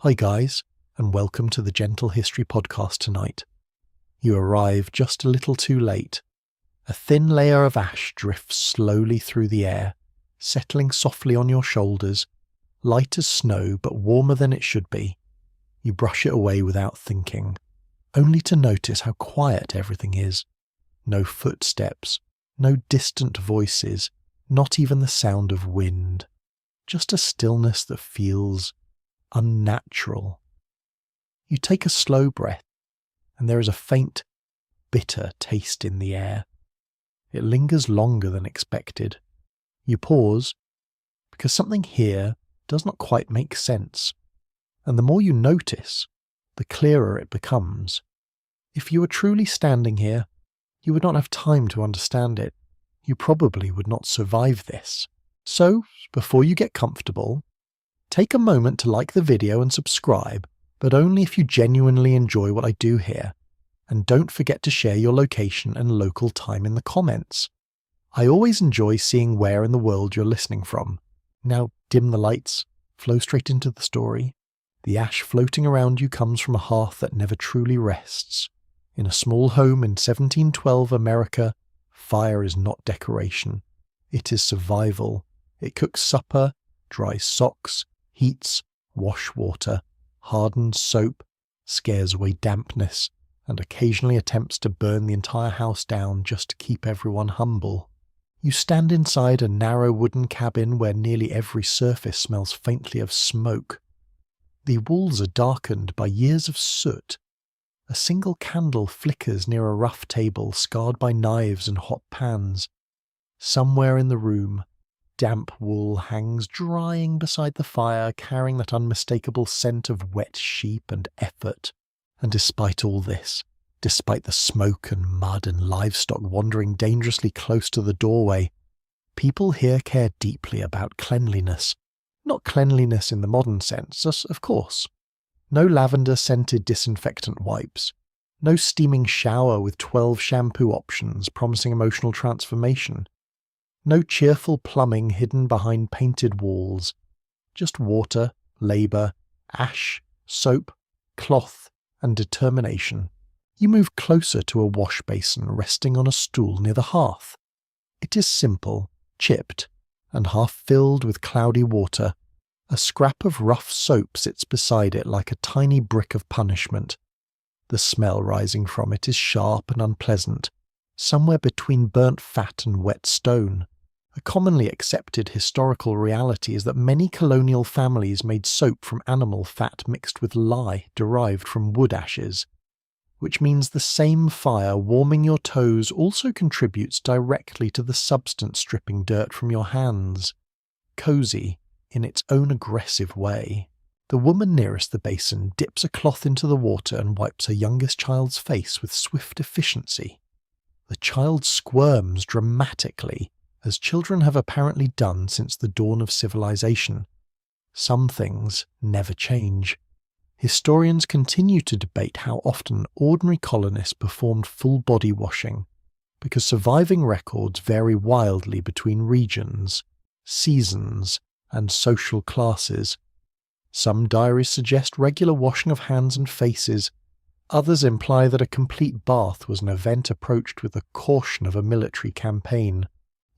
Hi guys, and welcome to the Gentle History podcast tonight. You arrive just a little too late. A thin layer of ash drifts slowly through the air, settling softly on your shoulders, light as snow but warmer than it should be. You brush it away without thinking, only to notice how quiet everything is. No footsteps, no distant voices, not even the sound of wind. Just a stillness that feels unnatural. You take a slow breath, and there is a faint, bitter taste in the air. It lingers longer than expected. You pause, because something here does not quite make sense, and the more you notice, the clearer it becomes. If you were truly standing here, you would not have time to understand it. You probably would not survive this. So, before you get comfortable, take a moment to like the video and subscribe, but only if you genuinely enjoy what I do here. And don't forget to share your location and local time in the comments. I always enjoy seeing where in the world you're listening from. Now dim the lights, flow straight into the story. The ash floating around you comes from a hearth that never truly rests. In a small home in 1712 America, fire is not decoration. It is survival. It cooks supper, dries socks, heats, wash water, hardens soap, scares away dampness, and occasionally attempts to burn the entire house down just to keep everyone humble. You stand inside a narrow wooden cabin where nearly every surface smells faintly of smoke. The walls are darkened by years of soot. A single candle flickers near a rough table scarred by knives and hot pans. Somewhere in the room, damp wool hangs drying beside the fire, carrying that unmistakable scent of wet sheep and effort. And despite all this, despite the smoke and mud and livestock wandering dangerously close to the doorway, people here care deeply about cleanliness. Not cleanliness in the modern sense, of course. No lavender-scented disinfectant wipes. No steaming shower with 12 shampoo options promising emotional transformation. No cheerful plumbing hidden behind painted walls. Just water, labour, ash, soap, cloth, and determination. You move closer to a wash basin resting on a stool near the hearth. It is simple, chipped, and half filled with cloudy water. A scrap of rough soap sits beside it like a tiny brick of punishment. The smell rising from it is sharp and unpleasant, somewhere between burnt fat and wet stone. A commonly accepted historical reality is that many colonial families made soap from animal fat mixed with lye derived from wood ashes, which means the same fire warming your toes also contributes directly to the substance stripping dirt from your hands. Cozy, in its own aggressive way. The woman nearest the basin dips a cloth into the water and wipes her youngest child's face with swift efficiency. The child squirms dramatically, as children have apparently done since the dawn of civilization. Some things never change. Historians continue to debate how often ordinary colonists performed full body washing, because surviving records vary wildly between regions, seasons, and social classes. Some diaries suggest regular washing of hands and faces. Others imply that a complete bath was an event approached with the caution of a military campaign.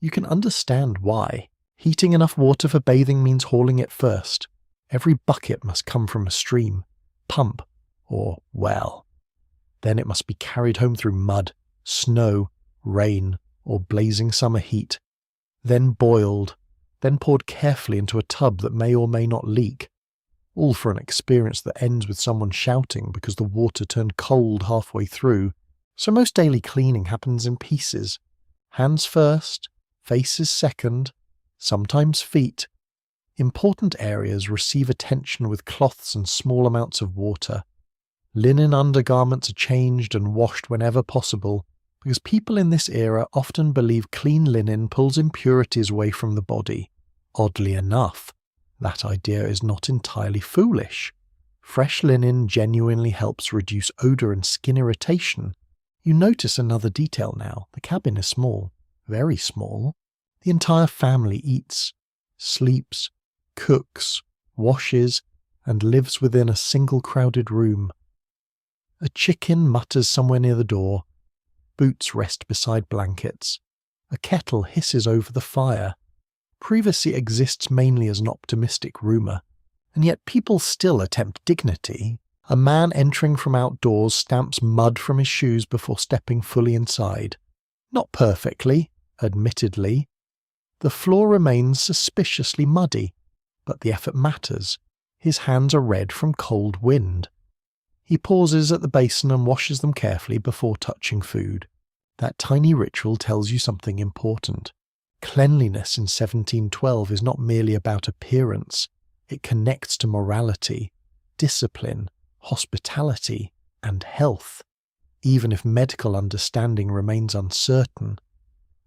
You can understand why. Heating enough water for bathing means hauling it first. Every bucket must come from a stream, pump, or well. Then it must be carried home through mud, snow, rain, or blazing summer heat. Then boiled, then poured carefully into a tub that may or may not leak. All for an experience that ends with someone shouting because the water turned cold halfway through. So most daily cleaning happens in pieces. Hands first, faces second, sometimes feet. Important areas receive attention with cloths and small amounts of water. Linen undergarments are changed and washed whenever possible, because people in this era often believe clean linen pulls impurities away from the body. Oddly enough, that idea is not entirely foolish. Fresh linen genuinely helps reduce odour and skin irritation. You notice another detail now. The cabin is small, very small. The entire family eats, sleeps, cooks, washes, and lives within a single crowded room. A chicken mutters somewhere near the door. Boots rest beside blankets. A kettle hisses over the fire. Privacy exists mainly as an optimistic rumour, and yet people still attempt dignity. A man entering from outdoors stamps mud from his shoes before stepping fully inside. Not perfectly, admittedly. The floor remains suspiciously muddy, but the effort matters. His hands are red from cold wind. He pauses at the basin and washes them carefully before touching food. That tiny ritual tells you something important. Cleanliness in 1712 is not merely about appearance. It connects to morality, discipline, hospitality, and health. Even if medical understanding remains uncertain,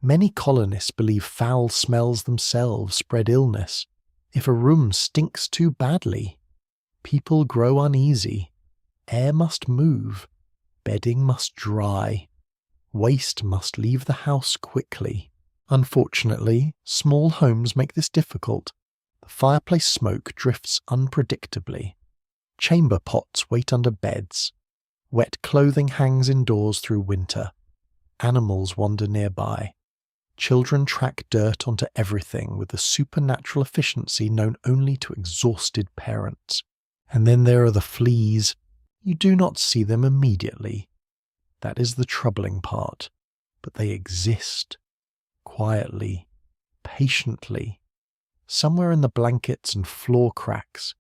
many colonists believe foul smells themselves spread illness. If a room stinks too badly, people grow uneasy. Air must move. Bedding must dry. Waste must leave the house quickly. Unfortunately, small homes make this difficult. The fireplace smoke drifts unpredictably. Chamber pots wait under beds. Wet clothing hangs indoors through winter. Animals wander nearby. Children track dirt onto everything with a supernatural efficiency known only to exhausted parents. And then there are the fleas. You do not see them immediately. That is the troubling part. But they exist. Quietly. Patiently. Somewhere in the blankets and floor cracks.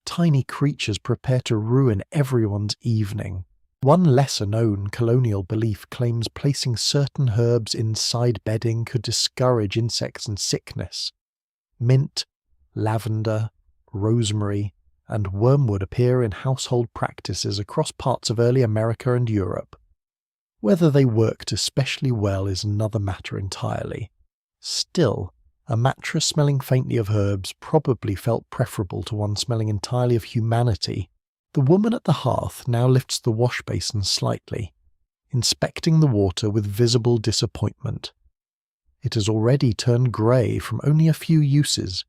Tiny creatures prepare to ruin everyone's evening. One lesser-known colonial belief claims placing certain herbs inside bedding could discourage insects and sickness. Mint, lavender, rosemary, and wormwood appear in household practices across parts of early America and Europe. Whether they worked especially well is another matter entirely. Still, a mattress smelling faintly of herbs probably felt preferable to one smelling entirely of humanity. The woman at the hearth now lifts the wash basin slightly, inspecting the water with visible disappointment. It has already turned grey from only a few uses,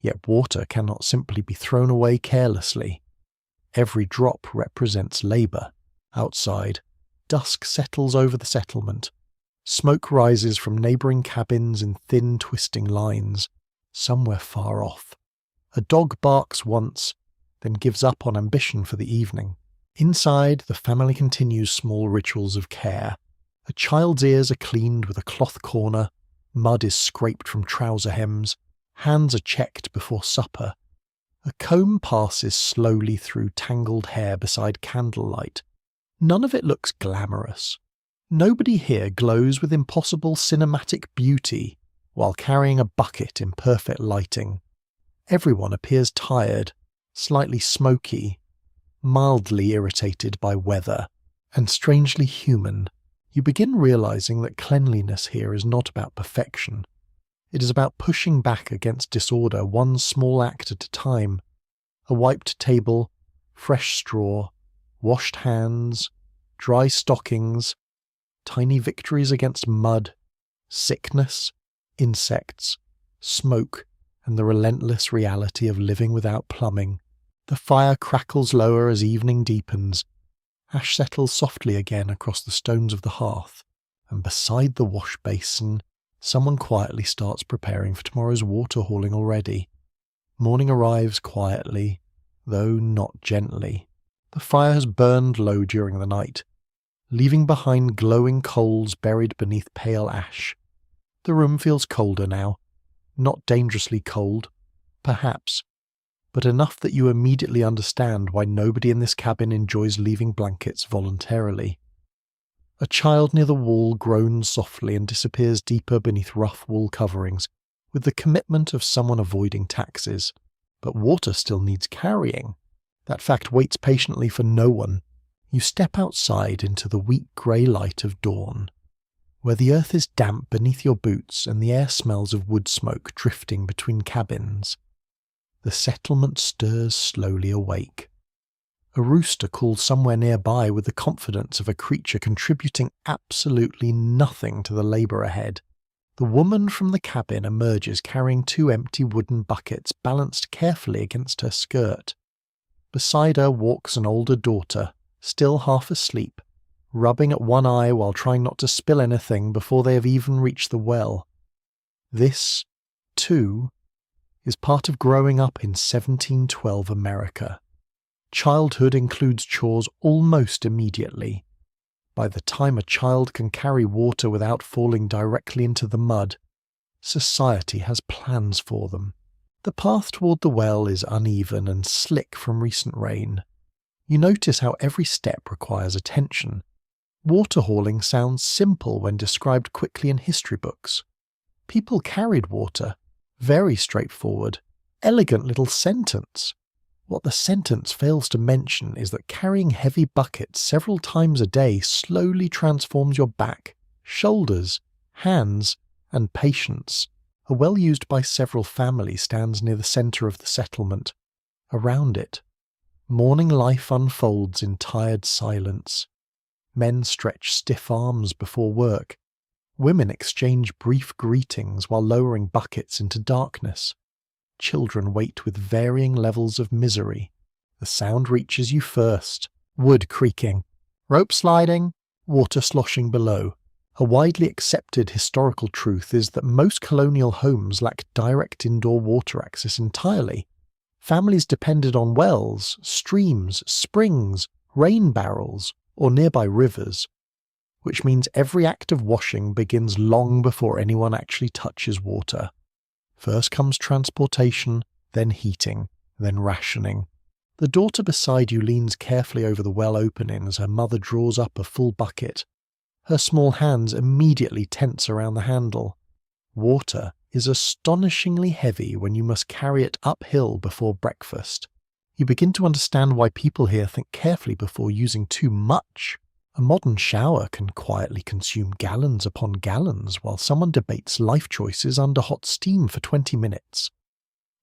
yet water cannot simply be thrown away carelessly. Every drop represents labour. Outside, dusk settles over the settlement. Smoke rises from neighbouring cabins in thin, twisting lines, somewhere far off. A dog barks once, then gives up on ambition for the evening. Inside, the family continues small rituals of care. A child's ears are cleaned with a cloth corner, mud is scraped from trouser hems, hands are checked before supper. A comb passes slowly through tangled hair beside candlelight. None of it looks glamorous. Nobody here glows with impossible cinematic beauty while carrying a bucket in perfect lighting. Everyone appears tired, slightly smoky, mildly irritated by weather, and strangely human. You begin realizing that cleanliness here is not about perfection. It is about pushing back against disorder one small act at a time. A wiped table, fresh straw, washed hands, dry stockings, tiny victories against mud, sickness, insects, smoke, and the relentless reality of living without plumbing. The fire crackles lower as evening deepens. Ash settles softly again across the stones of the hearth, and beside the wash basin, someone quietly starts preparing for tomorrow's water hauling already. Morning arrives quietly, though not gently. The fire has burned low during the night, leaving behind glowing coals buried beneath pale ash. The room feels colder now. Not dangerously cold, perhaps, but enough that you immediately understand why nobody in this cabin enjoys leaving blankets voluntarily. A child near the wall groans softly and disappears deeper beneath rough wool coverings, with the commitment of someone avoiding taxes. But water still needs carrying. That fact waits patiently for no one. You step outside into the weak grey light of dawn, where the earth is damp beneath your boots and the air smells of wood smoke drifting between cabins. The settlement stirs slowly awake. A rooster calls somewhere nearby with the confidence of a creature contributing absolutely nothing to the labour ahead. The woman from the cabin emerges carrying 2 empty wooden buckets balanced carefully against her skirt. Beside her walks an older daughter, still half asleep, rubbing at one eye while trying not to spill anything before they have even reached the well. This, too, is part of growing up in 1712 America. Childhood includes chores almost immediately. By the time a child can carry water without falling directly into the mud, society has plans for them. The path toward the well is uneven and slick from recent rain. You notice how every step requires attention. Water hauling sounds simple when described quickly in history books. People carried water. Very straightforward. Elegant little sentence. What the sentence fails to mention is that carrying heavy buckets several times a day slowly transforms your back, shoulders, hands, and patience. A well used by several families stands near the centre of the settlement. Around it, morning life unfolds in tired silence. Men stretch stiff arms before work. Women exchange brief greetings while lowering buckets into darkness. Children wait with varying levels of misery. The sound reaches you first. Wood creaking, rope sliding, water sloshing below. A widely accepted historical truth is that most colonial homes lack direct indoor water access entirely. Families depended on wells, streams, springs, rain barrels, or nearby rivers, which means every act of washing begins long before anyone actually touches water. First comes transportation, then heating, then rationing. The daughter beside you leans carefully over the well opening as her mother draws up a full bucket. Her small hands immediately tense around the handle. Water is astonishingly heavy when you must carry it uphill before breakfast. You begin to understand why people here think carefully before using too much. A modern shower can quietly consume gallons upon gallons while someone debates life choices under hot steam for 20 minutes.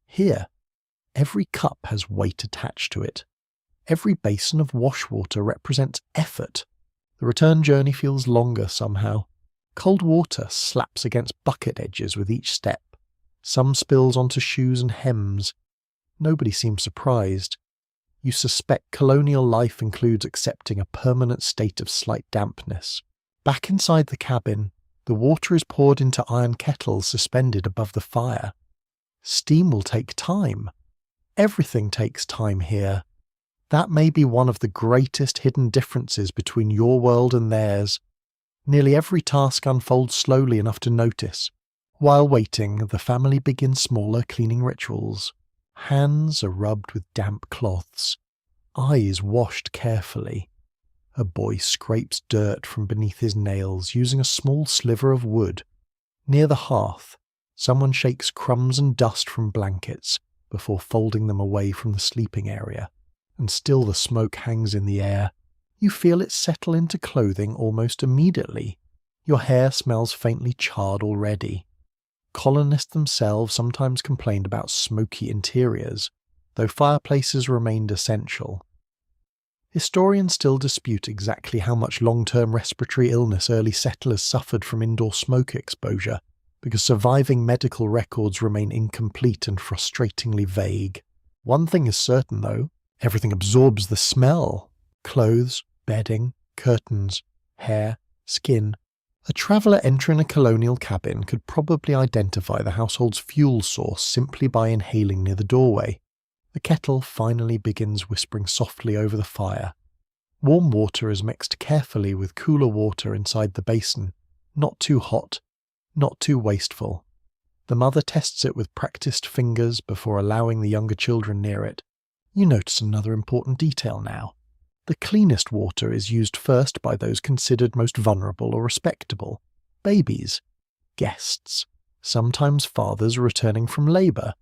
Here, every cup has weight attached to it. Every basin of wash water represents effort. The return journey feels longer somehow. Cold water slaps against bucket edges with each step. Some spills onto shoes and hems. Nobody seems surprised. You suspect colonial life includes accepting a permanent state of slight dampness. Back inside the cabin, the water is poured into iron kettles suspended above the fire. Steam will take time. Everything takes time here. That may be one of the greatest hidden differences between your world and theirs. Nearly every task unfolds slowly enough to notice. While waiting, the family begins smaller cleaning rituals. Hands are rubbed with damp cloths. Eyes washed carefully. A boy scrapes dirt from beneath his nails using a small sliver of wood. Near the hearth, someone shakes crumbs and dust from blankets before folding them away from the sleeping area, and still the smoke hangs in the air. You feel it settle into clothing almost immediately. Your hair smells faintly charred already. Colonists themselves sometimes complained about smoky interiors, though fireplaces remained essential. Historians still dispute exactly how much long-term respiratory illness early settlers suffered from indoor smoke exposure, because surviving medical records remain incomplete and frustratingly vague. One thing is certain, though: everything absorbs the smell. Clothes, bedding, curtains, hair, skin. A traveller entering a colonial cabin could probably identify the household's fuel source simply by inhaling near the doorway. The kettle finally begins whispering softly over the fire. Warm water is mixed carefully with cooler water inside the basin. Not too hot, not too wasteful. The mother tests it with practiced fingers before allowing the younger children near it. You notice another important detail now. The cleanest water is used first by those considered most vulnerable or respectable. Babies, guests, sometimes fathers returning from labour.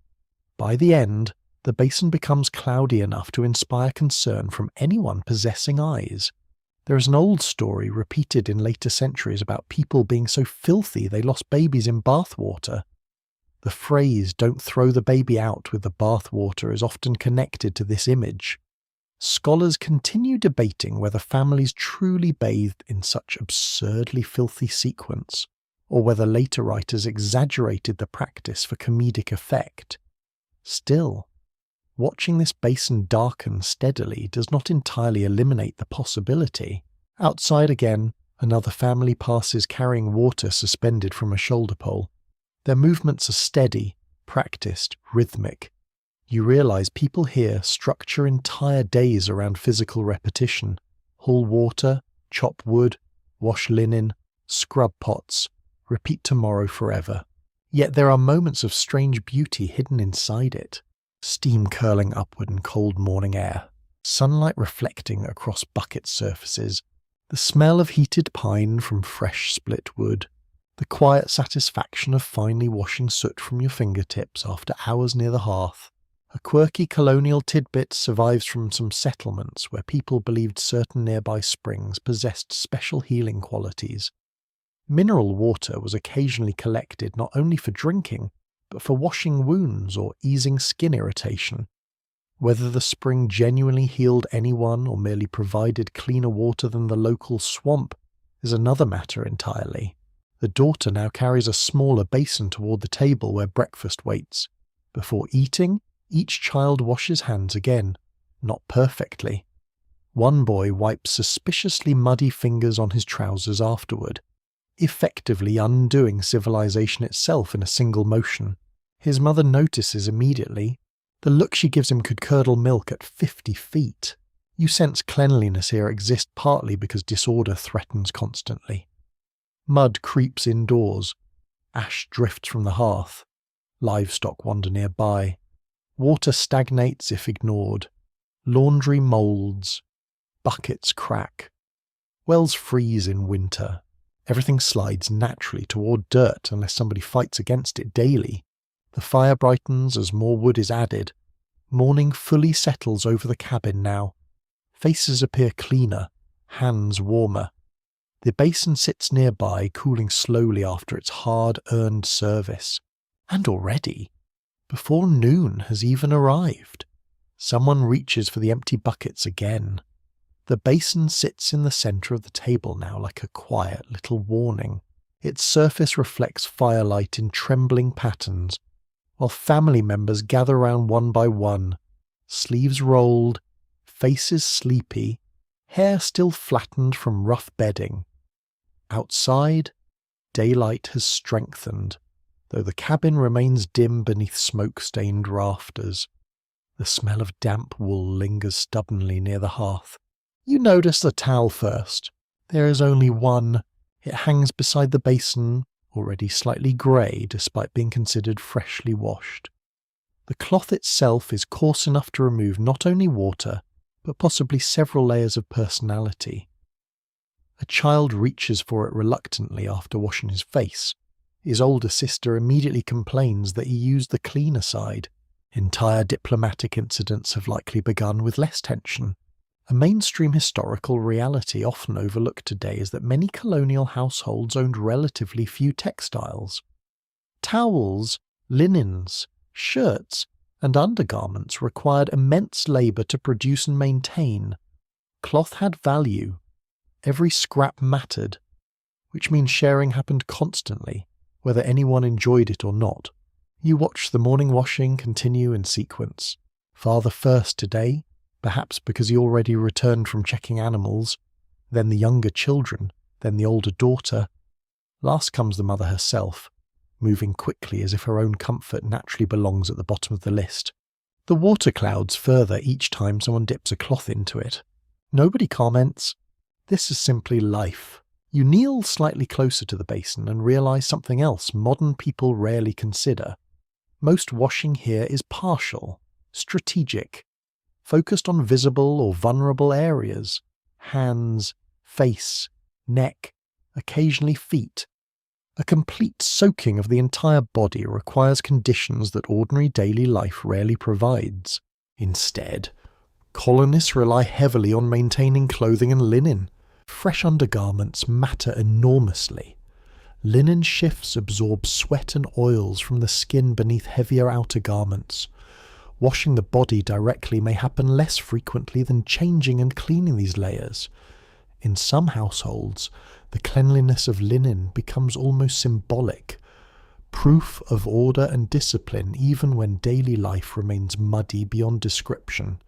By the end, the basin becomes cloudy enough to inspire concern from anyone possessing eyes. There is an old story repeated in later centuries about people being so filthy they lost babies in bathwater. The phrase "don't throw the baby out with the bathwater" is often connected to this image. Scholars continue debating whether families truly bathed in such absurdly filthy sequence, or whether later writers exaggerated the practice for comedic effect. Still, Watching this basin darken steadily does not entirely eliminate the possibility. Outside again, another family passes carrying water suspended from a shoulder pole. Their movements are steady, practiced, rhythmic. You realize people here structure entire days around physical repetition. Haul water, chop wood, wash linen, scrub pots, repeat tomorrow forever. Yet there are moments of strange beauty hidden inside it. Steam curling upward in cold morning air, sunlight reflecting across bucket surfaces, the smell of heated pine from fresh split wood, the quiet satisfaction of finely washing soot from your fingertips after hours near the hearth. A quirky colonial tidbit survives from some settlements where people believed certain nearby springs possessed special healing qualities. Mineral water was occasionally collected not only for drinking, but for washing wounds or easing skin irritation. Whether the spring genuinely healed anyone or merely provided cleaner water than the local swamp is another matter entirely. The daughter now carries a smaller basin toward the table where breakfast waits. Before eating, each child washes hands again, not perfectly. One boy wipes suspiciously muddy fingers on his trousers afterward, effectively undoing civilization itself in a single motion. His mother notices immediately. The look she gives him could curdle milk at 50 feet. You sense cleanliness here exists partly because disorder threatens constantly. Mud creeps indoors. Ash drifts from the hearth. Livestock wander nearby. Water stagnates if ignored. Laundry moulds. Buckets crack. Wells freeze in winter. Everything slides naturally toward dirt unless somebody fights against it daily. The fire brightens as more wood is added. Morning fully settles over the cabin now. Faces appear cleaner, hands warmer. The basin sits nearby, cooling slowly after its hard-earned service. And already, before noon has even arrived, someone reaches for the empty buckets again. The basin sits in the centre of the table now like a quiet little warning. Its surface reflects firelight in trembling patterns, while family members gather round one by one, sleeves rolled, faces sleepy, hair still flattened from rough bedding. Outside, daylight has strengthened, though the cabin remains dim beneath smoke-stained rafters. The smell of damp wool lingers stubbornly near the hearth. You notice the towel first. There is only one. It hangs beside the basin, already slightly grey despite being considered freshly washed. The cloth itself is coarse enough to remove not only water, but possibly several layers of personality. A child reaches for it reluctantly after washing his face. His older sister immediately complains that he used the cleaner side. Entire diplomatic incidents have likely begun with less tension. A mainstream historical reality often overlooked today is that many colonial households owned relatively few textiles. Towels, linens, shirts, and undergarments required immense labour to produce and maintain. Cloth had value. Every scrap mattered, which means sharing happened constantly, whether anyone enjoyed it or not. You watch the morning washing continue in sequence. Father first today, perhaps because he already returned from checking animals, then the younger children, then the older daughter. Last comes the mother herself, moving quickly as if her own comfort naturally belongs at the bottom of the list. The water clouds further each time someone dips a cloth into it. Nobody comments. This is simply life. You kneel slightly closer to the basin and realise something else modern people rarely consider. Most washing here is partial, strategic, focused on visible or vulnerable areas, hands, face, neck, occasionally feet. A complete soaking of the entire body requires conditions that ordinary daily life rarely provides. Instead, colonists rely heavily on maintaining clothing and linen. Fresh undergarments matter enormously. Linen shifts absorb sweat and oils from the skin beneath heavier outer garments. Washing the body directly may happen less frequently than changing and cleaning these layers. In some households, the cleanliness of linen becomes almost symbolic. proof of order and discipline even when daily life remains muddy beyond description.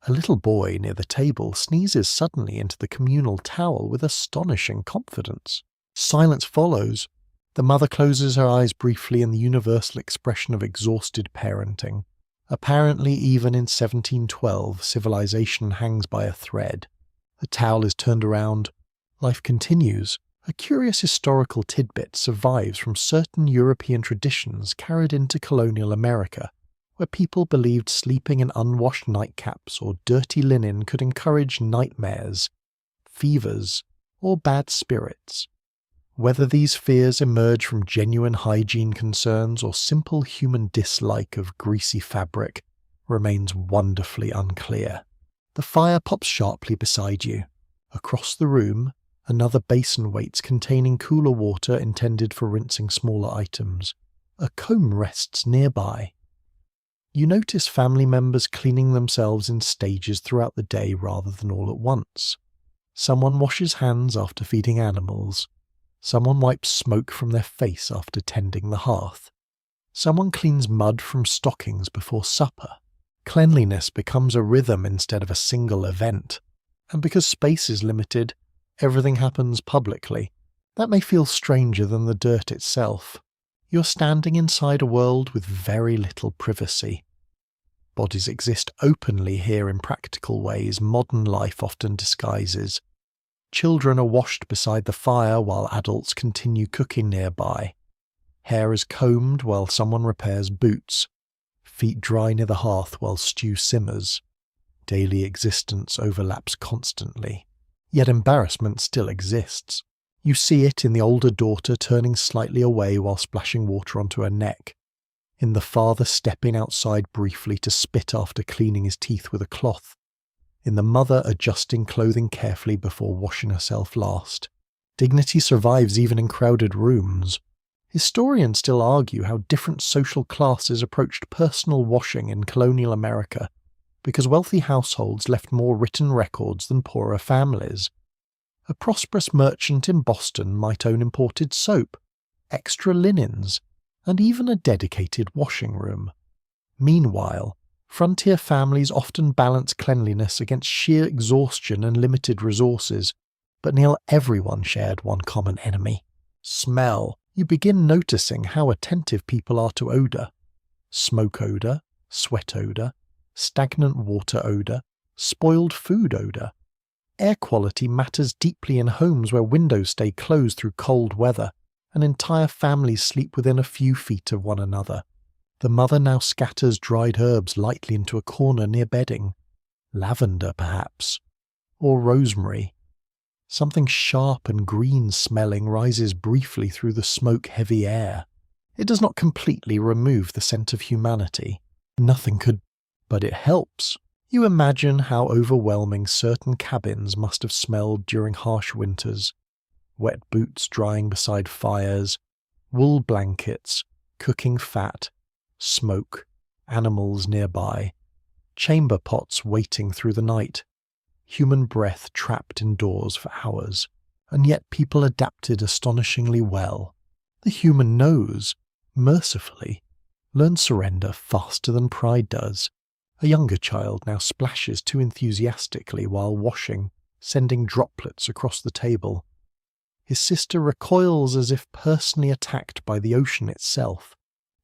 A little boy near the table sneezes suddenly into the communal towel with astonishing confidence. Silence follows. The mother closes her eyes briefly in the universal expression of exhausted parenting. Apparently, even in 1712, civilization hangs by a thread. The towel is turned around. Life continues. A curious historical tidbit survives from certain European traditions carried into colonial America, where people believed sleeping in unwashed nightcaps or dirty linen could encourage nightmares, fevers, or bad spirits. Whether these fears emerge from genuine hygiene concerns or simple human dislike of greasy fabric remains wonderfully unclear. The fire pops sharply beside you. Across the room, another basin waits containing cooler water intended for rinsing smaller items. A comb rests nearby. You notice family members cleaning themselves in stages throughout the day rather than all at once. Someone washes hands after feeding animals. Someone wipes smoke from their face after tending the hearth. Someone cleans mud from stockings before supper. Cleanliness becomes a rhythm instead of a single event. And because space is limited, everything happens publicly. That may feel stranger than the dirt itself. You're standing inside a world with very little privacy. Bodies exist openly here in practical ways modern life often disguises. Children are washed beside the fire while adults continue cooking nearby. Hair is combed while someone repairs boots. Feet dry near the hearth while stew simmers. Daily existence overlaps constantly. Yet embarrassment still exists. You see it in the older daughter turning slightly away while splashing water onto her neck, in the father stepping outside briefly to spit after cleaning his teeth with a cloth, in the mother adjusting clothing carefully before washing herself last. Dignity survives even in crowded rooms. Historians still argue how different social classes approached personal washing in colonial America, because wealthy households left more written records than poorer families. A prosperous merchant in Boston might own imported soap, extra linens, and even a dedicated washing room. Meanwhile, frontier families often balance cleanliness against sheer exhaustion and limited resources, but nearly everyone shared one common enemy: smell. You begin noticing how attentive people are to odour. Smoke odour, sweat odour, stagnant water odour, spoiled food odour. Air quality matters deeply in homes where windows stay closed through cold weather, and entire families sleep within a few feet of one another. The mother now scatters dried herbs lightly into a corner near bedding. Lavender, perhaps. Or rosemary. Something sharp and green-smelling rises briefly through the smoke-heavy air. It does not completely remove the scent of humanity. Nothing could, but it helps. You imagine how overwhelming certain cabins must have smelled during harsh winters. Wet boots drying beside fires, wool blankets, cooking fat, smoke, animals nearby, chamber pots waiting through the night, human breath trapped indoors for hours, and yet people adapted astonishingly well. The human nose, mercifully, learns surrender faster than pride does. A younger child now splashes too enthusiastically while washing, sending droplets across the table. His sister recoils as if personally attacked by the ocean itself.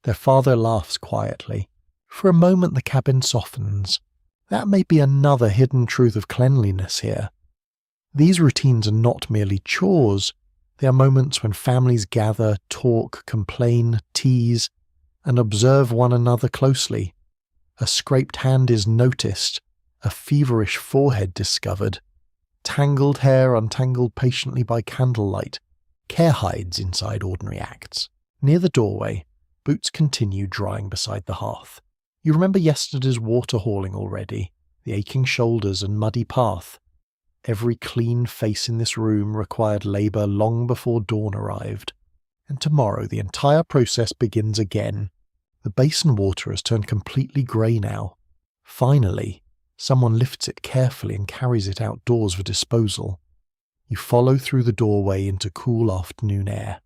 Their father laughs quietly. For a moment the cabin softens. That may be another hidden truth of cleanliness here. These routines are not merely chores. They are moments when families gather, talk, complain, tease, and observe one another closely. A scraped hand is noticed, a feverish forehead discovered, tangled hair untangled patiently by candlelight. Care hides inside ordinary acts. Near the doorway, boots continue drying beside the hearth. You remember yesterday's water hauling already, the aching shoulders and muddy path. Every clean face in this room required labour long before dawn arrived. And tomorrow the entire process begins again. The basin water has turned completely grey now. Finally, someone lifts it carefully and carries it outdoors for disposal. You follow through the doorway into cool afternoon air.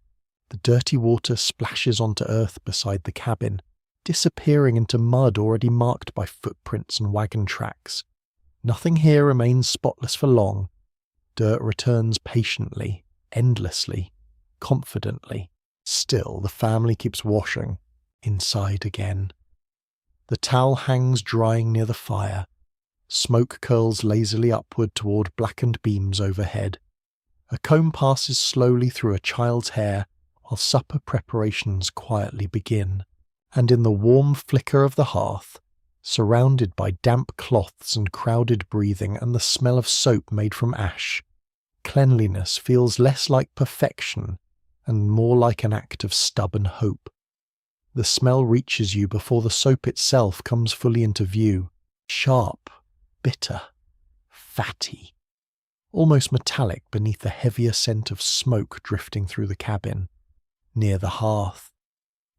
The dirty water splashes onto earth beside the cabin, disappearing into mud already marked by footprints and wagon tracks. Nothing here remains spotless for long. Dirt returns patiently, endlessly, confidently. Still, the family keeps washing, inside again. The towel hangs drying near the fire. Smoke curls lazily upward toward blackened beams overhead. A comb passes slowly through a child's hair while supper preparations quietly begin. And in the warm flicker of the hearth, surrounded by damp cloths and crowded breathing and the smell of soap made from ash, cleanliness feels less like perfection and more like an act of stubborn hope. The smell reaches you before the soap itself comes fully into view, sharp, bitter, fatty, almost metallic beneath the heavier scent of smoke drifting through the cabin. Near the hearth,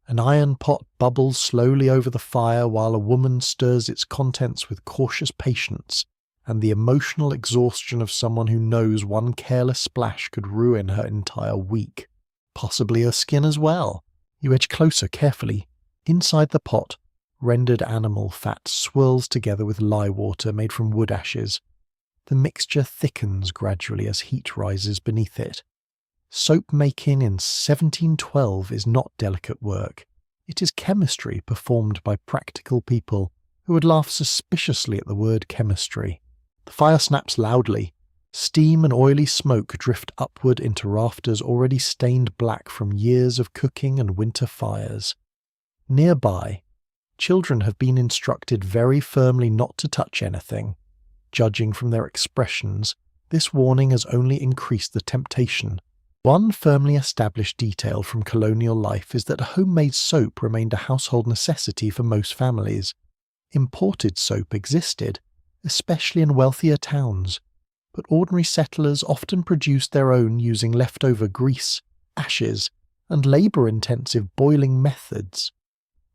an iron pot bubbles slowly over the fire while a woman stirs its contents with cautious patience and the emotional exhaustion of someone who knows one careless splash could ruin her entire week, possibly her skin as well. You edge closer carefully. Inside the pot, rendered animal fat swirls together with lye water made from wood ashes. The mixture thickens gradually as heat rises beneath it. Soap making in 1712 is not delicate work. It is chemistry performed by practical people who would laugh suspiciously at the word chemistry. The fire snaps loudly. Steam and oily smoke drift upward into rafters already stained black from years of cooking and winter fires. Nearby, children have been instructed very firmly not to touch anything. Judging from their expressions, this warning has only increased the temptation. One firmly established detail from colonial life is that homemade soap remained a household necessity for most families. Imported soap existed, especially in wealthier towns, but ordinary settlers often produced their own using leftover grease, ashes, and labour-intensive boiling methods.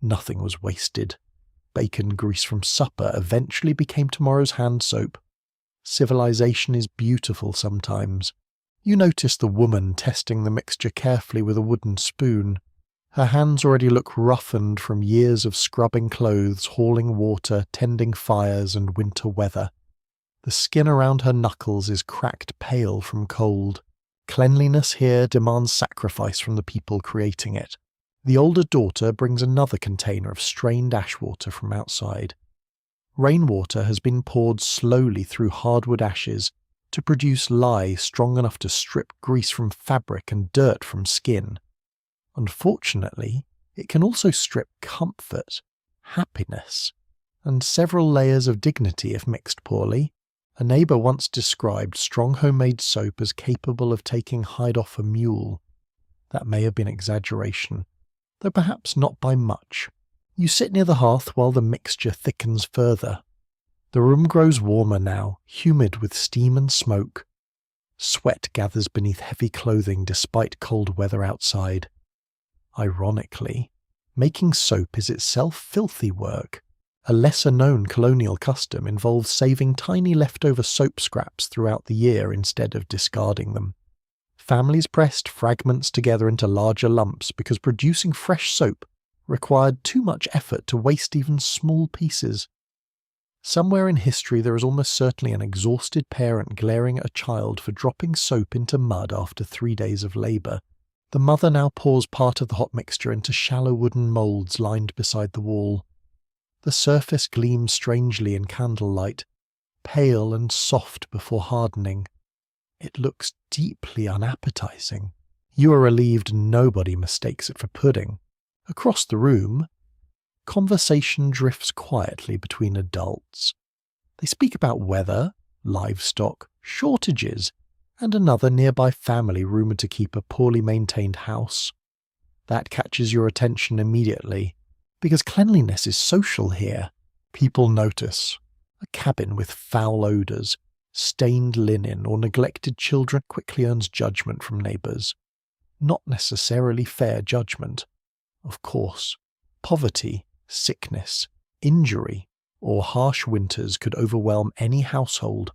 Nothing was wasted. Bacon grease from supper eventually became tomorrow's hand soap. Civilization is beautiful sometimes. You notice the woman testing the mixture carefully with a wooden spoon. Her hands already look roughened from years of scrubbing clothes, hauling water, tending fires, and winter weather. The skin around her knuckles is cracked pale from cold. Cleanliness here demands sacrifice from the people creating it. The older daughter brings another container of strained ash water from outside. Rainwater has been poured slowly through hardwood ashes to produce lye strong enough to strip grease from fabric and dirt from skin. Unfortunately, it can also strip comfort, happiness, and several layers of dignity if mixed poorly. A neighbour once described strong homemade soap as capable of taking hide off a mule. That may have been exaggeration, though perhaps not by much. You sit near the hearth while the mixture thickens further. The room grows warmer now, humid with steam and smoke. Sweat gathers beneath heavy clothing despite cold weather outside. Ironically, making soap is itself filthy work. A lesser-known colonial custom involves saving tiny leftover soap scraps throughout the year instead of discarding them. Families pressed fragments together into larger lumps because producing fresh soap required too much effort to waste even small pieces. Somewhere in history there is almost certainly an exhausted parent glaring at a child for dropping soap into mud after 3 days of labour. The mother now pours part of the hot mixture into shallow wooden moulds lined beside the wall. The surface gleams strangely in candlelight, pale and soft before hardening. It looks deeply unappetizing. You are relieved nobody mistakes it for pudding. Across the room, conversation drifts quietly between adults. They speak about weather, livestock, shortages, and another nearby family rumoured to keep a poorly maintained house. That catches your attention immediately, because cleanliness is social here. People notice. A cabin with foul odours, stained linen, or neglected children quickly earns judgment from neighbours. Not necessarily fair judgment. Of course, poverty, sickness, injury, or harsh winters could overwhelm any household.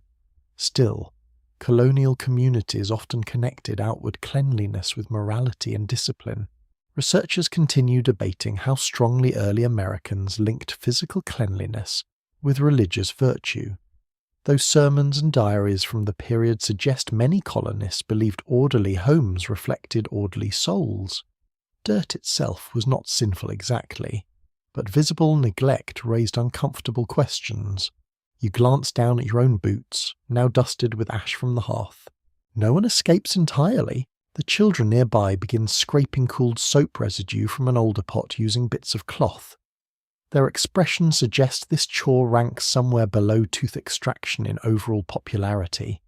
Still, colonial communities often connected outward cleanliness with morality and discipline. Researchers continue debating how strongly early Americans linked physical cleanliness with religious virtue. Though sermons and diaries from the period suggest many colonists believed orderly homes reflected orderly souls, dirt itself was not sinful exactly, but visible neglect raised uncomfortable questions. You glance down at your own boots, now dusted with ash from the hearth. No one escapes entirely. The children nearby begin scraping cooled soap residue from an older pot using bits of cloth. Their expression suggests this chore ranks somewhere below tooth extraction in overall popularity.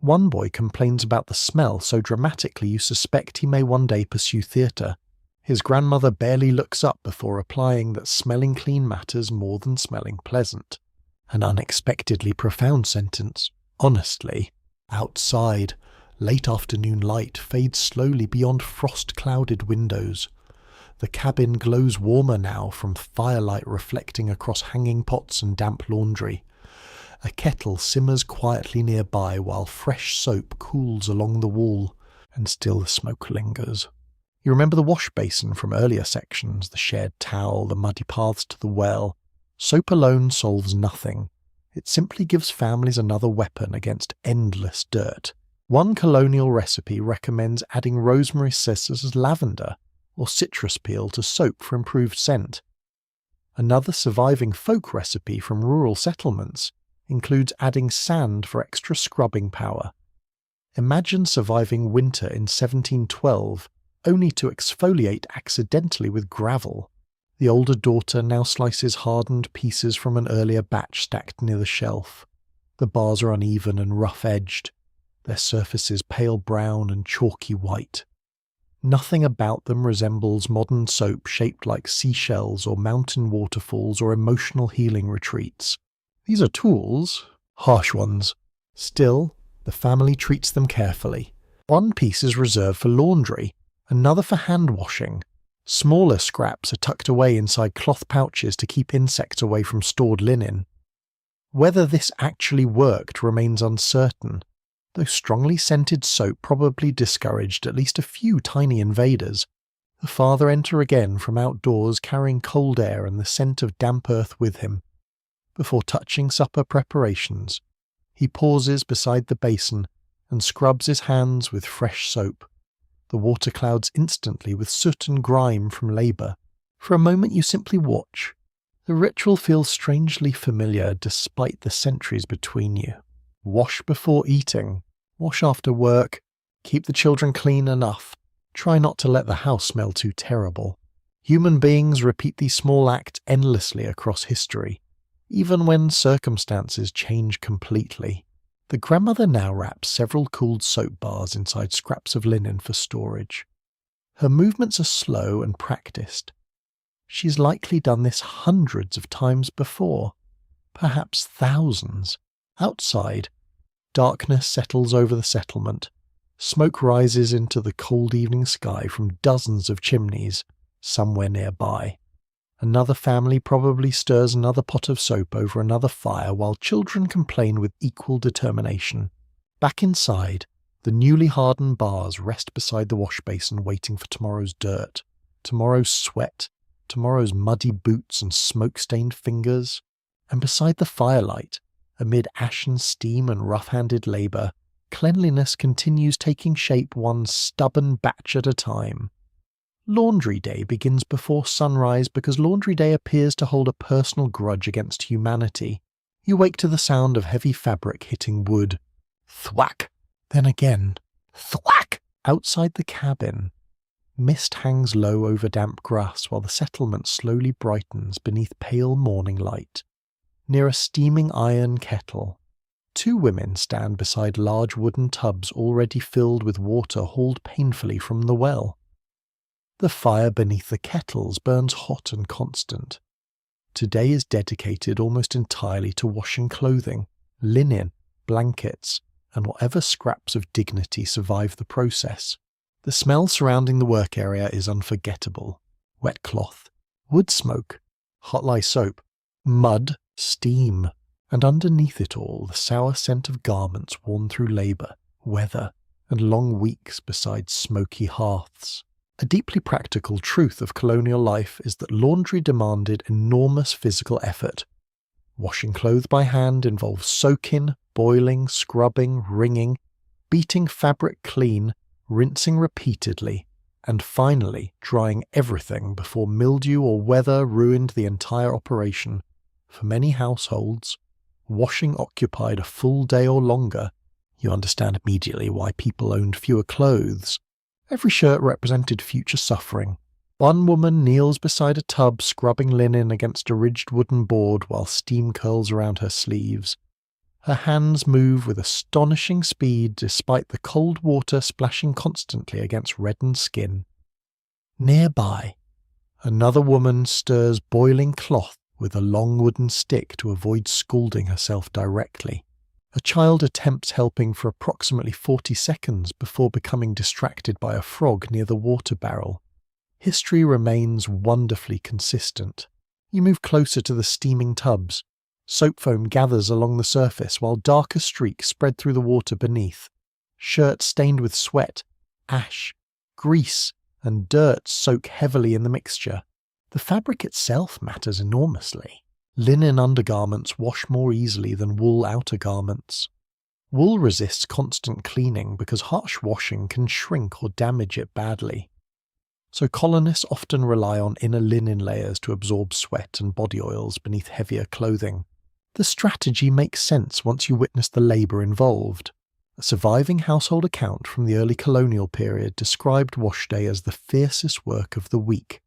One boy complains about the smell so dramatically you suspect he may one day pursue theatre. His grandmother barely looks up before replying that smelling clean matters more than smelling pleasant. An unexpectedly profound sentence. Honestly, outside, late afternoon light fades slowly beyond frost-clouded windows. The cabin glows warmer now from firelight reflecting across hanging pots and damp laundry. A kettle simmers quietly nearby while fresh soap cools along the wall, and still the smoke lingers. You remember the wash basin from earlier sections, the shared towel, the muddy paths to the well. Soap alone solves nothing. It simply gives families another weapon against endless dirt. One colonial recipe recommends adding rosemary scissors as lavender, or citrus peel to soap for improved scent. Another surviving folk recipe from rural settlements includes adding sand for extra scrubbing power. Imagine surviving winter in 1712 only to exfoliate accidentally with gravel. The older daughter now slices hardened pieces from an earlier batch stacked near the shelf. The bars are uneven and rough-edged, their surfaces pale brown and chalky white. Nothing about them resembles modern soap shaped like seashells or mountain waterfalls or emotional healing retreats. These are tools, harsh ones. Still, the family treats them carefully. One piece is reserved for laundry, another for hand washing. Smaller scraps are tucked away inside cloth pouches to keep insects away from stored linen. Whether this actually worked remains uncertain, though strongly scented soap probably discouraged at least a few tiny invaders. The father enters again from outdoors carrying cold air and the scent of damp earth with him. Before touching supper preparations, he pauses beside the basin and scrubs his hands with fresh soap. The water clouds instantly with soot and grime from labour. For a moment you simply watch. The ritual feels strangely familiar despite the centuries between you. Wash before eating. Wash after work. Keep the children clean enough. Try not to let the house smell too terrible. Human beings repeat these small acts endlessly across history, even when circumstances change completely. The grandmother now wraps several cooled soap bars inside scraps of linen for storage. Her movements are slow and practiced. She's likely done this hundreds of times before, perhaps thousands. Outside, darkness settles over the settlement. Smoke rises into the cold evening sky from dozens of chimneys somewhere nearby. Another family probably stirs another pot of soap over another fire while children complain with equal determination. Back inside, the newly hardened bars rest beside the wash basin waiting for tomorrow's dirt, tomorrow's sweat, tomorrow's muddy boots and smoke-stained fingers. And beside the firelight, amid ashen steam and rough-handed labour, cleanliness continues taking shape one stubborn batch at a time. Laundry Day begins before sunrise because Laundry Day appears to hold a personal grudge against humanity. You wake to the sound of heavy fabric hitting wood. Thwack! Then again. Thwack! Outside the cabin, mist hangs low over damp grass while the settlement slowly brightens beneath pale morning light. Near a steaming iron kettle, two women stand beside large wooden tubs already filled with water hauled painfully from the well. The fire beneath the kettles burns hot and constant. Today is dedicated almost entirely to washing clothing, linen, blankets, and whatever scraps of dignity survive the process. The smell surrounding the work area is unforgettable. Wet cloth, wood smoke, hot lye soap, mud, steam, And underneath it all, the sour scent of garments worn through labour, weather, and long weeks beside smoky hearths. A deeply practical truth of colonial life is that laundry demanded enormous physical effort. Washing clothes by hand involves soaking, boiling, scrubbing, wringing, beating fabric clean, rinsing repeatedly, and finally drying everything before mildew or weather ruined the entire operation. For many households, washing occupied a full day or longer. You understand immediately why people owned fewer clothes. Every shirt represented future suffering. One woman kneels beside a tub scrubbing linen against a ridged wooden board while steam curls around her sleeves. Her hands move with astonishing speed despite the cold water splashing constantly against reddened skin. Nearby, another woman stirs boiling cloth with a long wooden stick to avoid scalding herself directly. A child attempts helping for approximately 40 seconds before becoming distracted by a frog near the water barrel. History remains wonderfully consistent. You move closer to the steaming tubs. Soap foam gathers along the surface while darker streaks spread through the water beneath. Shirts stained with sweat, ash, grease, and dirt soak heavily in the mixture. The fabric itself matters enormously. Linen undergarments wash more easily than wool outer garments. Wool resists constant cleaning because harsh washing can shrink or damage it badly. So colonists often rely on inner linen layers to absorb sweat and body oils beneath heavier clothing. The strategy makes sense once you witness the labour involved. A surviving household account from the early colonial period described wash day as the fiercest work of the week.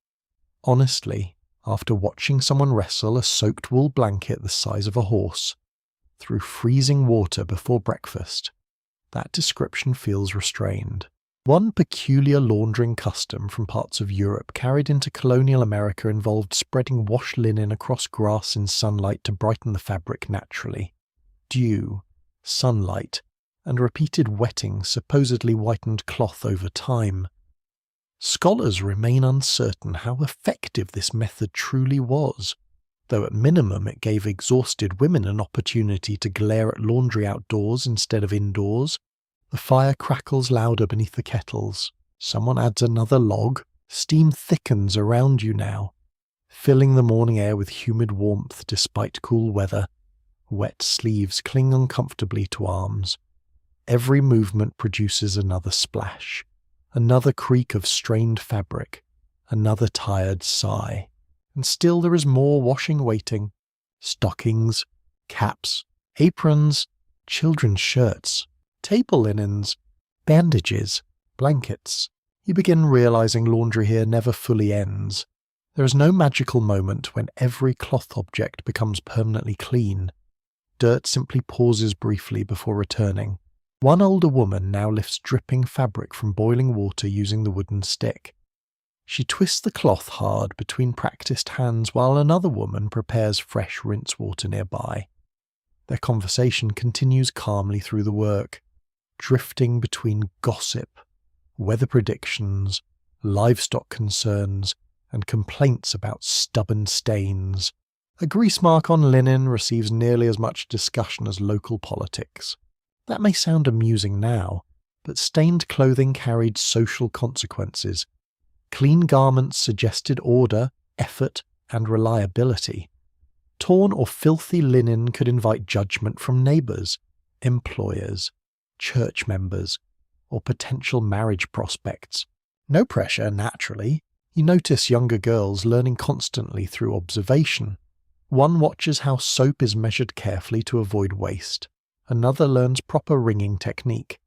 Honestly, after watching someone wrestle a soaked wool blanket the size of a horse through freezing water before breakfast, that description feels restrained. One peculiar laundering custom from parts of Europe carried into colonial America involved spreading washed linen across grass in sunlight to brighten the fabric naturally. Dew, sunlight, and repeated wetting supposedly whitened cloth over time. Scholars remain uncertain how effective this method truly was, though at minimum it gave exhausted women an opportunity to glare at laundry outdoors instead of indoors. The fire crackles louder beneath the kettles. Someone adds another log. Steam thickens around you now, filling the morning air with humid warmth despite cool weather. Wet sleeves cling uncomfortably to arms. Every movement produces another splash, another creak of strained fabric, another tired sigh. And still there is more washing waiting. Stockings, caps, aprons, children's shirts, table linens, bandages, blankets. You begin realizing laundry here never fully ends. There is no magical moment when every cloth object becomes permanently clean. Dirt simply pauses briefly before returning. One older woman now lifts dripping fabric from boiling water using the wooden stick. She twists the cloth hard between practiced hands while another woman prepares fresh rinse water nearby. Their conversation continues calmly through the work, drifting between gossip, weather predictions, livestock concerns, and complaints about stubborn stains. A grease mark on linen receives nearly as much discussion as local politics. That may sound amusing now, but stained clothing carried social consequences. Clean garments suggested order, effort, and reliability. Torn or filthy linen could invite judgment from neighbours, employers, church members, or potential marriage prospects. No pressure, naturally. You notice younger girls learning constantly through observation. One watches how soap is measured carefully to avoid waste. Another learns proper wringing technique.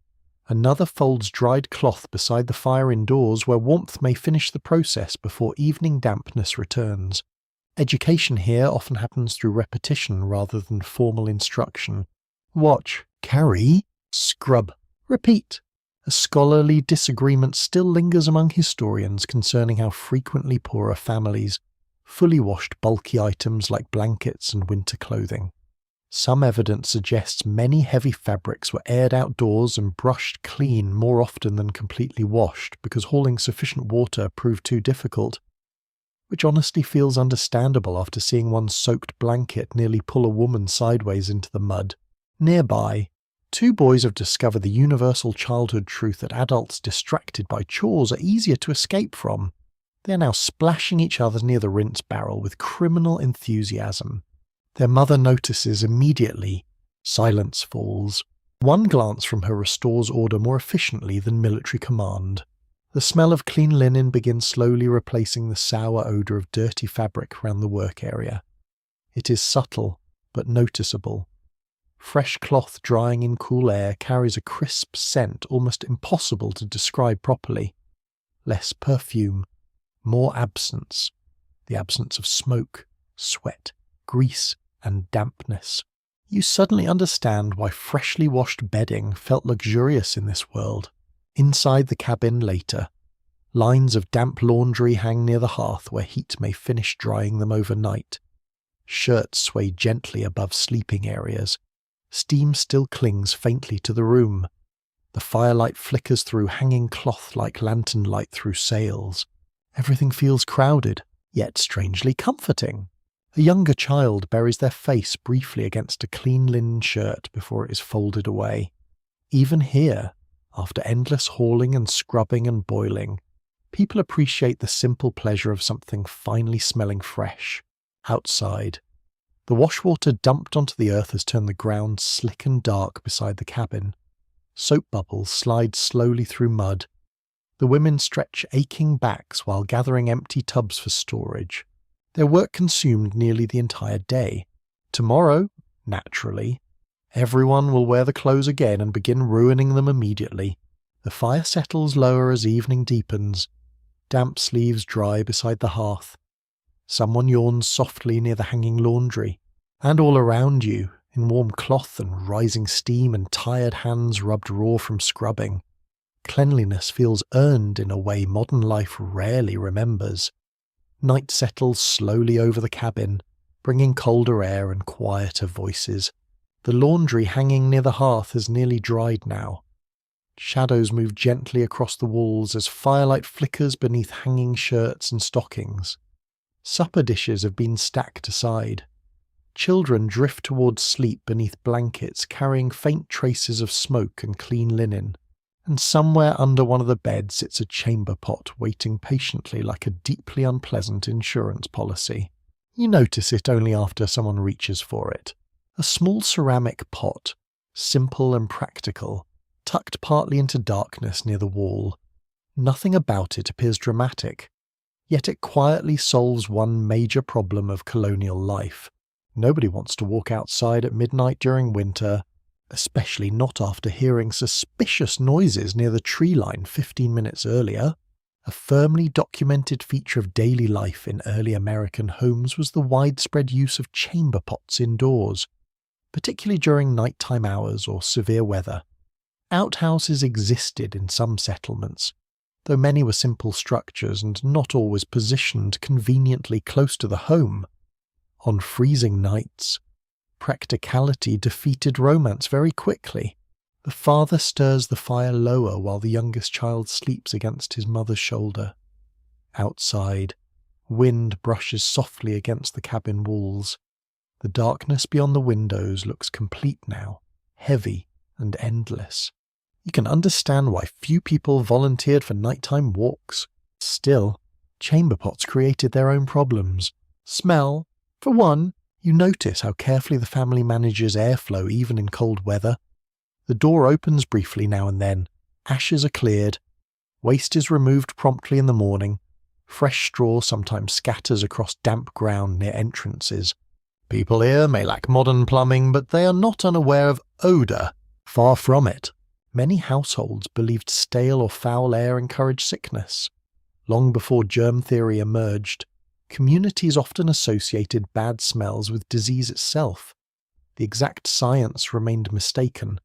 Another folds dried cloth beside the fire indoors where warmth may finish the process before evening dampness returns. Education here often happens through repetition rather than formal instruction. Watch, carry, scrub, repeat. A scholarly disagreement still lingers among historians concerning how frequently poorer families fully washed bulky items like blankets and winter clothing. Some evidence suggests many heavy fabrics were aired outdoors and brushed clean more often than completely washed because hauling sufficient water proved too difficult. which honestly feels understandable after seeing one soaked blanket nearly pull a woman sideways into the mud. Nearby, two boys have discovered the universal childhood truth that adults distracted by chores are easier to escape from. They are now splashing each other near the rinse barrel with criminal enthusiasm. Their mother notices immediately. Silence falls. One glance from her restores order more efficiently than military command. The smell of clean linen begins slowly replacing the sour odour of dirty fabric around the work area. It is subtle, but noticeable. Fresh cloth drying in cool air carries a crisp scent almost impossible to describe properly. Less perfume, more absence. The absence of smoke, sweat, grease, and dampness. You suddenly understand why freshly washed bedding felt luxurious in this world. Inside the cabin later, lines of damp laundry hang near the hearth where heat may finish drying them overnight. Shirts sway gently above sleeping areas. Steam still clings faintly to the room. The firelight flickers through hanging cloth like lantern light through sails. Everything feels crowded, yet strangely comforting. A younger child buries their face briefly against a clean linen shirt before it is folded away. Even here, after endless hauling and scrubbing and boiling, people appreciate the simple pleasure of something finally smelling fresh. Outside, the washwater dumped onto the earth has turned the ground slick and dark beside the cabin. Soap bubbles slide slowly through mud. The women stretch aching backs while gathering empty tubs for storage. Their work consumed nearly the entire day. Tomorrow, naturally, everyone will wear the clothes again and begin ruining them immediately. The fire settles lower as evening deepens. Damp sleeves dry beside the hearth. Someone yawns softly near the hanging laundry. And all around you, in warm cloth and rising steam and tired hands rubbed raw from scrubbing, cleanliness feels earned in a way modern life rarely remembers. Night settles slowly over the cabin, bringing colder air and quieter voices. The laundry hanging near the hearth has nearly dried now. Shadows move gently across the walls as firelight flickers beneath hanging shirts and stockings. Supper dishes have been stacked aside. Children drift towards sleep beneath blankets carrying faint traces of smoke and clean linen. And somewhere under one of the beds sits a chamber pot waiting patiently like a deeply unpleasant insurance policy. You notice it only after someone reaches for it. A small ceramic pot, simple and practical, tucked partly into darkness near the wall. Nothing about it appears dramatic, yet it quietly solves one major problem of colonial life. Nobody wants to walk outside at midnight during winter, especially not after hearing suspicious noises near the tree line 15 minutes earlier. A firmly documented feature of daily life in early American homes was the widespread use of chamber pots indoors, particularly during nighttime hours or severe weather. Outhouses existed in some settlements, though many were simple structures and not always positioned conveniently close to the home. On freezing nights, practicality defeated romance very quickly. The father stirs the fire lower while the youngest child sleeps against his mother's shoulder. Outside, wind brushes softly against the cabin walls. The darkness beyond the windows looks complete now, heavy and endless. You can understand why few people volunteered for nighttime walks. Still, chamber pots created their own problems. Smell. For one, you notice how carefully the family manages airflow even in cold weather. The door opens briefly now and then. Ashes are cleared. Waste is removed promptly in the morning. Fresh straw sometimes scatters across damp ground near entrances. People here may lack modern plumbing, but they are not unaware of odour. Far from it. Many households believed stale or foul air encouraged sickness. Long before germ theory emerged, communities often associated bad smells with disease itself. The exact science remained mistaken,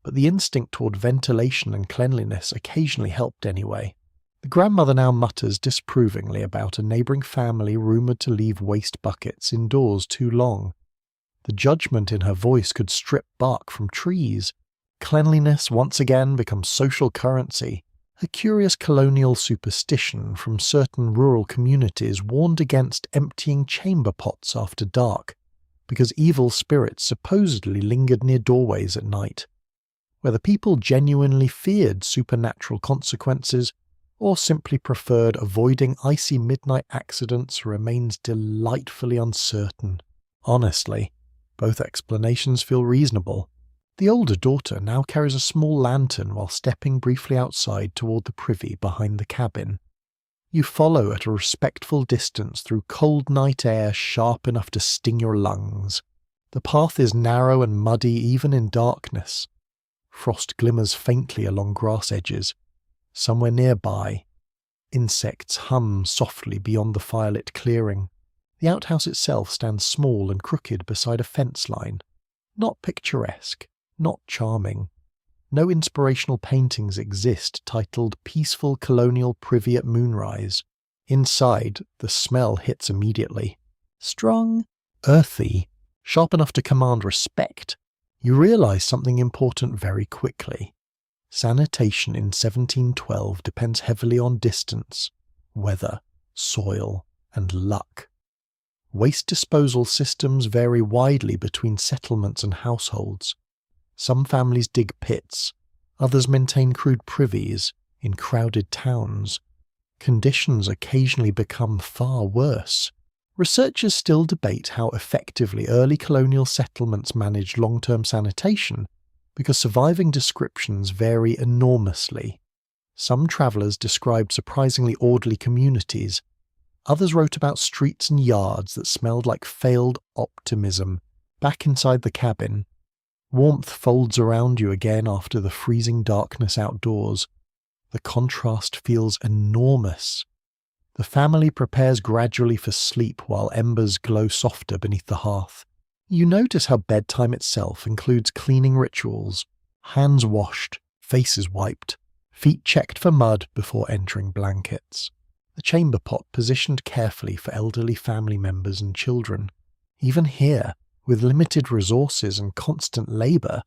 but the instinct toward ventilation and cleanliness occasionally helped anyway. The grandmother now mutters disapprovingly about a neighbouring family rumoured to leave waste buckets indoors too long. The judgment in her voice could strip bark from trees. Cleanliness once again becomes social currency, A curious colonial superstition from certain rural communities warned against emptying chamber pots after dark, because evil spirits supposedly lingered near doorways at night. Whether people genuinely feared supernatural consequences or simply preferred avoiding icy midnight accidents remains delightfully uncertain. Honestly, both explanations feel reasonable. The older daughter now carries a small lantern while stepping briefly outside toward the privy behind the cabin. You follow at a respectful distance through cold night air sharp enough to sting your lungs. The path is narrow and muddy even in darkness. Frost glimmers faintly along grass edges. Somewhere nearby, insects hum softly beyond the firelit clearing. The outhouse itself stands small and crooked beside a fence line. Not picturesque, not charming. No inspirational paintings exist titled Peaceful Colonial Privy at Moonrise. Inside, the smell hits immediately. Strong, earthy, sharp enough to command respect. You realise something important very quickly. Sanitation in 1712 depends heavily on distance, weather, soil, and luck. Waste disposal systems vary widely between settlements and households. Some families dig pits, others maintain crude privies in crowded towns. Conditions occasionally become far worse. Researchers still debate how effectively early colonial settlements managed long-term sanitation, because surviving descriptions vary enormously. Some travellers described surprisingly orderly communities. Others wrote about streets and yards that smelled like failed optimism. Back inside the cabin, warmth folds around you again after the freezing darkness outdoors. The contrast feels enormous. The family prepares gradually for sleep while embers glow softer beneath the hearth. You notice how bedtime itself includes cleaning rituals, hands washed, faces wiped, feet checked for mud before entering blankets. The chamber pot positioned carefully for elderly family members and children. Even here, with limited resources and constant labour,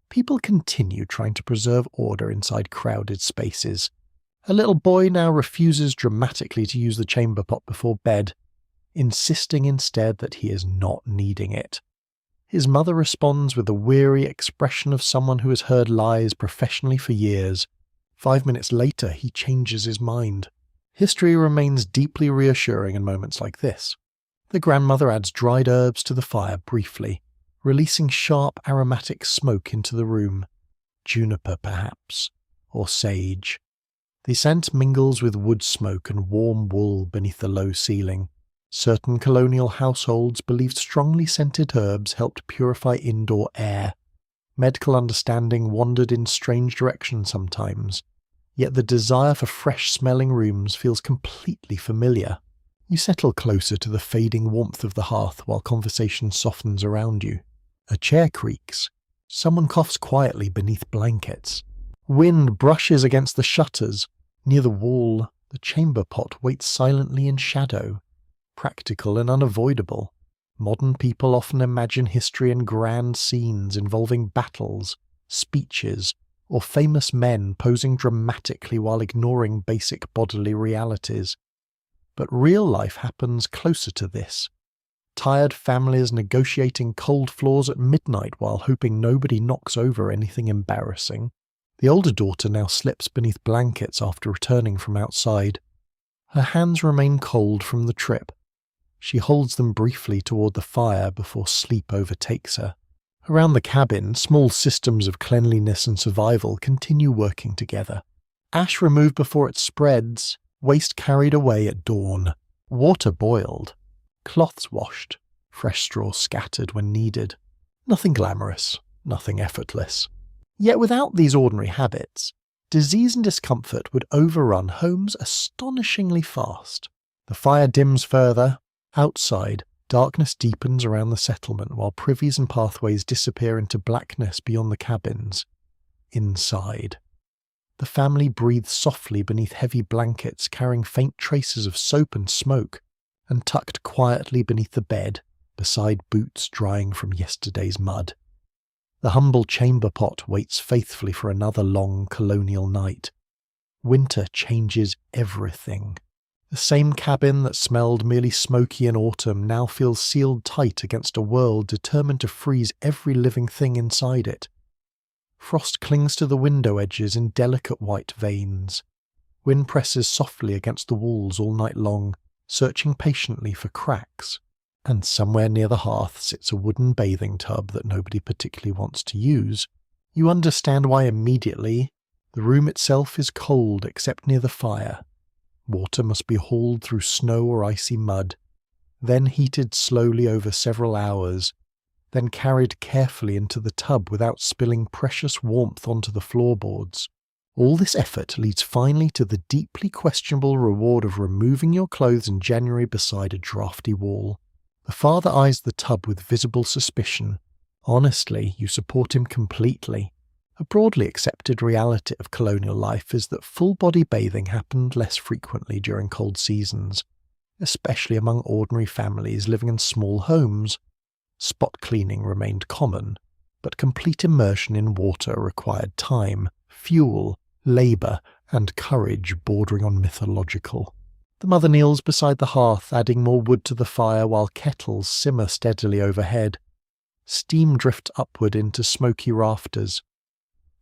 people continue trying to preserve order inside crowded spaces. A little boy now refuses dramatically to use the chamber pot before bed, insisting instead that he is not needing it. His mother responds with a weary expression of someone who has heard lies professionally for years. 5 minutes later, he changes his mind. History remains deeply reassuring in moments like this. The grandmother adds dried herbs to the fire briefly, releasing sharp aromatic smoke into the room. Juniper, perhaps, or sage. The scent mingles with wood smoke and warm wool beneath the low ceiling. Certain colonial households believed strongly scented herbs helped purify indoor air. Medical understanding wandered in strange directions sometimes, yet the desire for fresh-smelling rooms feels completely familiar. You settle closer to the fading warmth of the hearth while conversation softens around you. A chair creaks. Someone coughs quietly beneath blankets. Wind brushes against the shutters. Near the wall, the chamber pot waits silently in shadow. Practical and unavoidable. Modern people often imagine history in grand scenes involving battles, speeches, or famous men posing dramatically while ignoring basic bodily realities. But real life happens closer to this. Tired families negotiating cold floors at midnight while hoping nobody knocks over anything embarrassing. The older daughter now slips beneath blankets after returning from outside. Her hands remain cold from the trip. She holds them briefly toward the fire before sleep overtakes her. Around the cabin, small systems of cleanliness and survival continue working together. Ash removed before it spreads, waste carried away at dawn, water boiled, cloths washed, fresh straw scattered when needed. Nothing glamorous, nothing effortless. Yet without these ordinary habits, disease and discomfort would overrun homes astonishingly fast. The fire dims further. Outside, darkness deepens around the settlement while privies and pathways disappear into blackness beyond the cabins. Inside, the family breathes softly beneath heavy blankets carrying faint traces of soap and smoke, and tucked quietly beneath the bed, beside boots drying from yesterday's mud. The humble chamber pot waits faithfully for another long colonial night. Winter changes everything. The same cabin that smelled merely smoky in autumn now feels sealed tight against a world determined to freeze every living thing inside it. Frost clings to the window edges in delicate white veins. Wind presses softly against the walls all night long, searching patiently for cracks. And somewhere near the hearth sits a wooden bathing tub that nobody particularly wants to use. You understand why immediately. The room itself is cold except near the fire. Water must be hauled through snow or icy mud, then heated slowly over several hours, then carried carefully into the tub without spilling precious warmth onto the floorboards. All this effort leads finally to the deeply questionable reward of removing your clothes in January beside a drafty wall. The father eyes the tub with visible suspicion. Honestly, you support him completely. A broadly accepted reality of colonial life is that full-body bathing happened less frequently during cold seasons, especially among ordinary families living in small homes. Spot cleaning remained common, but complete immersion in water required time, fuel, labour, and courage bordering on mythological. The mother kneels beside the hearth, adding more wood to the fire while kettles simmer steadily overhead. Steam drifts upward into smoky rafters.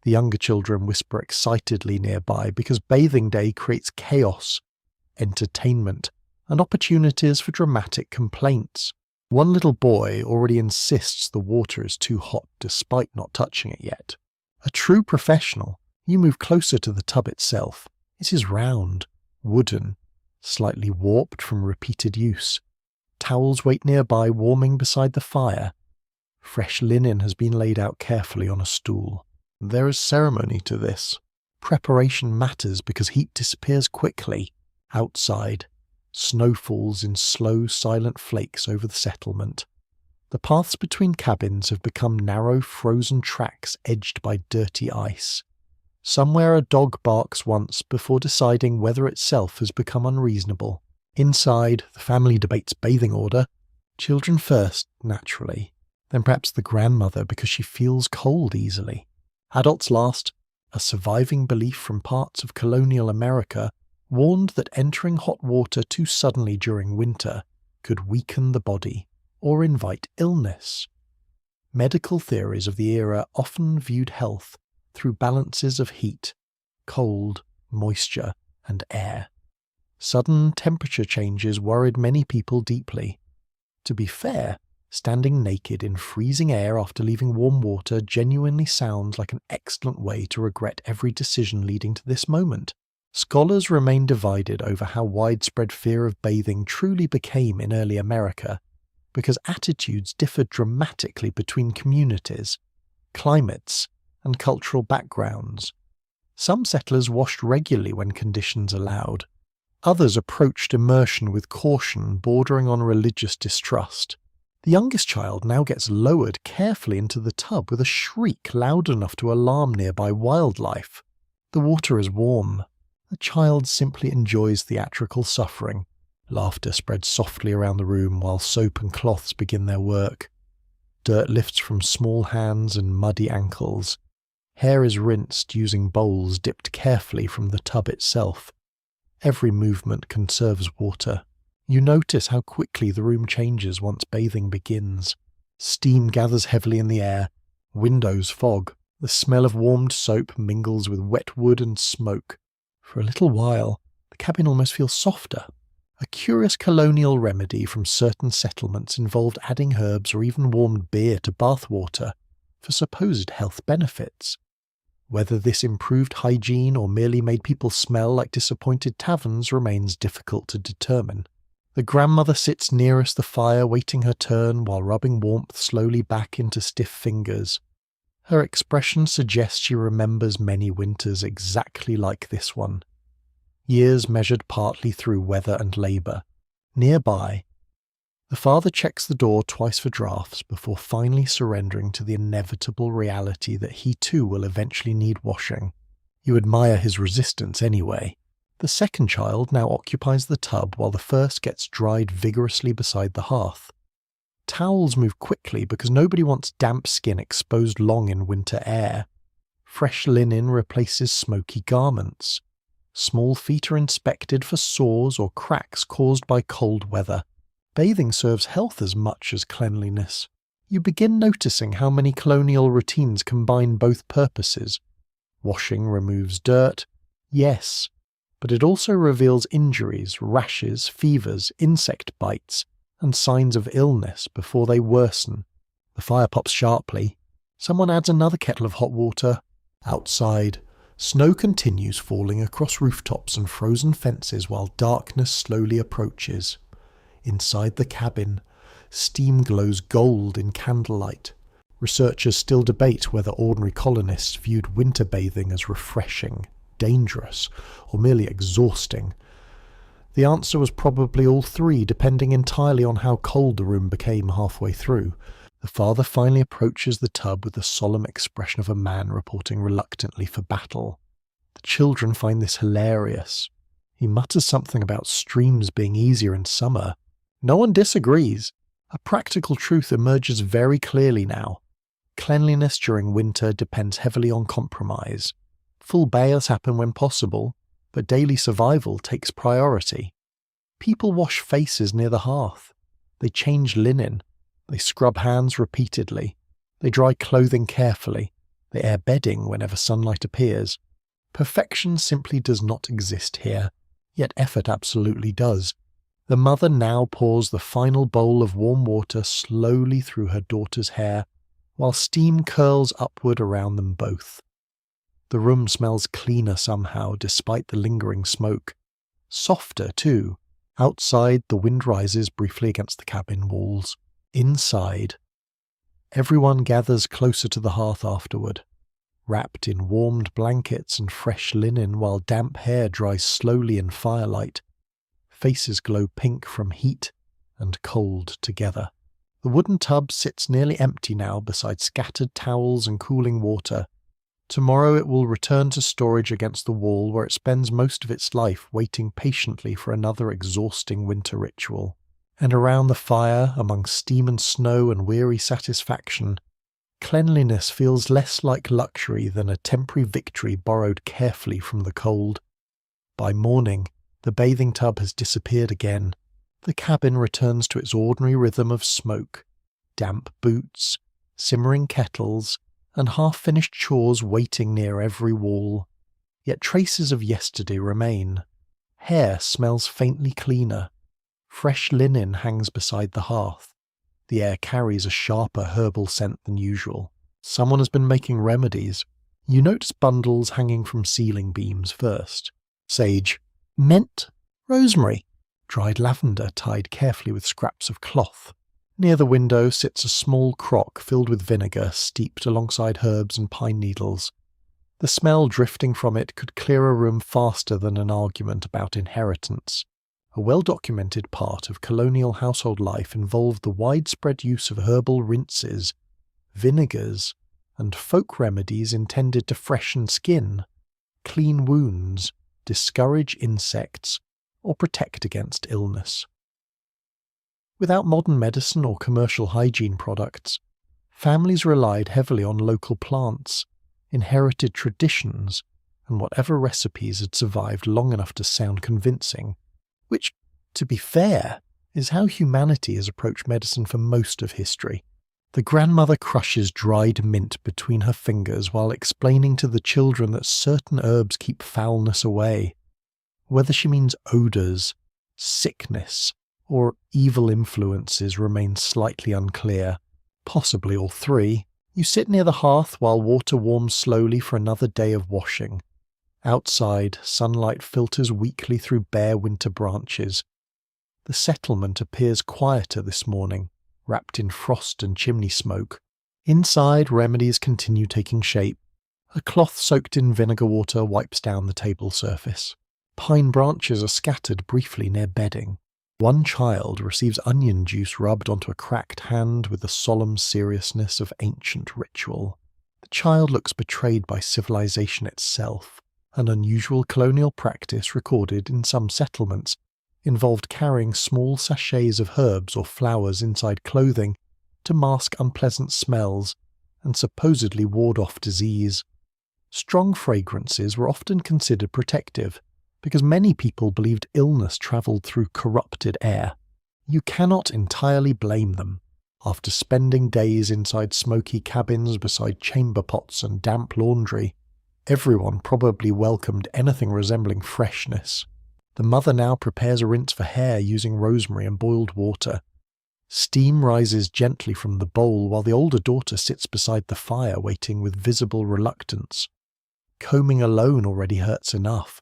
The younger children whisper excitedly nearby because bathing day creates chaos, entertainment, and opportunities for dramatic complaints. One little boy already insists the water is too hot despite not touching it yet. A true professional, you move closer to the tub itself. It is round, wooden, slightly warped from repeated use. Towels wait nearby, warming beside the fire. Fresh linen has been laid out carefully on a stool. There is ceremony to this. Preparation matters because heat disappears quickly. Outside, snow falls in slow, silent flakes over the settlement. The paths between cabins have become narrow, frozen tracks edged by dirty ice. Somewhere a dog barks once before deciding weather itself has become unreasonable. Inside, the family debates bathing order. Children first, naturally. Then perhaps the grandmother because she feels cold easily. Adults last. A surviving belief from parts of colonial America warned that entering hot water too suddenly during winter could weaken the body or invite illness. Medical theories of the era often viewed health through balances of heat, cold, moisture, and air. Sudden temperature changes worried many people deeply. To be fair, standing naked in freezing air after leaving warm water genuinely sounds like an excellent way to regret every decision leading to this moment. Scholars remain divided over how widespread fear of bathing truly became in early America, because attitudes differed dramatically between communities, climates, and cultural backgrounds. Some settlers washed regularly when conditions allowed. Others approached immersion with caution bordering on religious distrust. The youngest child now gets lowered carefully into the tub with a shriek loud enough to alarm nearby wildlife. The water is warm. The child simply enjoys theatrical suffering. Laughter spreads softly around the room while soap and cloths begin their work. Dirt lifts from small hands and muddy ankles. Hair is rinsed using bowls dipped carefully from the tub itself. Every movement conserves water. You notice how quickly the room changes once bathing begins. Steam gathers heavily in the air. Windows fog. The smell of warmed soap mingles with wet wood and smoke. For a little while, the cabin almost feels softer. A curious colonial remedy from certain settlements involved adding herbs or even warmed beer to bath water for supposed health benefits. Whether this improved hygiene or merely made people smell like disappointed taverns remains difficult to determine. The grandmother sits nearest the fire waiting her turn while rubbing warmth slowly back into stiff fingers. Her expression suggests she remembers many winters exactly like this one. Years measured partly through weather and labour. Nearby, the father checks the door twice for drafts before finally surrendering to the inevitable reality that he too will eventually need washing. You admire his resistance anyway. The second child now occupies the tub while the first gets dried vigorously beside the hearth. Towels move quickly because nobody wants damp skin exposed long in winter air. Fresh linen replaces smoky garments. Small feet are inspected for sores or cracks caused by cold weather. Bathing serves health as much as cleanliness. You begin noticing how many colonial routines combine both purposes. Washing removes dirt, yes, but it also reveals injuries, rashes, fevers, insect bites, and signs of illness before they worsen. The fire pops sharply. Someone adds another kettle of hot water. Outside, snow continues falling across rooftops and frozen fences while darkness slowly approaches. Inside the cabin, steam glows gold in candlelight. Researchers still debate whether ordinary colonists viewed winter bathing as refreshing, dangerous, or merely exhausting. The answer was probably all three, depending entirely on how cold the room became halfway through. The father finally approaches the tub with the solemn expression of a man reporting reluctantly for battle. The children find this hilarious. He mutters something about streams being easier in summer. No one disagrees. A practical truth emerges very clearly now. Cleanliness during winter depends heavily on compromise. Full baths happen when possible, but daily survival takes priority. People wash faces near the hearth. They change linen. They scrub hands repeatedly. They dry clothing carefully. They air bedding whenever sunlight appears. Perfection simply does not exist here, yet effort absolutely does. The mother now pours the final bowl of warm water slowly through her daughter's hair, while steam curls upward around them both. The room smells cleaner somehow, despite the lingering smoke. Softer, too. Outside, the wind rises briefly against the cabin walls. Inside, everyone gathers closer to the hearth afterward, wrapped in warmed blankets and fresh linen while damp hair dries slowly in firelight. Faces glow pink from heat and cold together. The wooden tub sits nearly empty now beside scattered towels and cooling water. Tomorrow it will return to storage against the wall where it spends most of its life waiting patiently for another exhausting winter ritual. And around the fire, among steam and snow and weary satisfaction, cleanliness feels less like luxury than a temporary victory borrowed carefully from the cold. By morning, the bathing tub has disappeared again. The cabin returns to its ordinary rhythm of smoke, damp boots, simmering kettles, and half-finished chores waiting near every wall. Yet traces of yesterday remain. Hair smells faintly cleaner. Fresh linen hangs beside the hearth. The air carries a sharper herbal scent than usual. Someone has been making remedies. You notice bundles hanging from ceiling beams first. Sage, mint, rosemary, dried lavender tied carefully with scraps of cloth. Near the window sits a small crock filled with vinegar steeped alongside herbs and pine needles. The smell drifting from it could clear a room faster than an argument about inheritance. A well-documented part of colonial household life involved the widespread use of herbal rinses, vinegars, and folk remedies intended to freshen skin, clean wounds, discourage insects, or protect against illness. Without modern medicine or commercial hygiene products, families relied heavily on local plants, inherited traditions, and whatever recipes had survived long enough to sound convincing, which, to be fair, is how humanity has approached medicine for most of history. The grandmother crushes dried mint between her fingers while explaining to the children that certain herbs keep foulness away. Whether she means odours, sickness, or evil influences remains slightly unclear. Possibly all three. You sit near the hearth while water warms slowly for another day of washing. Outside, sunlight filters weakly through bare winter branches. The settlement appears quieter this morning, wrapped in frost and chimney smoke. Inside, remedies continue taking shape. A cloth soaked in vinegar water wipes down the table surface. Pine branches are scattered briefly near bedding. One child receives onion juice rubbed onto a cracked hand with the solemn seriousness of ancient ritual. The child looks betrayed by civilization itself. An unusual colonial practice recorded in some settlements involved carrying small sachets of herbs or flowers inside clothing to mask unpleasant smells and supposedly ward off disease. Strong fragrances were often considered protective, because many people believed illness travelled through corrupted air. You cannot entirely blame them. After spending days inside smoky cabins beside chamber pots and damp laundry, everyone probably welcomed anything resembling freshness. The mother now prepares a rinse for hair using rosemary and boiled water. Steam rises gently from the bowl while the older daughter sits beside the fire waiting with visible reluctance. Combing alone already hurts enough.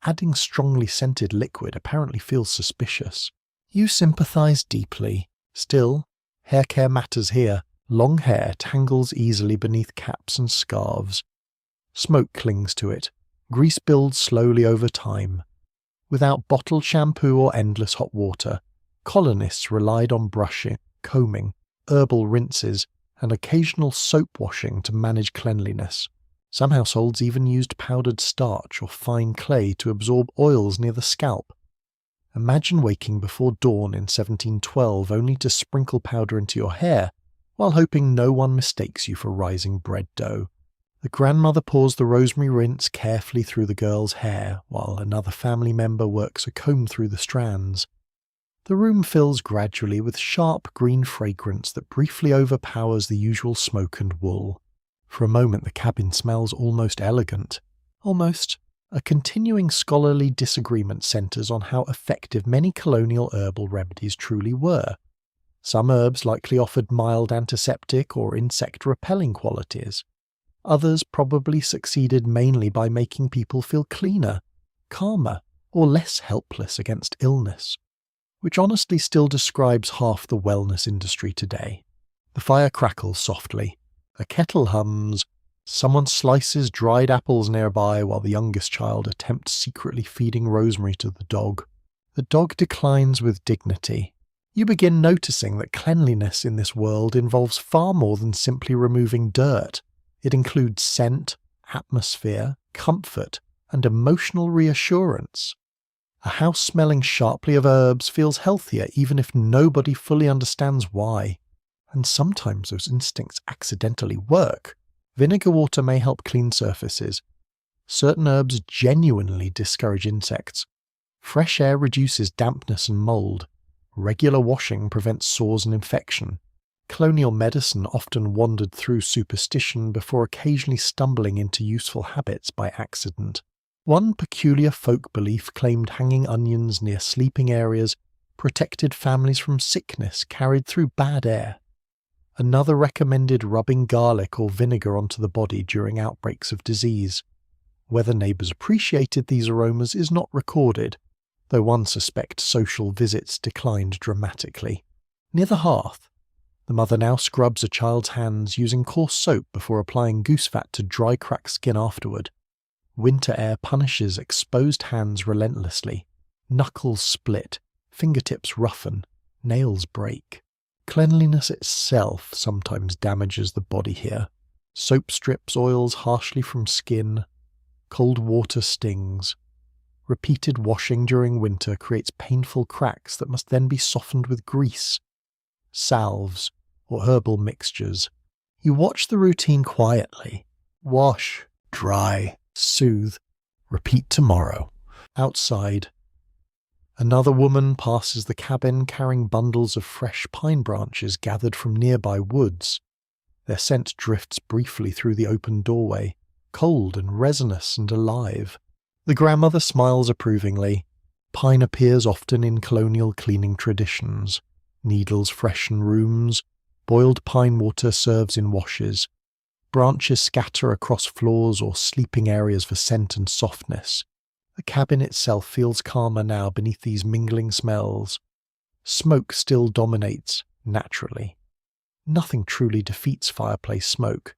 Adding strongly scented liquid apparently feels suspicious. You sympathise deeply. Still, hair care matters here. Long hair tangles easily beneath caps and scarves. Smoke clings to it. Grease builds slowly over time. Without bottled shampoo or endless hot water, colonists relied on brushing, combing, herbal rinses, and occasional soap washing to manage cleanliness. Some households even used powdered starch or fine clay to absorb oils near the scalp. Imagine waking before dawn in 1712 only to sprinkle powder into your hair, while hoping no one mistakes you for rising bread dough. The grandmother pours the rosemary rinse carefully through the girl's hair, while another family member works a comb through the strands. The room fills gradually with sharp green fragrance that briefly overpowers the usual smoke and wool. For a moment the cabin smells almost elegant. Almost. A continuing scholarly disagreement centres on how effective many colonial herbal remedies truly were. Some herbs likely offered mild antiseptic or insect-repelling qualities. Others probably succeeded mainly by making people feel cleaner, calmer, or less helpless against illness, which honestly still describes half the wellness industry today. The fire crackles softly. A kettle hums. Someone slices dried apples nearby while the youngest child attempts secretly feeding rosemary to the dog. The dog declines with dignity. You begin noticing that cleanliness in this world involves far more than simply removing dirt. It includes scent, atmosphere, comfort, and emotional reassurance. A house smelling sharply of herbs feels healthier even if nobody fully understands why. And sometimes those instincts accidentally work. Vinegar water may help clean surfaces. Certain herbs genuinely discourage insects. Fresh air reduces dampness and mould. Regular washing prevents sores and infection. Colonial medicine often wandered through superstition before occasionally stumbling into useful habits by accident. One peculiar folk belief claimed hanging onions near sleeping areas protected families from sickness carried through bad air. Another recommended rubbing garlic or vinegar onto the body during outbreaks of disease. Whether neighbours appreciated these aromas is not recorded, though one suspects social visits declined dramatically. Near the hearth, the mother now scrubs a child's hands using coarse soap before applying goose fat to dry cracked skin afterward. Winter air punishes exposed hands relentlessly. Knuckles split, fingertips roughen, nails break. Cleanliness itself sometimes damages the body here. Soap strips oils harshly from skin. Cold water stings. Repeated washing during winter creates painful cracks that must then be softened with grease. Salves, or herbal mixtures. You watch the routine quietly. Wash, dry, soothe, repeat tomorrow. Outside, another woman passes the cabin carrying bundles of fresh pine branches gathered from nearby woods. Their scent drifts briefly through the open doorway, cold and resinous and alive. The grandmother smiles approvingly. Pine appears often in colonial cleaning traditions. Needles freshen rooms. Boiled pine water serves in washes. Branches scatter across floors or sleeping areas for scent and softness. The cabin itself feels calmer now beneath these mingling smells. Smoke still dominates, naturally. Nothing truly defeats fireplace smoke.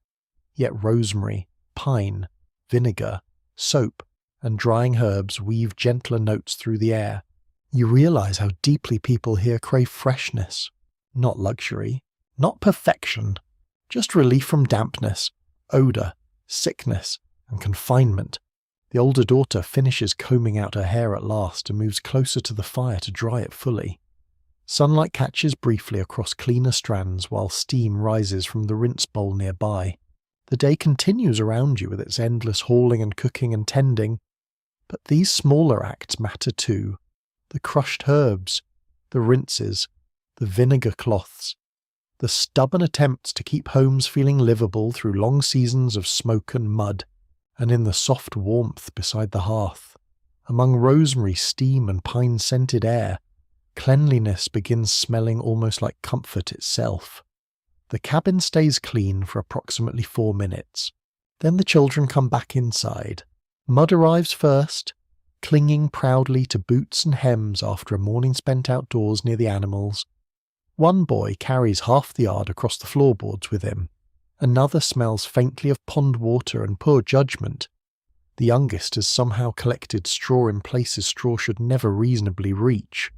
Yet rosemary, pine, vinegar, soap, and drying herbs weave gentler notes through the air. You realize how deeply people here crave freshness. Not luxury, not perfection, just relief from dampness, odour, sickness, and confinement. The older daughter finishes combing out her hair at last and moves closer to the fire to dry it fully. Sunlight catches briefly across cleaner strands while steam rises from the rinse bowl nearby. The day continues around you with its endless hauling and cooking and tending, But these smaller acts matter too. The crushed herbs, the rinses, the vinegar cloths, the stubborn attempts to keep homes feeling livable through long seasons of smoke and mud, and in the soft warmth beside the hearth, among rosemary steam and pine-scented air, cleanliness begins smelling almost like comfort itself. The cabin stays clean for approximately 4 minutes. Then the children come back inside. Mud arrives first, clinging proudly to boots and hems after a morning spent outdoors near the animals. One boy carries half the yard across the floorboards with him. Another smells faintly of pond water and poor judgment. The youngest has somehow collected straw in places straw should never reasonably reach.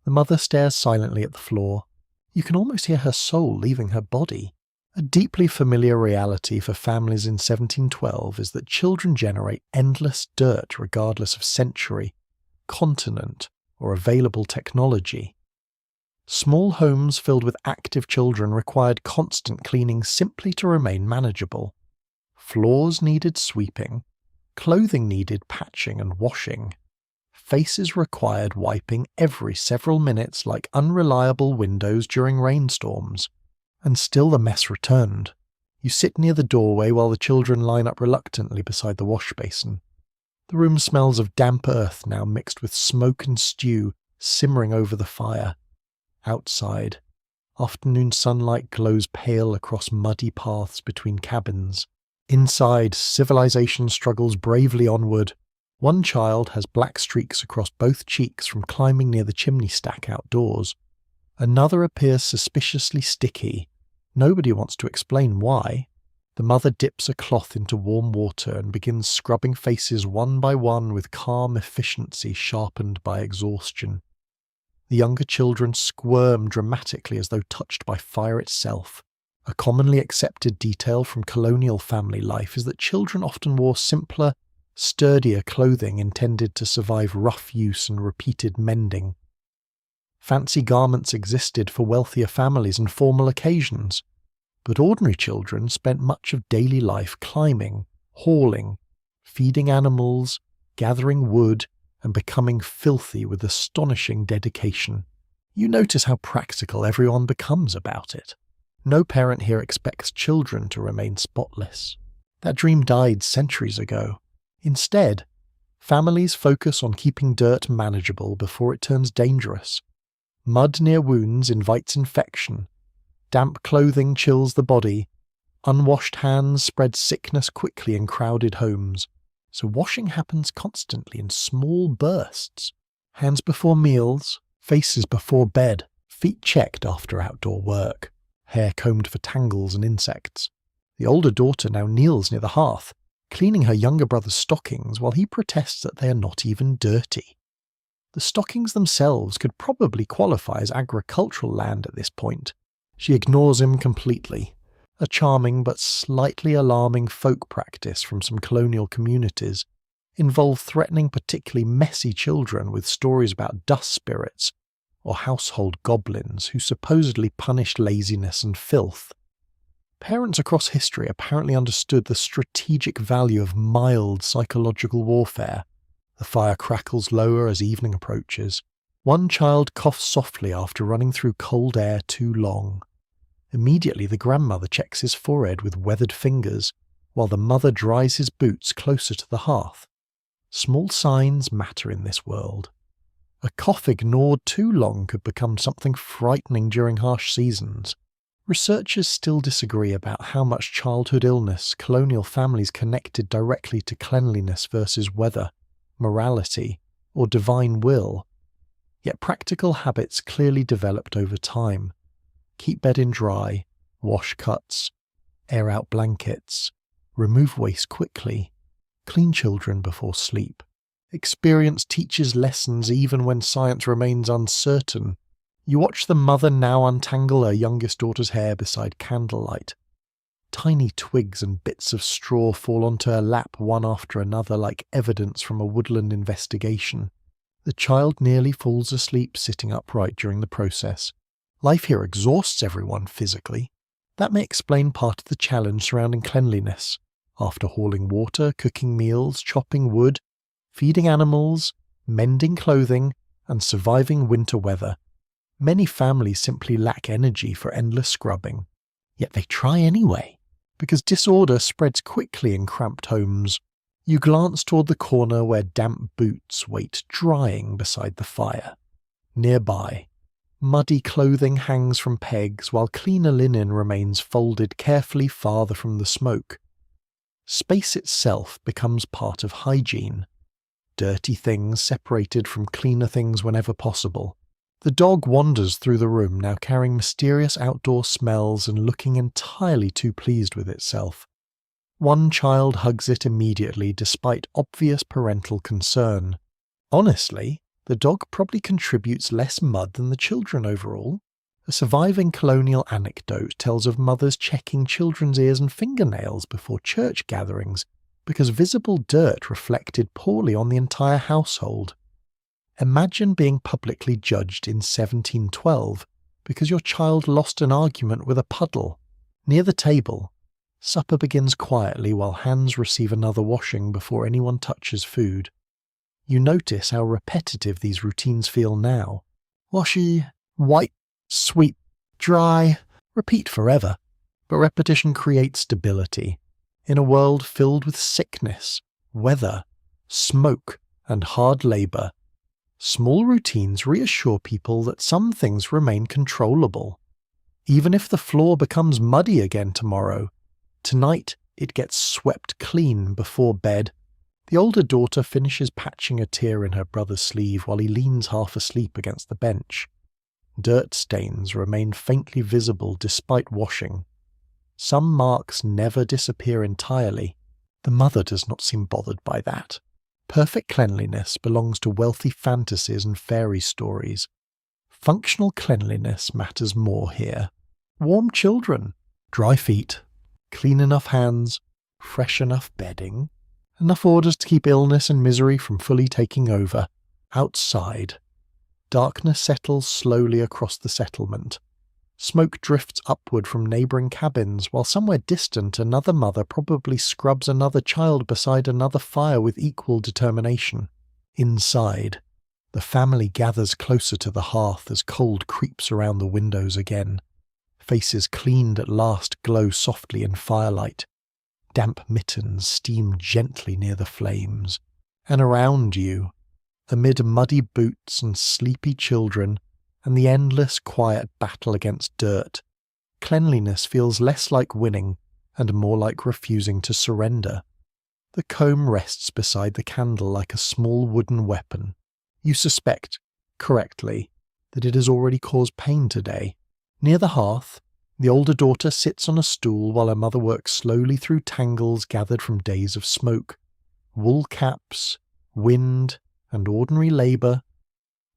The mother stares silently at the floor. You can almost hear her soul leaving her body. A deeply familiar reality for families in 1712 is that children generate endless dirt regardless of century, continent, or available technology. Small homes filled with active children required constant cleaning simply to remain manageable. Floors needed sweeping, clothing needed patching and washing. Faces required wiping every several minutes like unreliable windows during rainstorms. And still the mess returned. You sit near the doorway while the children line up reluctantly beside the wash basin. The room smells of damp earth now mixed with smoke and stew simmering over the fire. Outside, afternoon sunlight glows pale across muddy paths between cabins. Inside, civilization struggles bravely onward. One child has black streaks across both cheeks from climbing near the chimney stack outdoors. Another appears suspiciously sticky. Nobody wants to explain why. The mother dips a cloth into warm water and begins scrubbing faces one by one with calm efficiency sharpened by exhaustion. The younger children squirm dramatically as though touched by fire itself. A commonly accepted detail from colonial family life is that children often wore simpler, sturdier clothing intended to survive rough use and repeated mending. Fancy garments existed for wealthier families and formal occasions, but ordinary children spent much of daily life climbing, hauling, feeding animals, gathering wood, and becoming filthy with astonishing dedication. You notice how practical everyone becomes about it. No parent here expects children to remain spotless. That dream died centuries ago. Instead, families focus on keeping dirt manageable before it turns dangerous. Mud near wounds invites infection. Damp clothing chills the body. Unwashed hands spread sickness quickly in crowded homes. So washing happens constantly in small bursts. Hands before meals, faces before bed, feet checked after outdoor work, hair combed for tangles and insects. The older daughter now kneels near the hearth, cleaning her younger brother's stockings while he protests that they are not even dirty. The stockings themselves could probably qualify as agricultural land at this point. She ignores him completely. A charming but slightly alarming folk practice from some colonial communities involved threatening particularly messy children with stories about dust spirits or household goblins who supposedly punished laziness and filth. Parents across history apparently understood the strategic value of mild psychological warfare. The fire crackles lower as evening approaches. One child coughs softly after running through cold air too long. Immediately the grandmother checks his forehead with weathered fingers, while the mother dries his boots closer to the hearth. Small signs matter in this world. A cough ignored too long could become something frightening during harsh seasons. Researchers still disagree about how much childhood illness colonial families connected directly to cleanliness versus weather, morality, or divine will. Yet practical habits clearly developed over time. Keep bedding dry, wash cuts, air out blankets, remove waste quickly, clean children before sleep. Experience teaches lessons even when science remains uncertain. You watch the mother now untangle her youngest daughter's hair beside candlelight. Tiny twigs and bits of straw fall onto her lap one after another like evidence from a woodland investigation. The child nearly falls asleep sitting upright during the process. Life here exhausts everyone physically. That may explain part of the challenge surrounding cleanliness. After hauling water, cooking meals, chopping wood, feeding animals, mending clothing, and surviving winter weather. Many families simply lack energy for endless scrubbing, yet they try anyway, because disorder spreads quickly in cramped homes. You glance toward the corner where damp boots wait drying beside the fire. Nearby, muddy clothing hangs from pegs while cleaner linen remains folded carefully farther from the smoke. Space itself becomes part of hygiene. Dirty things separated from cleaner things whenever possible. The dog wanders through the room, now carrying mysterious outdoor smells and looking entirely too pleased with itself. One child hugs it immediately despite obvious parental concern. Honestly, the dog probably contributes less mud than the children overall. A surviving colonial anecdote tells of mothers checking children's ears and fingernails before church gatherings because visible dirt reflected poorly on the entire household. Imagine being publicly judged in 1712 because your child lost an argument with a puddle. Near the table, supper begins quietly while hands receive another washing before anyone touches food. You notice how repetitive these routines feel now. Washy, wipe, sweep, dry, repeat forever. But repetition creates stability. In a world filled with sickness, weather, smoke, and hard labour, small routines reassure people that some things remain controllable. Even if the floor becomes muddy again tomorrow, tonight it gets swept clean before bed. The older daughter finishes patching a tear in her brother's sleeve while he leans half asleep against the bench. Dirt stains remain faintly visible despite washing. Some marks never disappear entirely. The mother does not seem bothered by that. Perfect cleanliness belongs to wealthy fantasies and fairy stories. Functional cleanliness matters more here. Warm children, dry feet, clean enough hands, fresh enough bedding, enough orders to keep illness and misery from fully taking over. Outside, darkness settles slowly across the settlement. Smoke drifts upward from neighbouring cabins, while somewhere distant another mother probably scrubs another child beside another fire with equal determination. Inside, the family gathers closer to the hearth as cold creeps around the windows again. Faces cleaned at last glow softly in firelight. Damp mittens steam gently near the flames. And around you, amid muddy boots and sleepy children, and the endless quiet battle against dirt, cleanliness feels less like winning and more like refusing to surrender. The comb rests beside the candle like a small wooden weapon. You suspect, correctly, that it has already caused pain today. Near the hearth, the older daughter sits on a stool while her mother works slowly through tangles gathered from days of smoke. Wool caps, wind, and ordinary labour.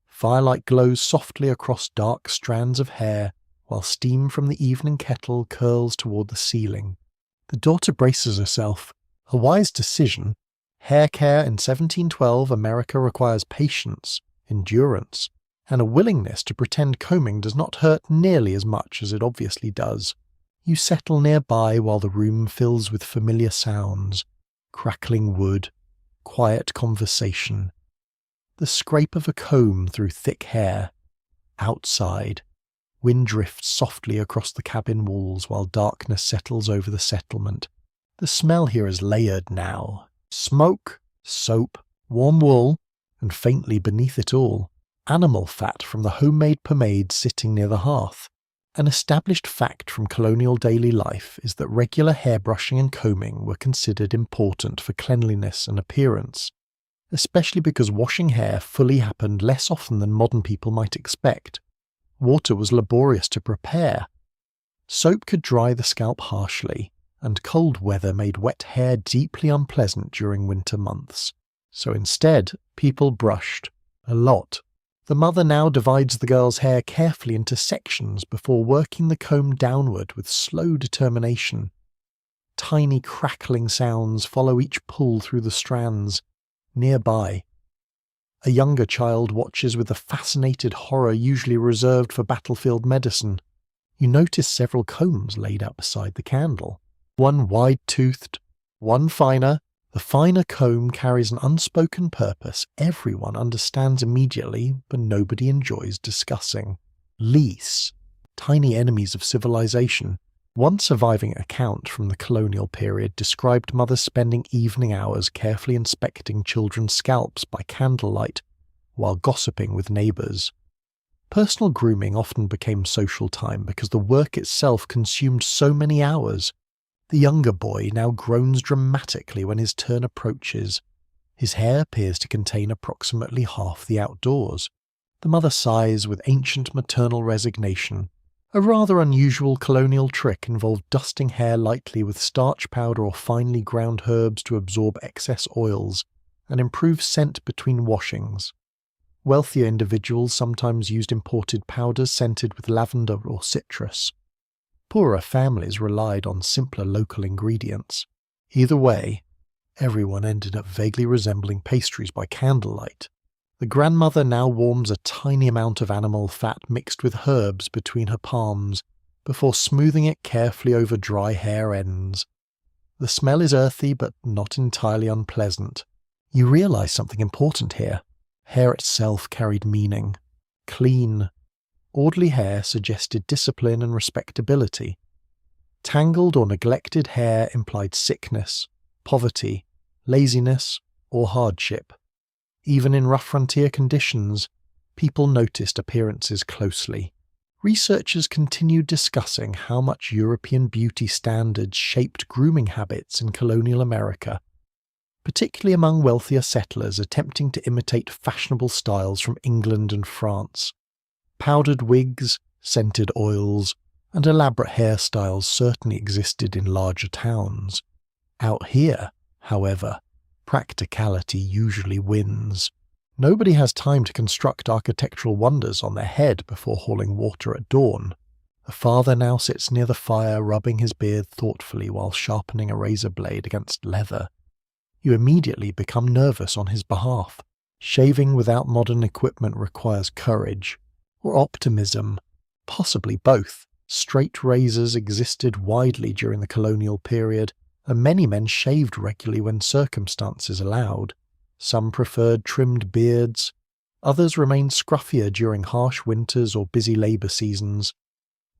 Firelight glows softly across dark strands of hair, while steam from the evening kettle curls toward the ceiling. The daughter braces herself. A wise decision. Hair care in 1712 America requires patience, endurance, and a willingness to pretend combing does not hurt nearly as much as it obviously does. You settle nearby while the room fills with familiar sounds, crackling wood, quiet conversation, the scrape of a comb through thick hair. Outside, wind drifts softly across the cabin walls while darkness settles over the settlement. The smell here is layered now. Smoke, soap, warm wool, and faintly beneath it all, animal fat from the homemade pomade sitting near the hearth. An established fact from colonial daily life is that regular hairbrushing and combing were considered important for cleanliness and appearance, especially because washing hair fully happened less often than modern people might expect. Water was laborious to prepare. Soap could dry the scalp harshly, and cold weather made wet hair deeply unpleasant during winter months. So instead, people brushed. A lot. The mother now divides the girl's hair carefully into sections before working the comb downward with slow determination. Tiny crackling sounds follow each pull through the strands. Nearby, a younger child watches with the fascinated horror usually reserved for battlefield medicine. You notice several combs laid out beside the candle. One wide-toothed, one finer, The finer comb carries an unspoken purpose everyone understands immediately, but nobody enjoys discussing. Lice, tiny enemies of civilization. One surviving account from the colonial period described mothers spending evening hours carefully inspecting children's scalps by candlelight, while gossiping with neighbours. Personal grooming often became social time because the work itself consumed so many hours. The younger boy now groans dramatically when his turn approaches. His hair appears to contain approximately half the outdoors. The mother sighs with ancient maternal resignation. A rather unusual colonial trick involved dusting hair lightly with starch powder or finely ground herbs to absorb excess oils and improve scent between washings. Wealthier individuals sometimes used imported powders scented with lavender or citrus. Poorer families relied on simpler local ingredients. Either way, everyone ended up vaguely resembling pastries by candlelight. The grandmother now warms a tiny amount of animal fat mixed with herbs between her palms before smoothing it carefully over dry hair ends. The smell is earthy but not entirely unpleasant. You realise something important here. Hair itself carried meaning. Clean, orderly hair suggested discipline and respectability. Tangled or neglected hair implied sickness, poverty, laziness, or hardship. Even in rough frontier conditions, people noticed appearances closely. Researchers continued discussing how much European beauty standards shaped grooming habits in colonial America, particularly among wealthier settlers attempting to imitate fashionable styles from England and France. Powdered wigs, scented oils, and elaborate hairstyles certainly existed in larger towns. Out here, however, practicality usually wins. Nobody has time to construct architectural wonders on their head before hauling water at dawn. The father now sits near the fire, rubbing his beard thoughtfully while sharpening a razor blade against leather. You immediately become nervous on his behalf. Shaving without modern equipment requires courage, or optimism, possibly both. Straight razors existed widely during the colonial period, and many men shaved regularly when circumstances allowed. Some preferred trimmed beards, others remained scruffier during harsh winters or busy labour seasons.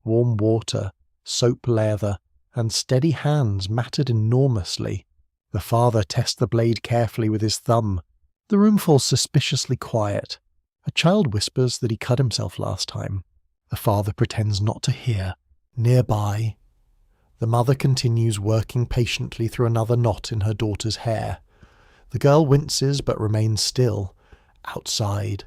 Warm water, soap lather, and steady hands mattered enormously. The father tests the blade carefully with his thumb. The room falls suspiciously quiet. A child whispers that he cut himself last time. The father pretends not to hear. Nearby, the mother continues working patiently through another knot in her daughter's hair. The girl winces but remains still. Outside,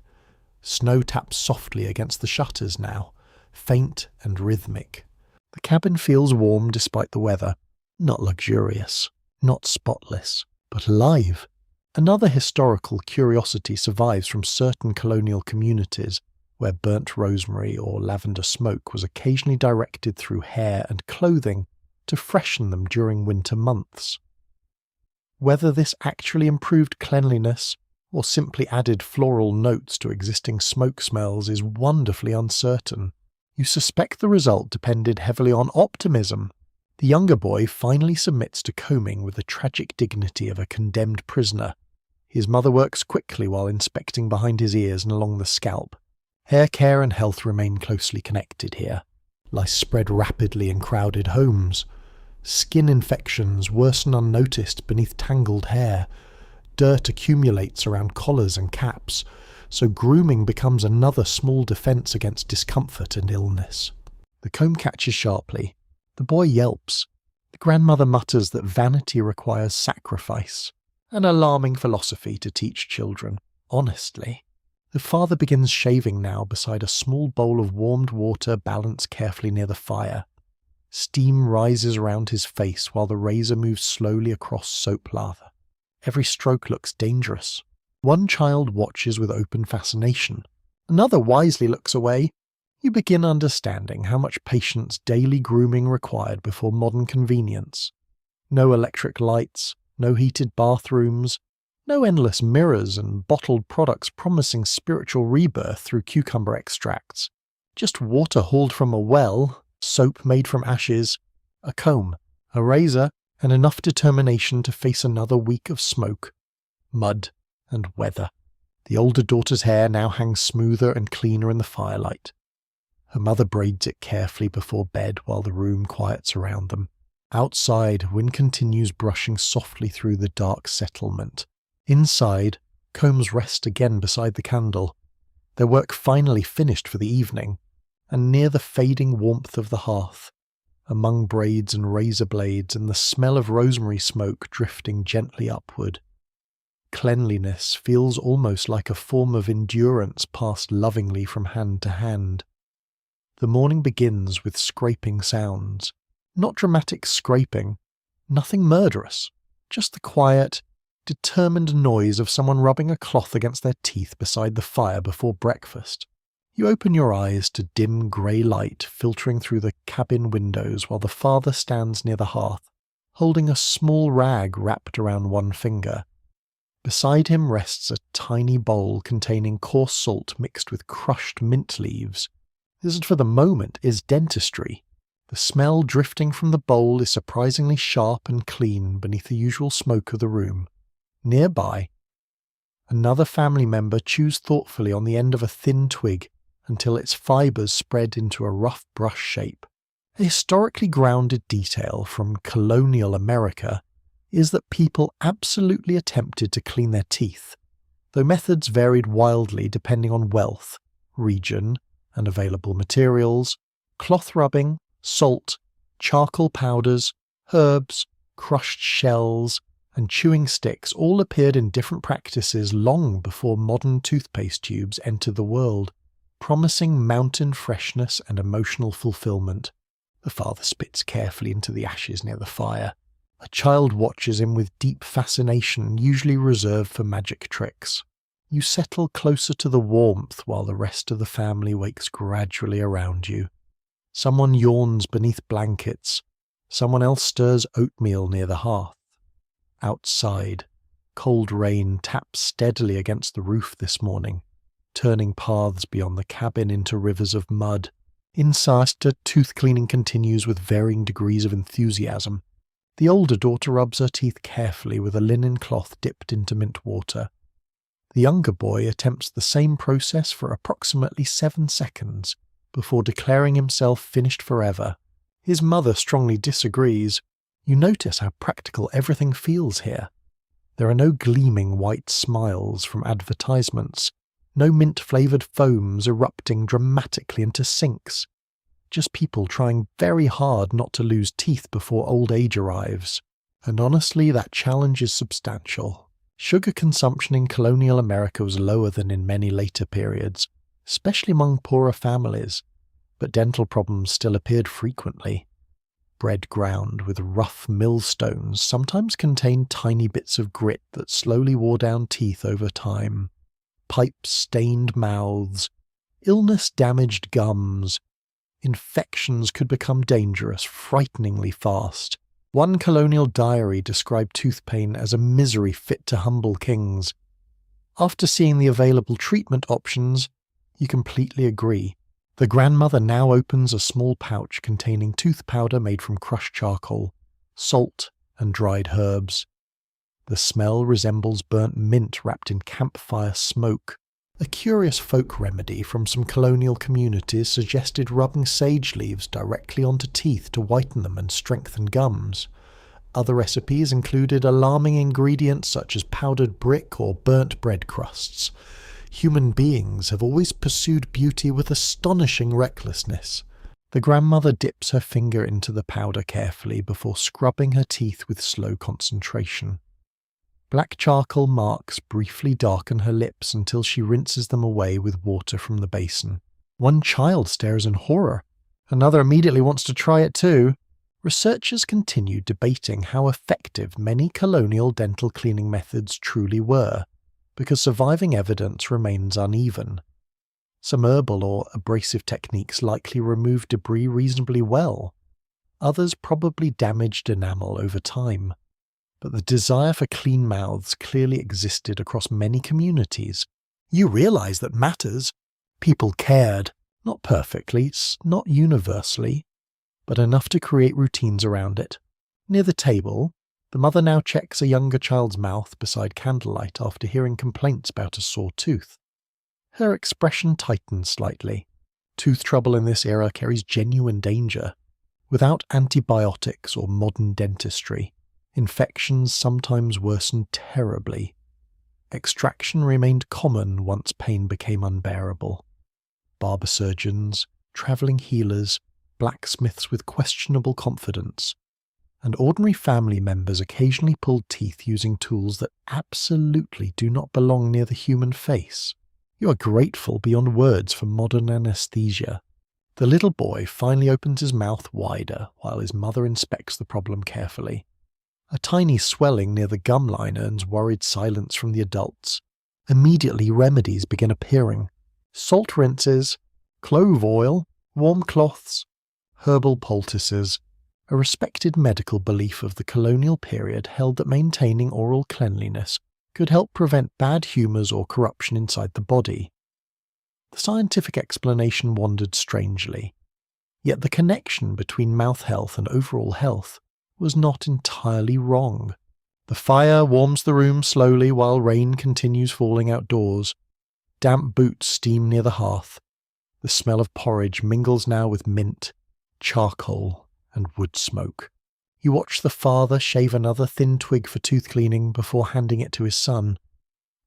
snow taps softly against the shutters now, faint and rhythmic. The cabin feels warm despite the weather. Not luxurious, not spotless, but alive. Another historical curiosity survives from certain colonial communities where burnt rosemary or lavender smoke was occasionally directed through hair and clothing to freshen them during winter months. Whether this actually improved cleanliness or simply added floral notes to existing smoke smells is wonderfully uncertain. You suspect the result depended heavily on optimism. The younger boy finally submits to combing with the tragic dignity of a condemned prisoner. His mother works quickly while inspecting behind his ears and along the scalp. Hair care and health remain closely connected here. Lice spread rapidly in crowded homes. Skin infections worsen unnoticed beneath tangled hair. Dirt accumulates around collars and caps, so grooming becomes another small defense against discomfort and illness. The comb catches sharply. The boy yelps. The grandmother mutters that vanity requires sacrifice. An alarming philosophy to teach children, honestly. The father begins shaving now beside a small bowl of warmed water balanced carefully near the fire. Steam rises around his face while the razor moves slowly across soap lather. Every stroke looks dangerous. One child watches with open fascination. Another wisely looks away. You begin understanding how much patience daily grooming required before modern convenience. No electric lights, no heated bathrooms, no endless mirrors and bottled products promising spiritual rebirth through cucumber extracts. Just water hauled from a well, soap made from ashes, a comb, a razor, and enough determination to face another week of smoke, mud, and weather. The older daughter's hair now hangs smoother and cleaner in the firelight. Her mother braids it carefully before bed while the room quiets around them. Outside, wind continues brushing softly through the dark settlement. Inside, combs rest again beside the candle, their work finally finished for the evening, and near the fading warmth of the hearth, among braids and razor blades and the smell of rosemary smoke drifting gently upward. Cleanliness feels almost like a form of endurance passed lovingly from hand to hand. The morning begins with scraping sounds. Not dramatic scraping, nothing murderous, just the quiet, determined noise of someone rubbing a cloth against their teeth beside the fire before breakfast. You open your eyes to dim grey light filtering through the cabin windows while the father stands near the hearth, holding a small rag wrapped around one finger. Beside him rests a tiny bowl containing coarse salt mixed with crushed mint leaves. This, for the moment, is dentistry. The smell drifting from the bowl is surprisingly sharp and clean beneath the usual smoke of the room. Nearby, another family member chews thoughtfully on the end of a thin twig until its fibres spread into a rough brush shape. A historically grounded detail from colonial America is that people absolutely attempted to clean their teeth, though methods varied wildly depending on wealth, region, and available materials. Cloth rubbing, salt, charcoal powders, herbs, crushed shells, and chewing sticks all appeared in different practices long before modern toothpaste tubes entered the world, promising mountain freshness and emotional fulfillment. The father spits carefully into the ashes near the fire. A child watches him with deep fascination, usually reserved for magic tricks. You settle closer to the warmth while the rest of the family wakes gradually around you. Someone yawns beneath blankets. Someone else stirs oatmeal near the hearth. Outside, cold rain taps steadily against the roof this morning, turning paths beyond the cabin into rivers of mud. Inside, tooth cleaning continues with varying degrees of enthusiasm. The older daughter rubs her teeth carefully with a linen cloth dipped into mint water. The younger boy attempts the same process for approximately 7 seconds before declaring himself finished forever. His mother strongly disagrees. You notice how practical everything feels here. There are no gleaming white smiles from advertisements, no mint-flavoured foams erupting dramatically into sinks. Just people trying very hard not to lose teeth before old age arrives. And honestly, that challenge is substantial. Sugar consumption in colonial America was lower than in many later periods, especially among poorer families, but dental problems still appeared frequently. Bread ground with rough millstones sometimes contained tiny bits of grit that slowly wore down teeth over time. Pipes stained mouths, illness-damaged gums. Infections could become dangerous frighteningly fast. One colonial diary described tooth pain as a misery fit to humble kings. After seeing the available treatment options, you completely agree. The grandmother now opens a small pouch containing tooth powder made from crushed charcoal, salt, and dried herbs. The smell resembles burnt mint wrapped in campfire smoke. A curious folk remedy from some colonial communities suggested rubbing sage leaves directly onto teeth to whiten them and strengthen gums. Other recipes included alarming ingredients such as powdered brick or burnt bread crusts. Human beings have always pursued beauty with astonishing recklessness. The grandmother dips her finger into the powder carefully before scrubbing her teeth with slow concentration. Black charcoal marks briefly darken her lips until she rinses them away with water from the basin. One child stares in horror. Another immediately wants to try it too. Researchers continue debating how effective many colonial dental cleaning methods truly were, because surviving evidence remains uneven. Some herbal or abrasive techniques likely removed debris reasonably well. Others probably damaged enamel over time. But the desire for clean mouths clearly existed across many communities. You realize that matters. People cared, not perfectly, not universally, but enough to create routines around it. Near the table, the mother now checks a younger child's mouth beside candlelight after hearing complaints about a sore tooth. Her expression tightens slightly. Tooth trouble in this era carries genuine danger. Without antibiotics or modern dentistry, infections sometimes worsen terribly. Extraction remained common once pain became unbearable. Barber surgeons, travelling healers, blacksmiths with questionable confidence, and ordinary family members occasionally pulled teeth using tools that absolutely do not belong near the human face. You are grateful beyond words for modern anaesthesia. The little boy finally opens his mouth wider while his mother inspects the problem carefully. A tiny swelling near the gum line earns worried silence from the adults. Immediately remedies begin appearing. Salt rinses, clove oil, warm cloths, herbal poultices. A respected medical belief of the colonial period held that maintaining oral cleanliness could help prevent bad humours or corruption inside the body. The scientific explanation wandered strangely, yet the connection between mouth health and overall health was not entirely wrong. The fire warms the room slowly while rain continues falling outdoors. Damp boots steam near the hearth. The smell of porridge mingles now with mint, charcoal, and wood smoke. You watch the father shave another thin twig for tooth cleaning before handing it to his son.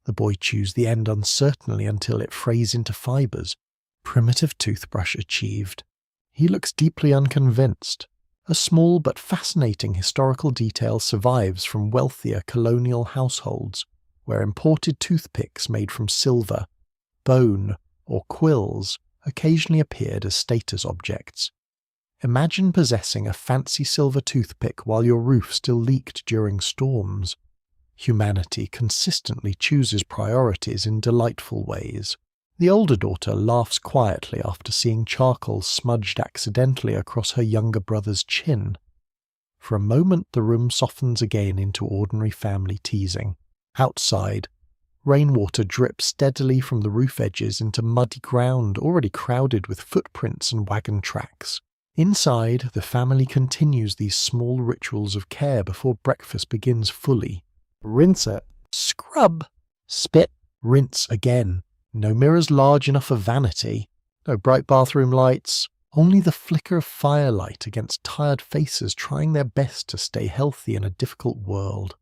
The boy chews the end uncertainly until it frays into fibres. Primitive toothbrush achieved. He looks deeply unconvinced. A small but fascinating historical detail survives from wealthier colonial households, where imported toothpicks made from silver, bone, or quills occasionally appeared as status objects. Imagine possessing a fancy silver toothpick while your roof still leaked during storms. Humanity consistently chooses priorities in delightful ways. The older daughter laughs quietly after seeing charcoal smudged accidentally across her younger brother's chin. For a moment the room softens again into ordinary family teasing. Outside, rainwater drips steadily from the roof edges into muddy ground already crowded with footprints and wagon tracks. Inside, the family continues these small rituals of care before breakfast begins fully. Rinse it, scrub, spit, rinse again. No mirrors large enough for vanity, no bright bathroom lights, only the flicker of firelight against tired faces trying their best to stay healthy in a difficult world.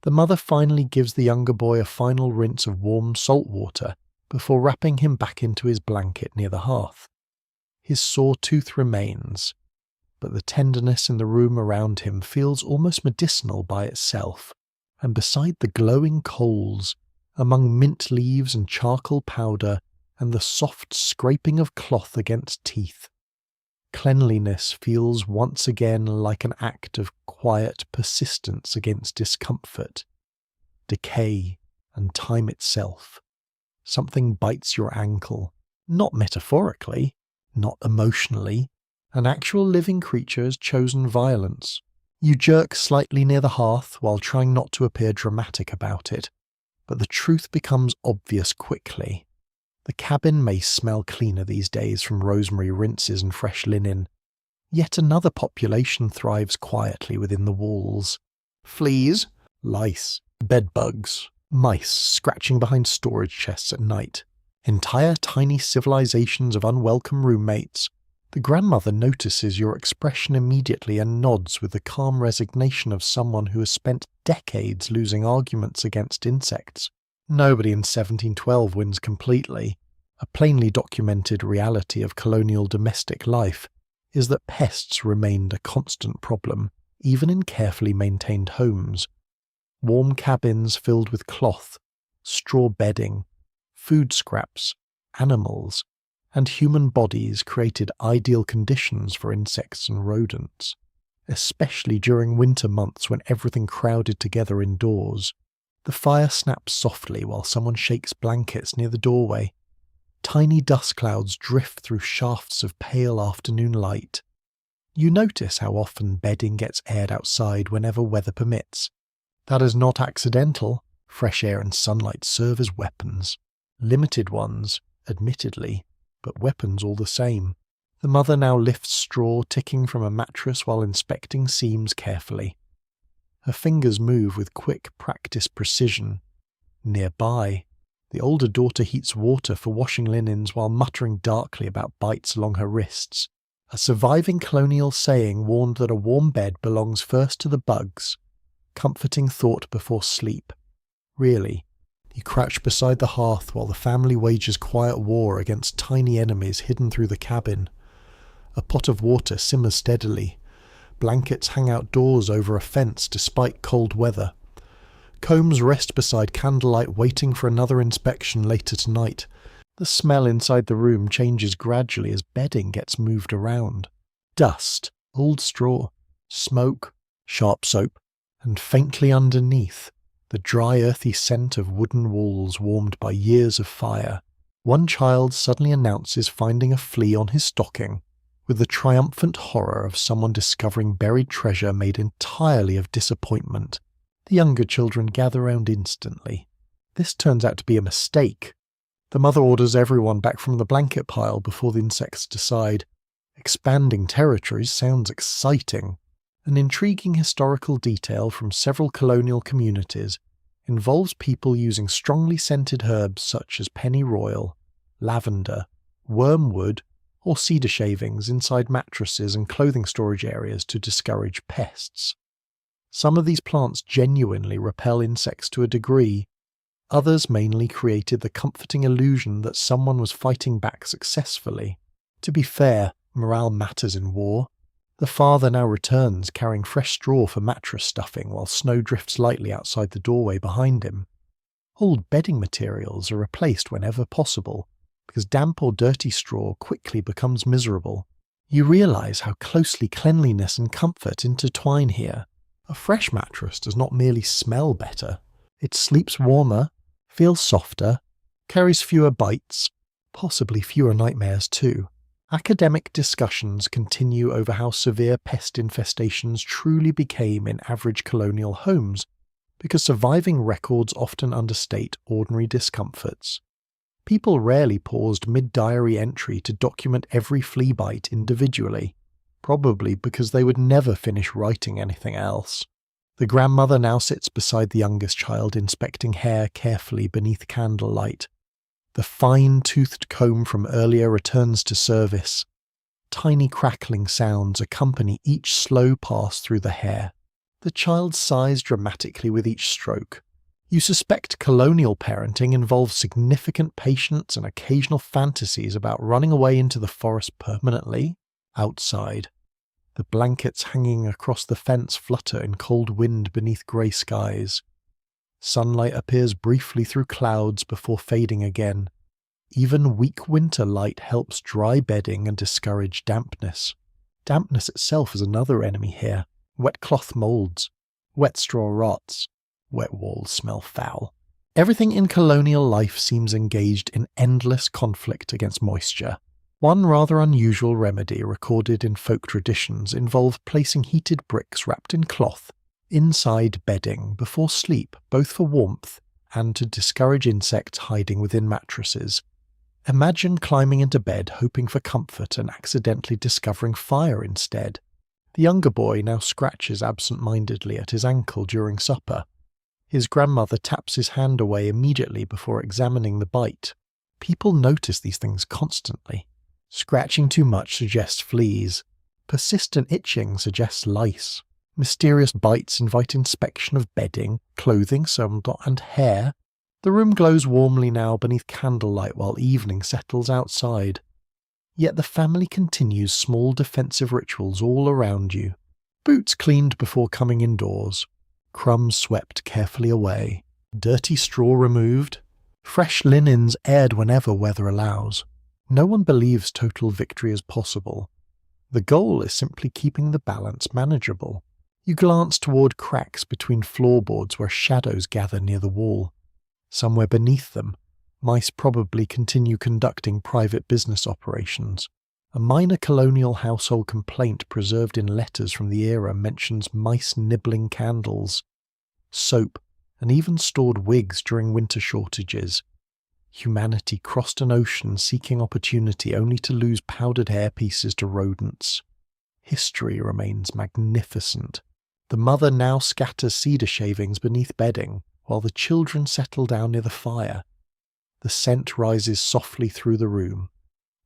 The mother finally gives the younger boy a final rinse of warm salt water before wrapping him back into his blanket near the hearth. His sore tooth remains, but the tenderness in the room around him feels almost medicinal by itself, and beside the glowing coals, among mint leaves and charcoal powder and the soft scraping of cloth against teeth, cleanliness feels once again like an act of quiet persistence against discomfort, decay, and time itself. Something bites your ankle, not metaphorically, not emotionally. An actual living creature has chosen violence. You jerk slightly near the hearth while trying not to appear dramatic about it, but the truth becomes obvious quickly. The cabin may smell cleaner these days from rosemary rinses and fresh linen. Yet another population thrives quietly within the walls. Fleas, lice, bedbugs, mice scratching behind storage chests at night. Entire tiny civilizations of unwelcome roommates. The grandmother notices your expression immediately and nods with the calm resignation of someone who has spent decades losing arguments against insects. Nobody in 1712 wins completely. A plainly documented reality of colonial domestic life is that pests remained a constant problem, even in carefully maintained homes. Warm cabins filled with cloth, straw bedding, food scraps, animals, and human bodies created ideal conditions for insects and rodents, especially during winter months when everything crowded together indoors. The fire snaps softly while someone shakes blankets near the doorway. Tiny dust clouds drift through shafts of pale afternoon light. You notice how often bedding gets aired outside whenever weather permits. That is not accidental. Fresh air and sunlight serve as weapons. Limited ones, admittedly, but weapons all the same. The mother now lifts straw ticking from a mattress while inspecting seams carefully. Her fingers move with quick, practiced precision. Nearby, the older daughter heats water for washing linens while muttering darkly about bites along her wrists. A surviving colonial saying warned that a warm bed belongs first to the bugs. Comforting thought before sleep. Really, you crouch beside the hearth while the family wages quiet war against tiny enemies hidden through the cabin. A pot of water simmers steadily. Blankets hang outdoors over a fence despite cold weather. Combs rest beside candlelight waiting for another inspection later tonight. The smell inside the room changes gradually as bedding gets moved around. Dust, old straw, smoke, sharp soap, and faintly underneath, the dry earthy scent of wooden walls warmed by years of fire. One child suddenly announces finding a flea on his stocking, with the triumphant horror of someone discovering buried treasure made entirely of disappointment. The younger children gather round instantly. This turns out to be a mistake. The mother orders everyone back from the blanket pile before the insects decide. Expanding territories sounds exciting. An intriguing historical detail from several colonial communities involves people using strongly scented herbs such as pennyroyal, lavender, wormwood, or cedar shavings inside mattresses and clothing storage areas to discourage pests. Some of these plants genuinely repel insects to a degree. Others mainly created the comforting illusion that someone was fighting back successfully. To be fair, morale matters in war. The father now returns carrying fresh straw for mattress stuffing while snow drifts lightly outside the doorway behind him. Old bedding materials are replaced whenever possible, because damp or dirty straw quickly becomes miserable. You realise how closely cleanliness and comfort intertwine here. A fresh mattress does not merely smell better, it sleeps warmer, feels softer, carries fewer bites, possibly fewer nightmares too. Academic discussions continue over how severe pest infestations truly became in average colonial homes, because surviving records often understate ordinary discomforts. People rarely paused mid-diary entry to document every flea bite individually, probably because they would never finish writing anything else. The grandmother now sits beside the youngest child, inspecting hair carefully beneath candlelight. The fine-toothed comb from earlier returns to service. Tiny crackling sounds accompany each slow pass through the hair. The child sighs dramatically with each stroke. You suspect colonial parenting involves significant patience and occasional fantasies about running away into the forest permanently. Outside, the blankets hanging across the fence flutter in cold wind beneath grey skies. Sunlight appears briefly through clouds before fading again. Even weak winter light helps dry bedding and discourage dampness. Dampness itself is another enemy here. Wet cloth moulds. Wet straw rots. Wet walls smell foul. Everything in colonial life seems engaged in endless conflict against moisture. One rather unusual remedy recorded in folk traditions involved placing heated bricks wrapped in cloth inside bedding before sleep, both for warmth and to discourage insects hiding within mattresses. Imagine climbing into bed hoping for comfort and accidentally discovering fire instead. The younger boy now scratches absent-mindedly at his ankle during supper. His grandmother taps his hand away immediately before examining the bite. People notice these things constantly. Scratching too much suggests fleas. Persistent itching suggests lice. Mysterious bites invite inspection of bedding, clothing, and hair. The room glows warmly now beneath candlelight while evening settles outside. Yet the family continues small defensive rituals all around you. Boots cleaned before coming indoors. Crumbs swept carefully away. Dirty straw removed. Fresh linens aired whenever weather allows. No one believes total victory is possible. The goal is simply keeping the balance manageable. You glance toward cracks between floorboards where shadows gather near the wall. Somewhere beneath them, mice probably continue conducting private business operations. A minor colonial household complaint preserved in letters from the era mentions mice nibbling candles, soap, and even stored wigs during winter shortages. Humanity crossed an ocean seeking opportunity only to lose powdered hair pieces to rodents. History remains magnificent. The mother now scatters cedar shavings beneath bedding, while the children settle down near the fire. The scent rises softly through the room,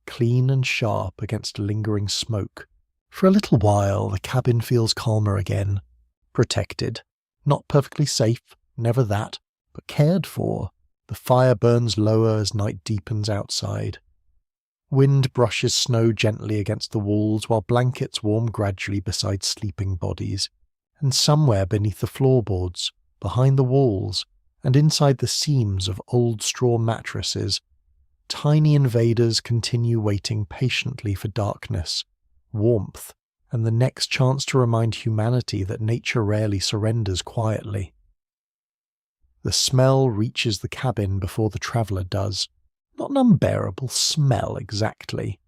clean and sharp against lingering smoke. For a little while, the cabin feels calmer again. Protected. Not perfectly safe, never that, but cared for. The fire burns lower as night deepens outside. Wind brushes snow gently against the walls while blankets warm gradually beside sleeping bodies. And somewhere beneath the floorboards, behind the walls, and inside the seams of old straw mattresses, tiny invaders continue waiting patiently for darkness, warmth, and the next chance to remind humanity that nature rarely surrenders quietly. The smell reaches the cabin before the traveller does. Not an unbearable smell exactly.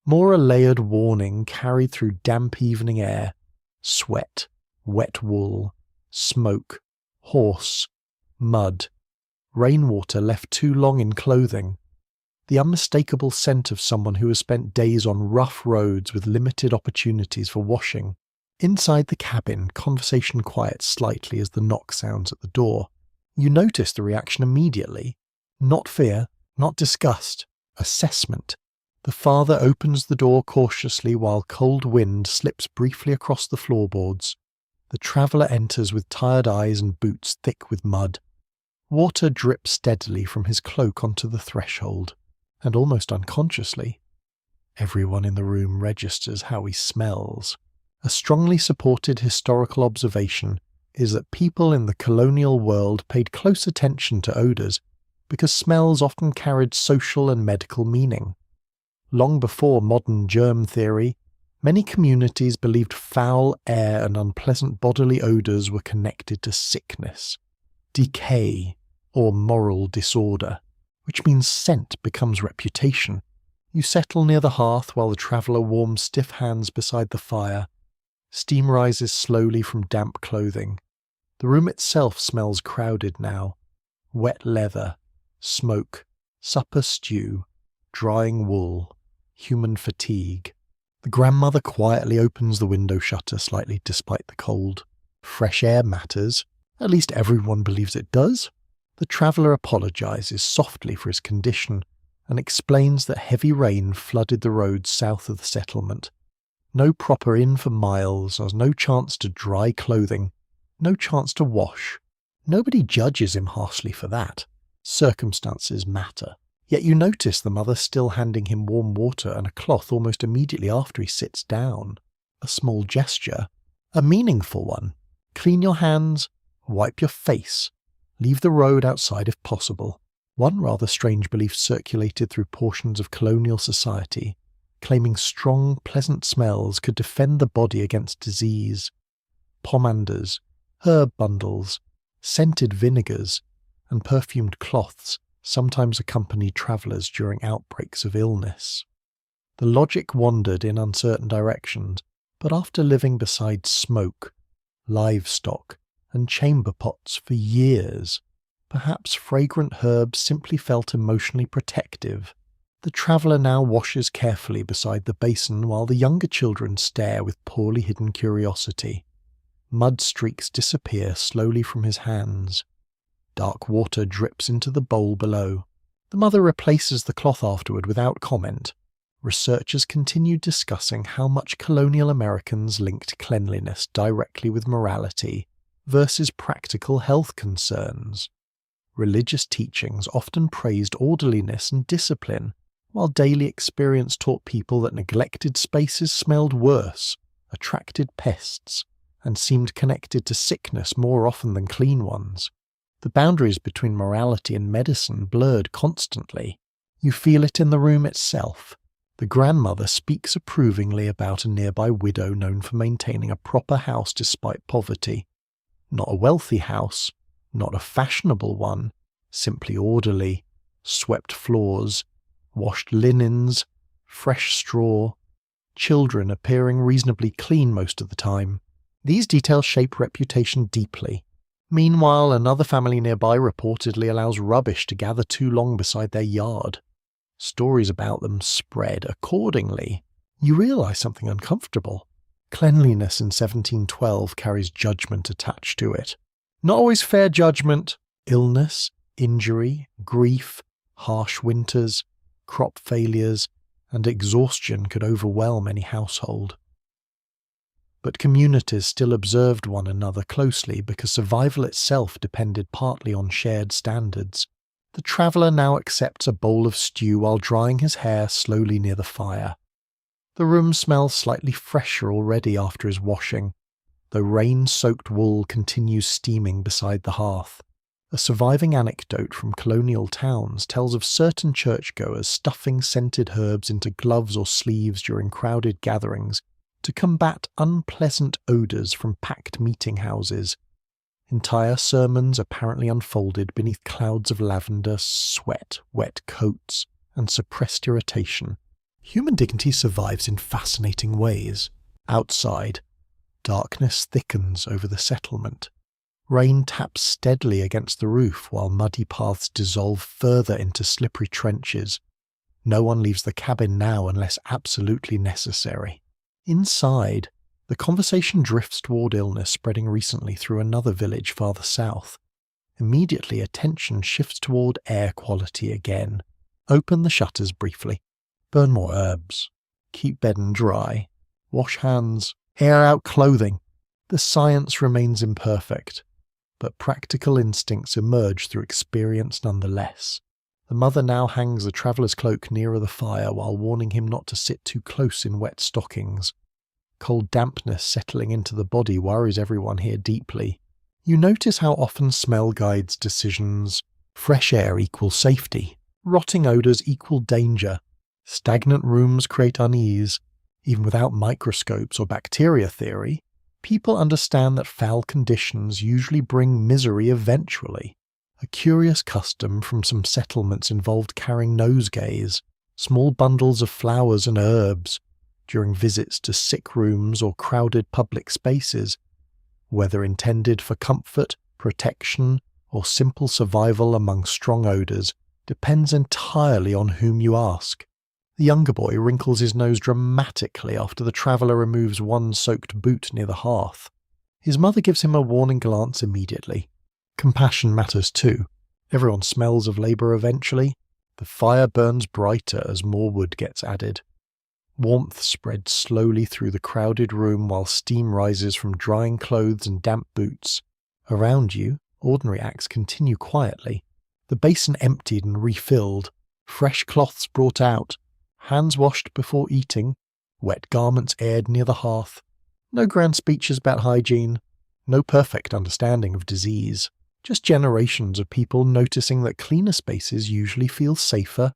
More a layered warning carried through damp evening air. Sweat, wet wool, smoke, horse, mud, rainwater left too long in clothing. The unmistakable scent of someone who has spent days on rough roads with limited opportunities for washing. Inside the cabin, conversation quiets slightly as the knock sounds at the door. You notice the reaction immediately. Not fear, not disgust, assessment. The father opens the door cautiously while cold wind slips briefly across the floorboards. The traveller enters with tired eyes and boots thick with mud. Water drips steadily from his cloak onto the threshold, and almost unconsciously, everyone in the room registers how he smells. A strongly supported historical observation is that people in the colonial world paid close attention to odours because smells often carried social and medical meaning. Long before modern germ theory, many communities believed foul air and unpleasant bodily odours were connected to sickness, decay, or moral disorder, which means scent becomes reputation. You settle near the hearth while the traveller warms stiff hands beside the fire. Steam rises slowly from damp clothing. The room itself smells crowded now. Wet leather, smoke, supper stew, drying wool, human fatigue. The grandmother quietly opens the window shutter slightly despite the cold. Fresh air matters. At least everyone believes it does. The traveller apologises softly for his condition and explains that heavy rain flooded the roads south of the settlement. No proper inn for miles, or no chance to dry clothing, no chance to wash. Nobody judges him harshly for that. Circumstances matter. Yet you notice the mother still handing him warm water and a cloth almost immediately after he sits down. A small gesture, a meaningful one. Clean your hands, wipe your face, leave the road outside if possible. One rather strange belief circulated through portions of colonial society, claiming strong, pleasant smells could defend the body against disease. Pomanders, herb bundles, scented vinegars, and perfumed cloths sometimes accompanied travellers during outbreaks of illness. The logic wandered in uncertain directions, but after living beside smoke, livestock, and chamber pots for years, perhaps fragrant herbs simply felt emotionally protective. The traveller now washes carefully beside the basin while the younger children stare with poorly hidden curiosity. Mud streaks disappear slowly from his hands. Dark water drips into the bowl below. The mother replaces the cloth afterward without comment. Researchers continue discussing how much colonial Americans linked cleanliness directly with morality versus practical health concerns. Religious teachings often praised orderliness and discipline, while daily experience taught people that neglected spaces smelled worse, attracted pests, and seemed connected to sickness more often than clean ones. The boundaries between morality and medicine blurred constantly. You feel it in the room itself. The grandmother speaks approvingly about a nearby widow known for maintaining a proper house despite poverty. Not a wealthy house, not a fashionable one, simply orderly, swept floors, washed linens, fresh straw, children appearing reasonably clean most of the time. These details shape reputation deeply. Meanwhile, another family nearby reportedly allows rubbish to gather too long beside their yard. Stories about them spread accordingly. You realise something uncomfortable. Cleanliness in 1712 carries judgment attached to it. Not always fair judgment. Illness, injury, grief, harsh winters, crop failures, and exhaustion could overwhelm any household. But communities still observed one another closely because survival itself depended partly on shared standards. The traveller now accepts a bowl of stew while drying his hair slowly near the fire. The room smells slightly fresher already after his washing, though rain-soaked wool continues steaming beside the hearth. A surviving anecdote from colonial towns tells of certain churchgoers stuffing scented herbs into gloves or sleeves during crowded gatherings to combat unpleasant odours from packed meeting houses. Entire sermons apparently unfolded beneath clouds of lavender, sweat, wet coats, and suppressed irritation. Human dignity survives in fascinating ways. Outside, darkness thickens over the settlement. Rain taps steadily against the roof while muddy paths dissolve further into slippery trenches. No one leaves the cabin now unless absolutely necessary. Inside, the conversation drifts toward illness spreading recently through another village farther south. Immediately, attention shifts toward air quality again. Open the shutters briefly. Burn more herbs. Keep bedding dry. Wash hands. Air out clothing. The science remains imperfect, but practical instincts emerge through experience nonetheless. The mother now hangs the traveller's cloak nearer the fire while warning him not to sit too close in wet stockings. Cold dampness settling into the body worries everyone here deeply. You notice how often smell guides decisions. Fresh air equals safety. Rotting odours equal danger. Stagnant rooms create unease. Even without microscopes or bacteria theory, people understand that foul conditions usually bring misery eventually. A curious custom from some settlements involved carrying nosegays, small bundles of flowers and herbs, during visits to sick rooms or crowded public spaces, whether intended for comfort, protection, or simple survival among strong odours, depends entirely on whom you ask. The younger boy wrinkles his nose dramatically after the traveller removes one soaked boot near the hearth. His mother gives him a warning glance immediately. Compassion matters too. Everyone smells of labour eventually. The fire burns brighter as more wood gets added. Warmth spreads slowly through the crowded room while steam rises from drying clothes and damp boots. Around you, ordinary acts continue quietly. The basin emptied and refilled, fresh cloths brought out, hands washed before eating, wet garments aired near the hearth. No grand speeches about hygiene, no perfect understanding of disease. Just generations of people noticing that cleaner spaces usually feel safer,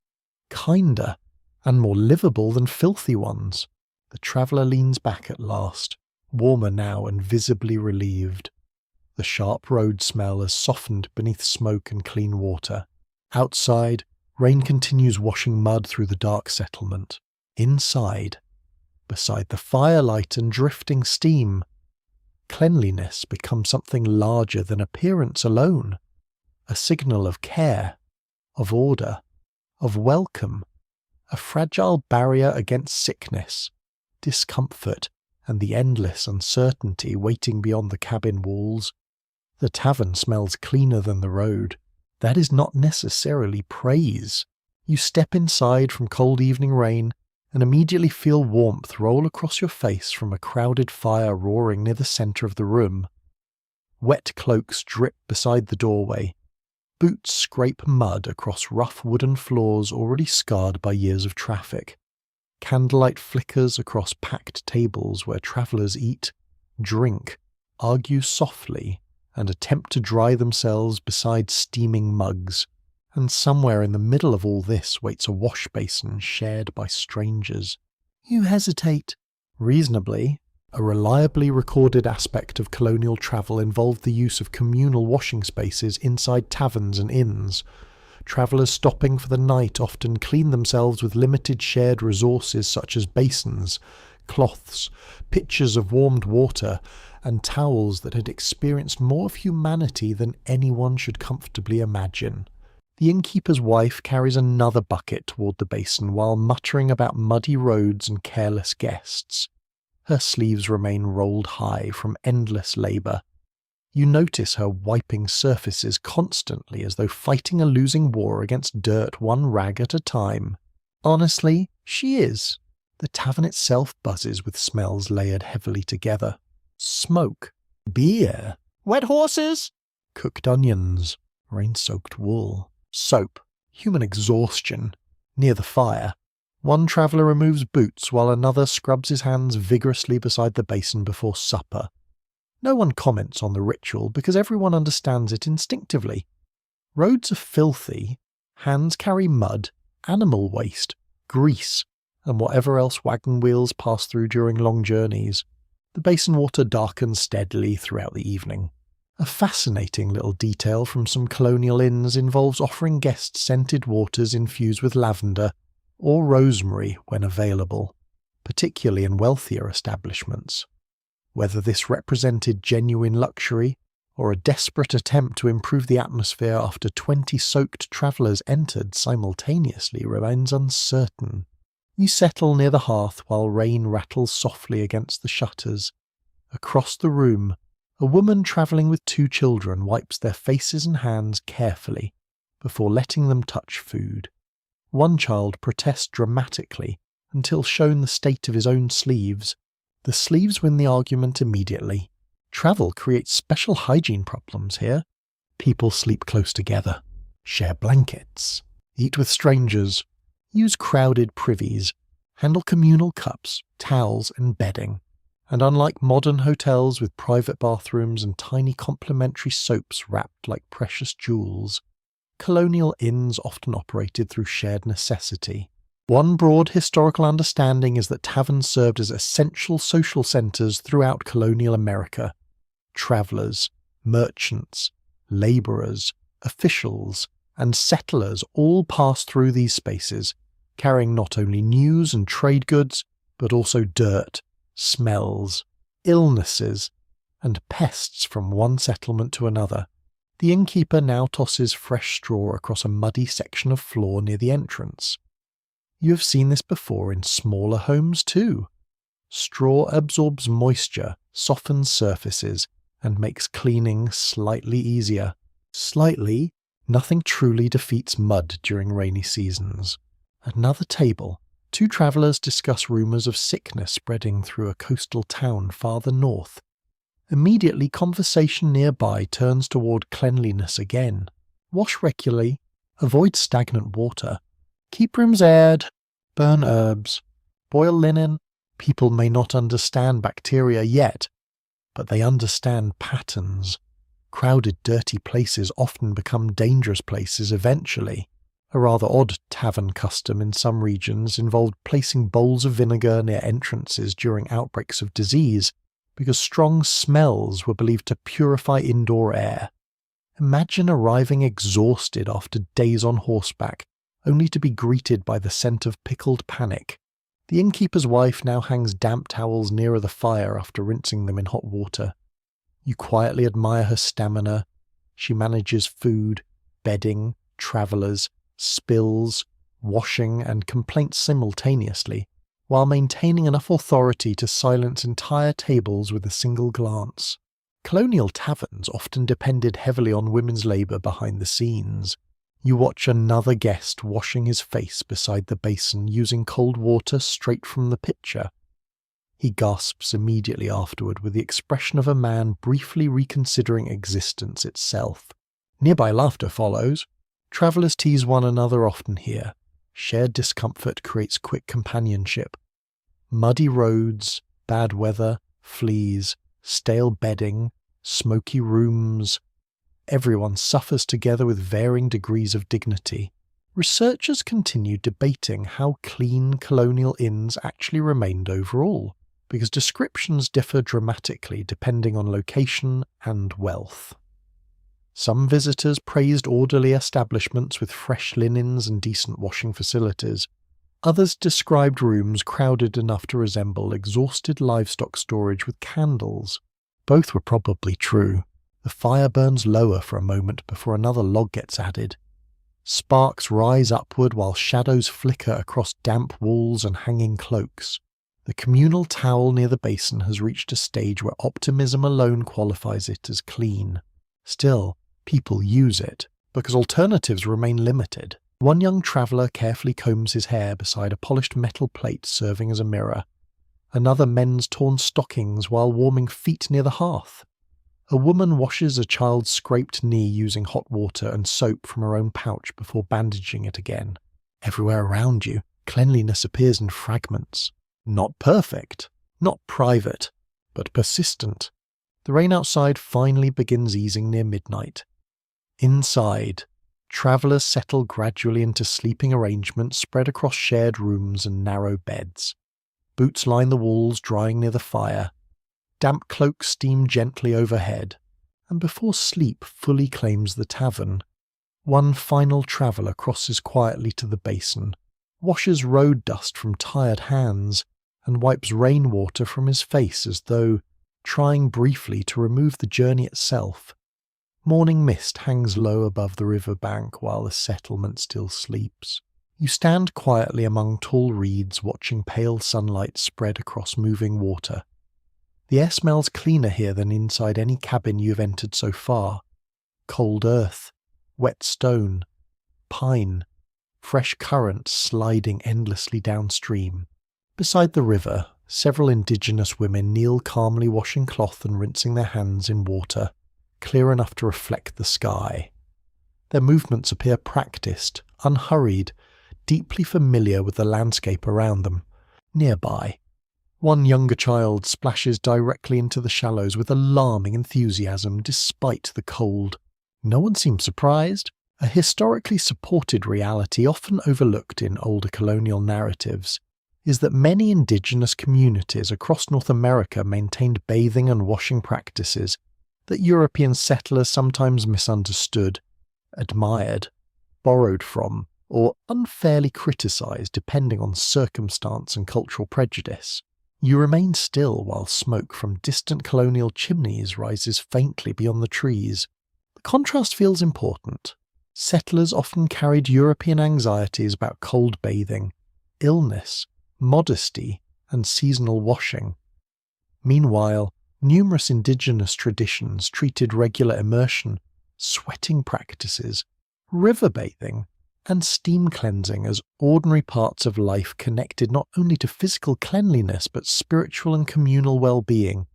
kinder, and more livable than filthy ones. The traveller leans back at last, warmer now and visibly relieved. The sharp road smell has softened beneath smoke and clean water. Outside, rain continues washing mud through the dark settlement. Inside, beside the firelight and drifting steam, cleanliness becomes something larger than appearance alone, a signal of care, of order, of welcome, a fragile barrier against sickness, discomfort, and the endless uncertainty waiting beyond the cabin walls. The tavern smells cleaner than the road. That is not necessarily praise. You step inside from cold evening rain and immediately feel warmth roll across your face from a crowded fire roaring near the centre of the room. Wet cloaks drip beside the doorway. Boots scrape mud across rough wooden floors already scarred by years of traffic. Candlelight flickers across packed tables where travellers eat, drink, argue softly, and attempt to dry themselves beside steaming mugs. And somewhere in the middle of all this waits a wash basin shared by strangers. You hesitate. Reasonably, a reliably recorded aspect of colonial travel involved the use of communal washing spaces inside taverns and inns. Travellers stopping for the night often clean themselves with limited shared resources such as basins, cloths, pitchers of warmed water, and towels that had experienced more of humanity than anyone should comfortably imagine. The innkeeper's wife carries another bucket toward the basin while muttering about muddy roads and careless guests. Her sleeves remain rolled high from endless labour. You notice her wiping surfaces constantly as though fighting a losing war against dirt one rag at a time. Honestly, she is. The tavern itself buzzes with smells layered heavily together. Smoke, beer, wet horses, cooked onions, rain-soaked wool, soap, human exhaustion. Near the fire, one traveller removes boots while another scrubs his hands vigorously beside the basin before supper. No one comments on the ritual because everyone understands it instinctively. Roads are filthy, hands carry mud, animal waste, grease, and whatever else wagon wheels pass through during long journeys. The basin water darkens steadily throughout the evening. A fascinating little detail from some colonial inns involves offering guests scented waters infused with lavender or rosemary when available, particularly in wealthier establishments. Whether this represented genuine luxury or a desperate attempt to improve the atmosphere after 20 soaked travellers entered simultaneously remains uncertain. You settle near the hearth while rain rattles softly against the shutters. Across the room, a woman travelling with 2 children wipes their faces and hands carefully before letting them touch food. One child protests dramatically until shown the state of his own sleeves. The sleeves win the argument immediately. Travel creates special hygiene problems here. People sleep close together, share blankets, eat with strangers, use crowded privies, handle communal cups, towels and bedding. And unlike modern hotels with private bathrooms and tiny complimentary soaps wrapped like precious jewels, colonial inns often operated through shared necessity. One broad historical understanding is that taverns served as essential social centres throughout colonial America. Travellers, merchants, labourers, officials, and settlers all passed through these spaces, carrying not only news and trade goods, but also dirt, smells, illnesses, and pests from one settlement to another. The innkeeper now tosses fresh straw across a muddy section of floor near the entrance. You have seen this before in smaller homes too. Straw absorbs moisture, softens surfaces, and makes cleaning slightly easier. Slightly, nothing truly defeats mud during rainy seasons. At another table, 2 travellers discuss rumours of sickness spreading through a coastal town farther north. Immediately, conversation nearby turns toward cleanliness again. Wash regularly, avoid stagnant water, keep rooms aired, burn herbs, boil linen. People may not understand bacteria yet, but they understand patterns. Crowded, dirty places often become dangerous places eventually. A rather odd tavern custom in some regions involved placing bowls of vinegar near entrances during outbreaks of disease, because strong smells were believed to purify indoor air. Imagine arriving exhausted after days on horseback, only to be greeted by the scent of pickled panic. The innkeeper's wife now hangs damp towels nearer the fire after rinsing them in hot water. You quietly admire her stamina. She manages food, bedding, travellers, spills, washing, and complaints simultaneously, while maintaining enough authority to silence entire tables with a single glance. Colonial taverns often depended heavily on women's labour behind the scenes. You watch another guest washing his face beside the basin using cold water straight from the pitcher. He gasps immediately afterward with the expression of a man briefly reconsidering existence itself. Nearby laughter follows. Travellers tease one another often here. Shared discomfort creates quick companionship. Muddy roads, bad weather, fleas, stale bedding, smoky rooms. Everyone suffers together with varying degrees of dignity. Researchers continue debating how clean colonial inns actually remained overall, because descriptions differ dramatically depending on location and wealth. Some visitors praised orderly establishments with fresh linens and decent washing facilities. Others described rooms crowded enough to resemble exhausted livestock storage with candles. Both were probably true. The fire burns lower for a moment before another log gets added. Sparks rise upward while shadows flicker across damp walls and hanging cloaks. The communal towel near the basin has reached a stage where optimism alone qualifies it as clean. Still, people use it, because alternatives remain limited. One young traveller carefully combs his hair beside a polished metal plate serving as a mirror. Another mends torn stockings while warming feet near the hearth. A woman washes a child's scraped knee using hot water and soap from her own pouch before bandaging it again. Everywhere around you, cleanliness appears in fragments. Not perfect, not private, but persistent. The rain outside finally begins easing near midnight. Inside, travellers settle gradually into sleeping arrangements spread across shared rooms and narrow beds. Boots line the walls, drying near the fire. Damp cloaks steam gently overhead, and before sleep fully claims the tavern, one final traveller crosses quietly to the basin, washes road dust from tired hands, and wipes rainwater from his face as though trying briefly to remove the journey itself. Morning mist hangs low above the river bank while the settlement still sleeps. You stand quietly among tall reeds watching pale sunlight spread across moving water. The air smells cleaner here than inside any cabin you've entered so far. Cold earth, wet stone, pine, fresh currents sliding endlessly downstream. Beside the river, several indigenous women kneel calmly washing cloth and rinsing their hands in water, clear enough to reflect the sky. Their movements appear practiced, unhurried, deeply familiar with the landscape around them. Nearby, one younger child splashes directly into the shallows with alarming enthusiasm despite the cold. No one seems surprised. A historically supported reality often overlooked in older colonial narratives is that many indigenous communities across North America maintained bathing and washing practices that European settlers sometimes misunderstood, admired, borrowed from, or unfairly criticised depending on circumstance and cultural prejudice. You remain still while smoke from distant colonial chimneys rises faintly beyond the trees. The contrast feels important. Settlers often carried European anxieties about cold bathing, illness, modesty, and seasonal washing. Meanwhile, numerous indigenous traditions treated regular immersion, sweating practices, river bathing, and steam cleansing as ordinary parts of life connected not only to physical cleanliness but spiritual and communal well-being.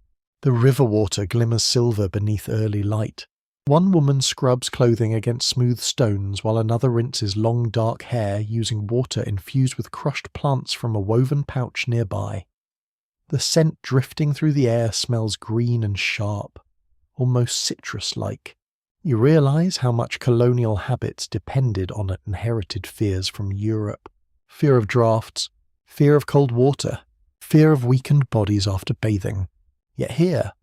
The river water glimmers silver beneath early light. One woman scrubs clothing against smooth stones while another rinses long dark hair using water infused with crushed plants from a woven pouch nearby. The scent drifting through the air smells green and sharp, almost citrus-like. You realise how much colonial habits depended on inherited fears from Europe. Fear of draughts, fear of cold water, fear of weakened bodies after bathing. Yet here,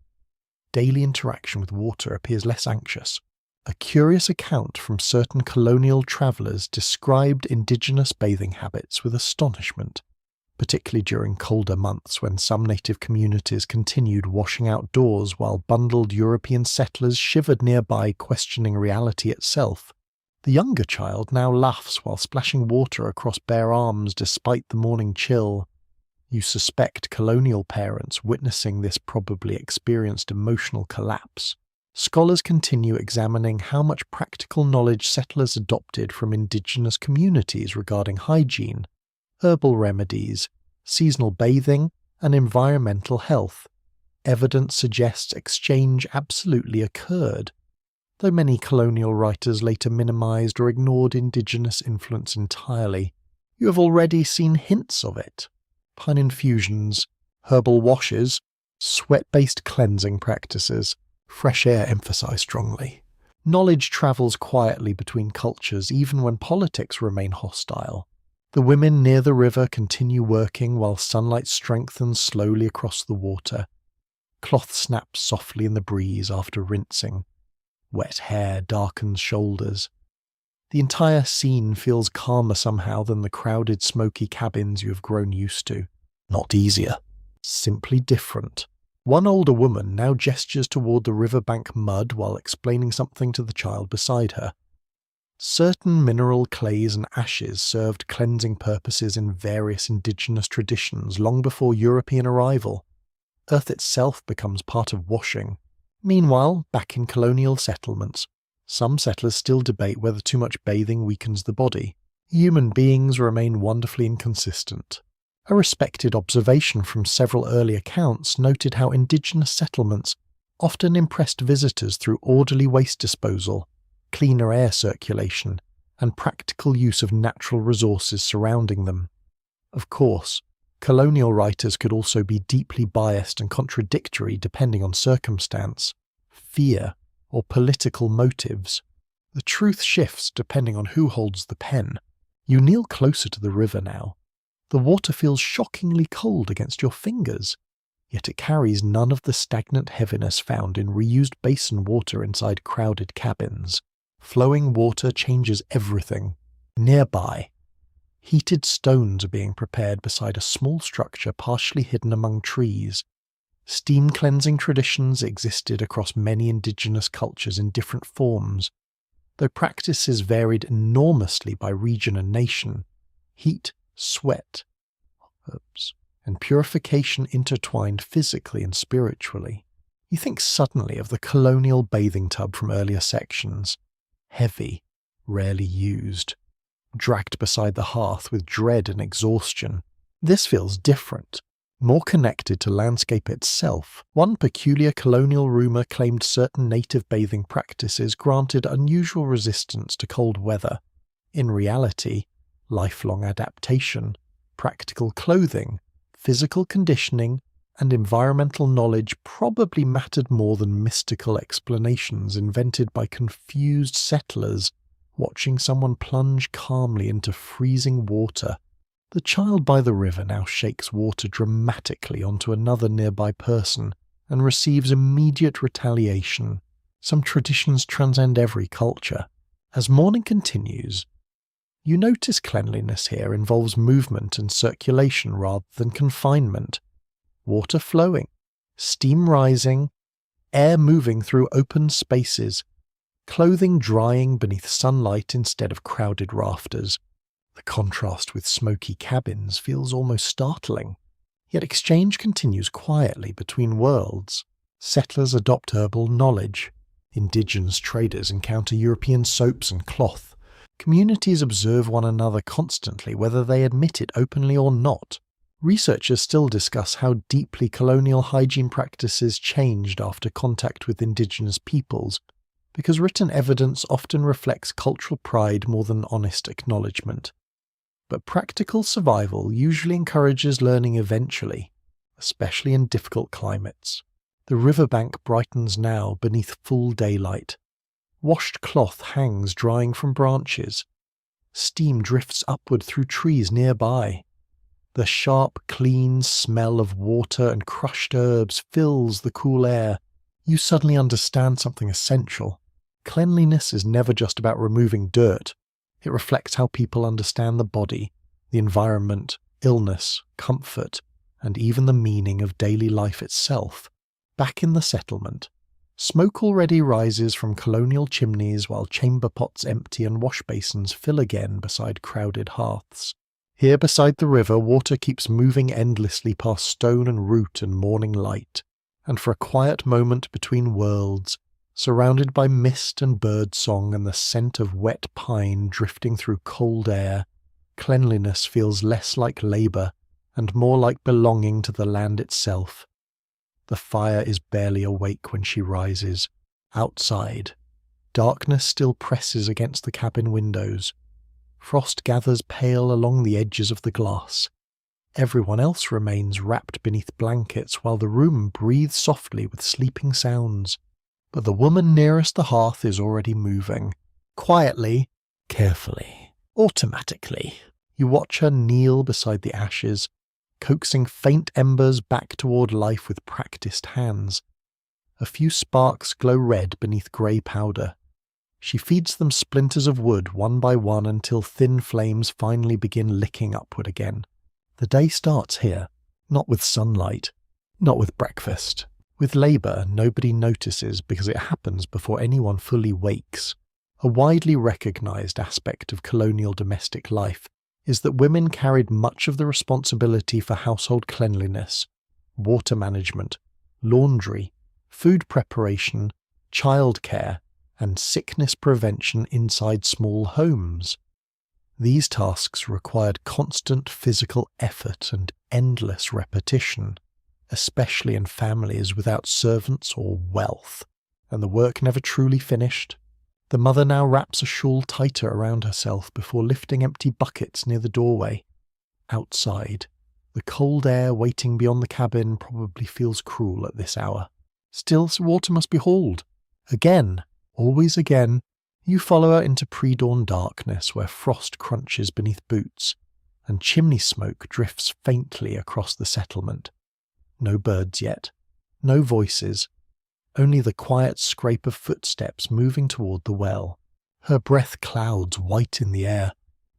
daily interaction with water appears less anxious. A curious account from certain colonial travellers described indigenous bathing habits with astonishment, particularly during colder months when some native communities continued washing outdoors while bundled European settlers shivered nearby questioning reality itself. The younger child now laughs while splashing water across bare arms despite the morning chill. You suspect colonial parents witnessing this probably experienced emotional collapse. Scholars continue examining how much practical knowledge settlers adopted from indigenous communities regarding hygiene, herbal remedies, seasonal bathing, and environmental health. Evidence suggests exchange absolutely occurred, though many colonial writers later minimized or ignored indigenous influence entirely. You have already seen hints of it. Pine infusions, herbal washes, sweat-based cleansing practices, fresh air emphasized strongly. Knowledge travels quietly between cultures even when politics remain hostile. The women near the river continue working while sunlight strengthens slowly across the water. Cloth snaps softly in the breeze after rinsing. Wet hair darkens shoulders. The entire scene feels calmer somehow than the crowded smoky cabins you have grown used to. Not easier, simply different. One older woman now gestures toward the riverbank mud while explaining something to the child beside her. Certain mineral clays and ashes served cleansing purposes in various indigenous traditions long before European arrival. Earth itself becomes part of washing. Meanwhile, back in colonial settlements, some settlers still debate whether too much bathing weakens the body. Human beings remain wonderfully inconsistent. A respected observation from several early accounts noted how indigenous settlements often impressed visitors through orderly waste disposal, cleaner air circulation, and practical use of natural resources surrounding them. Of course, colonial writers could also be deeply biased and contradictory depending on circumstance, fear, or political motives. The truth shifts depending on who holds the pen. You kneel closer to the river now. The water feels shockingly cold against your fingers, yet it carries none of the stagnant heaviness found in reused basin water inside crowded cabins. Flowing water changes everything. Nearby, heated stones are being prepared beside a small structure partially hidden among trees. Steam cleansing traditions existed across many indigenous cultures in different forms, though practices varied enormously by region and nation. Heat, sweat, and purification intertwined physically and spiritually. You think suddenly of the colonial bathing tub from earlier sections. Heavy, rarely used, dragged beside the hearth with dread and exhaustion. This feels different, more connected to landscape itself. One peculiar colonial rumour claimed certain native bathing practices granted unusual resistance to cold weather. In reality, lifelong adaptation, practical clothing, physical conditioning, and environmental knowledge probably mattered more than mystical explanations invented by confused settlers watching someone plunge calmly into freezing water. The child by the river now shakes water dramatically onto another nearby person and receives immediate retaliation. Some traditions transcend every culture. As morning continues, you notice cleanliness here involves movement and circulation rather than confinement. Water flowing, steam rising, air moving through open spaces, clothing drying beneath sunlight instead of crowded rafters. The contrast with smoky cabins feels almost startling. Yet exchange continues quietly between worlds. Settlers adopt herbal knowledge. Indigenous traders encounter European soaps and cloth. Communities observe one another constantly, whether they admit it openly or not. Researchers still discuss how deeply colonial hygiene practices changed after contact with indigenous peoples, because written evidence often reflects cultural pride more than honest acknowledgement. But practical survival usually encourages learning eventually, especially in difficult climates. The riverbank brightens now beneath full daylight. Washed cloth hangs drying from branches. Steam drifts upward through trees nearby. The sharp, clean smell of water and crushed herbs fills the cool air. You suddenly understand something essential. Cleanliness is never just about removing dirt. It reflects how people understand the body, the environment, illness, comfort, and even the meaning of daily life itself. Back in the settlement, smoke already rises from colonial chimneys while chamber pots empty and wash basins fill again beside crowded hearths. Here beside the river, water keeps moving endlessly past stone and root and morning light, and for a quiet moment between worlds, surrounded by mist and bird song and the scent of wet pine drifting through cold air, cleanliness feels less like labour and more like belonging to the land itself. The fire is barely awake when she rises. Outside, darkness still presses against the cabin windows. Frost gathers pale along the edges of the glass. Everyone else remains wrapped beneath blankets while the room breathes softly with sleeping sounds. But the woman nearest the hearth is already moving. Quietly, carefully, automatically. You watch her kneel beside the ashes, coaxing faint embers back toward life with practiced hands. A few sparks glow red beneath grey powder. She feeds them splinters of wood one by one until thin flames finally begin licking upward again. The day starts here, not with sunlight, not with breakfast. With labour nobody notices because it happens before anyone fully wakes. A widely recognised aspect of colonial domestic life is that women carried much of the responsibility for household cleanliness, water management, laundry, food preparation, childcare, and sickness prevention inside small homes. These tasks required constant physical effort and endless repetition, especially in families without servants or wealth, and the work never truly finished. The mother now wraps a shawl tighter around herself before lifting empty buckets near the doorway. Outside, the cold air waiting beyond the cabin probably feels cruel at this hour. Still, water must be hauled. Again, always again, you follow her into pre-dawn darkness where frost crunches beneath boots, and chimney smoke drifts faintly across the settlement. No birds yet, no voices, only the quiet scrape of footsteps moving toward the well. Her breath clouds white in the air.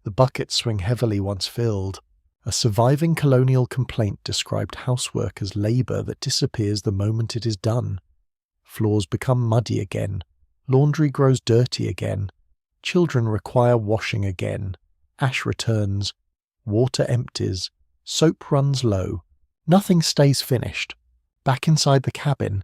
The buckets swing heavily once filled. A surviving colonial complaint described housework as labour that disappears the moment it is done. Floors become muddy again. Laundry grows dirty again. Children require washing again. Ash returns. Water empties. Soap runs low. Nothing stays finished. Back inside the cabin,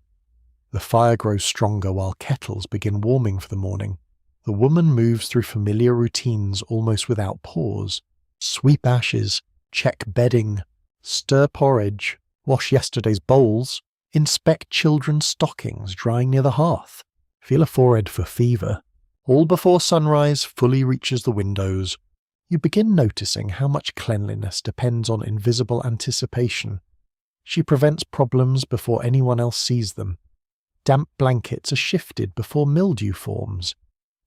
the fire grows stronger while kettles begin warming for the morning. The woman moves through familiar routines almost without pause. Sweep ashes, check bedding, stir porridge, wash yesterday's bowls, inspect children's stockings drying near the hearth, feel a forehead for fever. All before sunrise fully reaches the windows, you begin noticing how much cleanliness depends on invisible anticipation. She prevents problems before anyone else sees them. Damp blankets are shifted before mildew forms.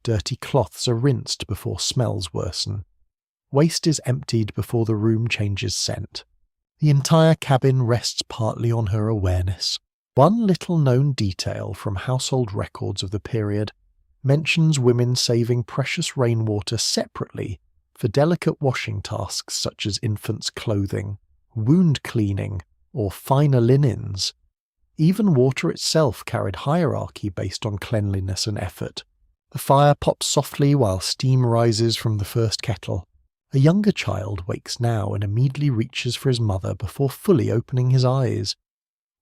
Dirty cloths are rinsed before smells worsen. Waste is emptied before the room changes scent. The entire cabin rests partly on her awareness. One little-known detail from household records of the period mentions women saving precious rainwater separately for delicate washing tasks such as infants' clothing, wound cleaning, or finer linens. Even water itself carried hierarchy based on cleanliness and effort. The fire pops softly while steam rises from the first kettle. A younger child wakes now and immediately reaches for his mother before fully opening his eyes.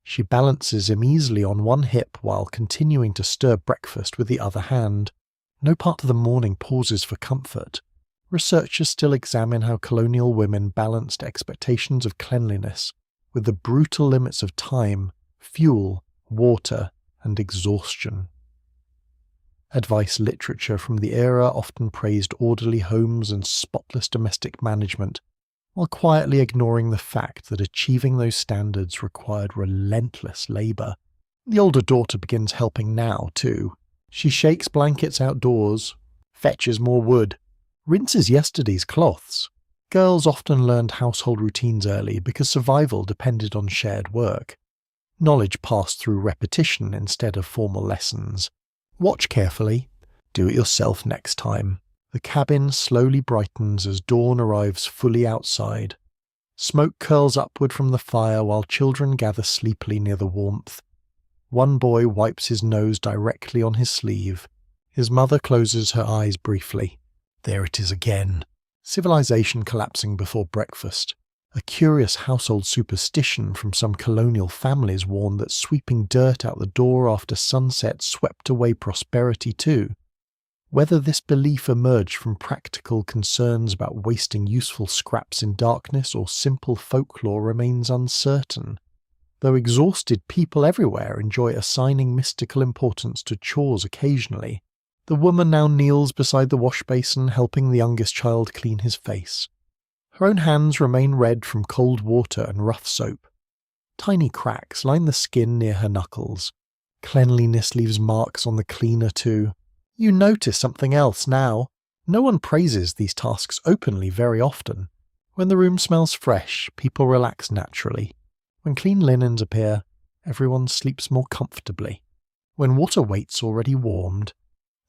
She balances him easily on one hip while continuing to stir breakfast with the other hand. No part of the morning pauses for comfort. Researchers still examine how colonial women balanced expectations of cleanliness with the brutal limits of time, fuel, water, and exhaustion. Advice literature from the era often praised orderly homes and spotless domestic management, while quietly ignoring the fact that achieving those standards required relentless labour. The older daughter begins helping now, too. She shakes blankets outdoors, fetches more wood, rinses yesterday's cloths. Girls often learned household routines early because survival depended on shared work. Knowledge passed through repetition instead of formal lessons. Watch carefully. Do it yourself next time. The cabin slowly brightens as dawn arrives fully outside. Smoke curls upward from the fire while children gather sleepily near the warmth. One boy wipes his nose directly on his sleeve. His mother closes her eyes briefly. There it is again. Civilization collapsing before breakfast. A curious household superstition from some colonial families warned that sweeping dirt out the door after sunset swept away prosperity too. Whether this belief emerged from practical concerns about wasting useful scraps in darkness or simple folklore remains uncertain, though exhausted people everywhere enjoy assigning mystical importance to chores occasionally. The woman now kneels beside the wash basin, helping the youngest child clean his face. Her own hands remain red from cold water and rough soap. Tiny cracks line the skin near her knuckles. Cleanliness leaves marks on the cleaner too. You notice something else now. No one praises these tasks openly very often. When the room smells fresh, people relax naturally. When clean linens appear, everyone sleeps more comfortably. When water waits already warmed,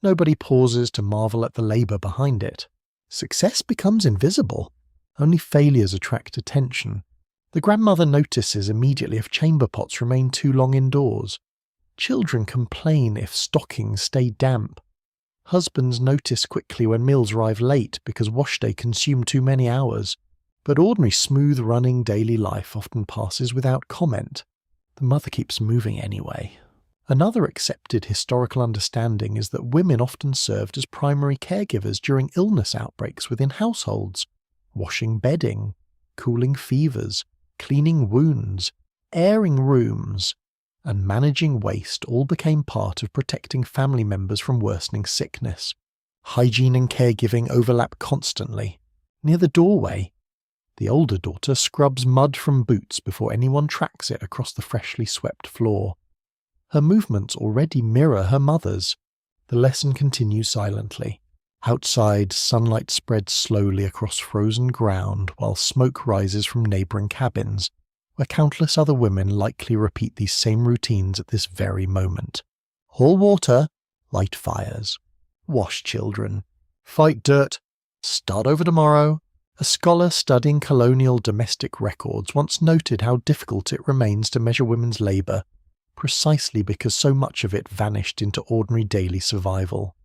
nobody pauses to marvel at the labour behind it. Success becomes invisible. Only failures attract attention. The grandmother notices immediately if chamber pots remain too long indoors. Children complain if stockings stay damp. Husbands notice quickly when meals arrive late because washday consumed too many hours, but ordinary smooth-running daily life often passes without comment. The mother keeps moving anyway. Another accepted historical understanding is that women often served as primary caregivers during illness outbreaks within households, washing bedding, cooling fevers, cleaning wounds, airing rooms, and managing waste all became part of protecting family members from worsening sickness. Hygiene and caregiving overlap constantly. Near the doorway, the older daughter scrubs mud from boots before anyone tracks it across the freshly swept floor. Her movements already mirror her mother's. The lesson continues silently. Outside, sunlight spreads slowly across frozen ground while smoke rises from neighbouring cabins, where countless other women likely repeat these same routines at this very moment. Haul water, light fires, wash children, fight dirt, start over tomorrow. A scholar studying colonial domestic records once noted how difficult it remains to measure women's labour, precisely because so much of it vanished into ordinary daily survival.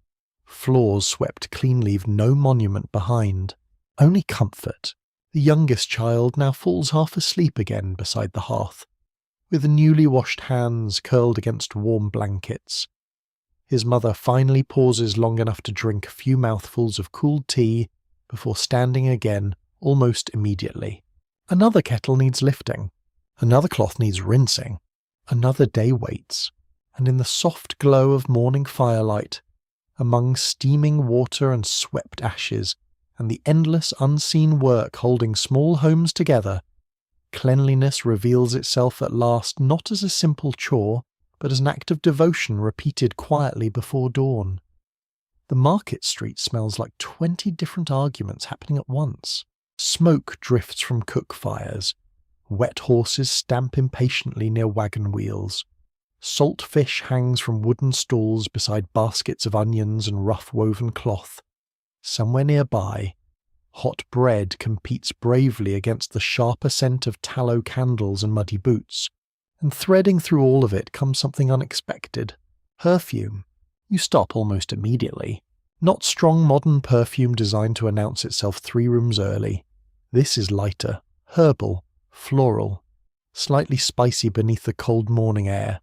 Floors swept clean leave no monument behind, only comfort. The youngest child now falls half asleep again beside the hearth, with newly washed hands curled against warm blankets. His mother finally pauses long enough to drink a few mouthfuls of cooled tea before standing again almost immediately. Another kettle needs lifting, another cloth needs rinsing, another day waits, and in the soft glow of morning firelight, among steaming water and swept ashes, and the endless unseen work holding small homes together, cleanliness reveals itself at last not as a simple chore, but as an act of devotion repeated quietly before dawn. The market street smells like 20 different arguments happening at once. Smoke drifts from cook fires. Wet horses stamp impatiently near wagon wheels. Salt fish hangs from wooden stalls beside baskets of onions and rough-woven cloth. Somewhere nearby, hot bread competes bravely against the sharper scent of tallow candles and muddy boots. And threading through all of it comes something unexpected. Perfume. You stop almost immediately. Not strong modern perfume designed to announce itself 3 rooms early. This is lighter, herbal, floral, slightly spicy beneath the cold morning air.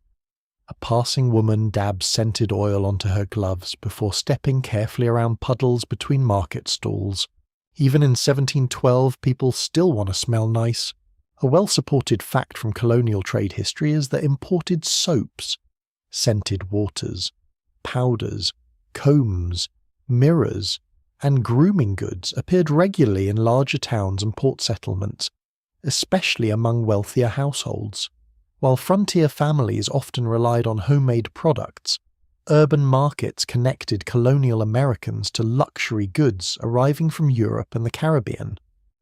A passing woman dabs scented oil onto her gloves before stepping carefully around puddles between market stalls. Even in 1712, people still want to smell nice. A well-supported fact from colonial trade history is that imported soaps, scented waters, powders, combs, mirrors, and grooming goods appeared regularly in larger towns and port settlements, especially among wealthier households. While frontier families often relied on homemade products, urban markets connected colonial Americans to luxury goods arriving from Europe and the Caribbean.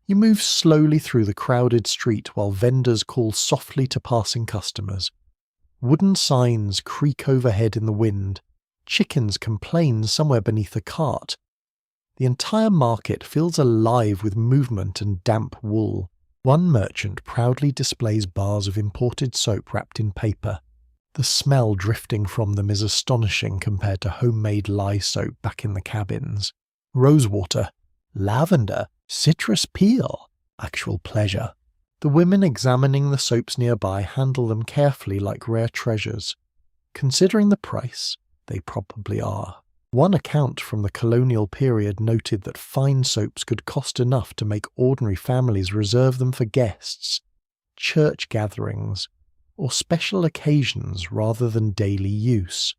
You move slowly through the crowded street while vendors call softly to passing customers. Wooden signs creak overhead in the wind. Chickens complain somewhere beneath a cart. The entire market feels alive with movement and damp wool. One merchant proudly displays bars of imported soap wrapped in paper. The smell drifting from them is astonishing compared to homemade lye soap back in the cabins. Rosewater, lavender, citrus peel, actual pleasure. The women examining the soaps nearby handle them carefully like rare treasures. Considering the price, they probably are. One account from the colonial period noted that fine soaps could cost enough to make ordinary families reserve them for guests, church gatherings, or special occasions rather than daily use.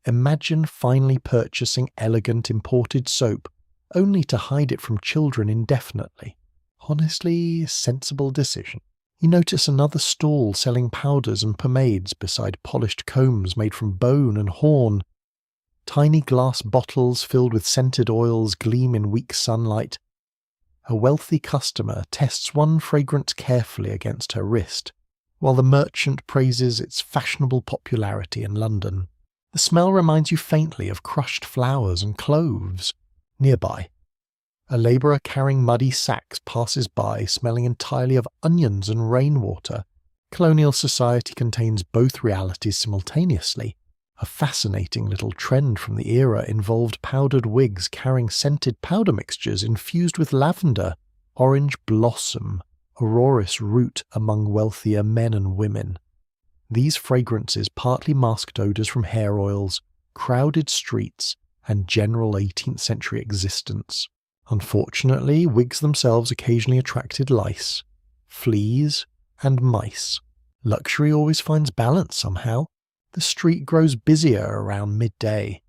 Imagine finally purchasing elegant imported soap only to hide it from children indefinitely. Honestly, sensible decision. You notice another stall selling powders and pomades beside polished combs made from bone and horn. Tiny glass bottles filled with scented oils gleam in weak sunlight. A wealthy customer tests one fragrance carefully against her wrist, while the merchant praises its fashionable popularity in London. The smell reminds you faintly of crushed flowers and cloves. Nearby, a labourer carrying muddy sacks passes by, smelling entirely of onions and rainwater. Colonial society contains both realities simultaneously. A fascinating little trend from the era involved powdered wigs carrying scented powder mixtures infused with lavender, orange blossom, auroris root among wealthier men and women. These fragrances partly masked odours from hair oils, crowded streets, and general 18th century existence. Unfortunately, wigs themselves occasionally attracted lice, fleas, and mice. Luxury always finds balance somehow. The street grows busier around midday.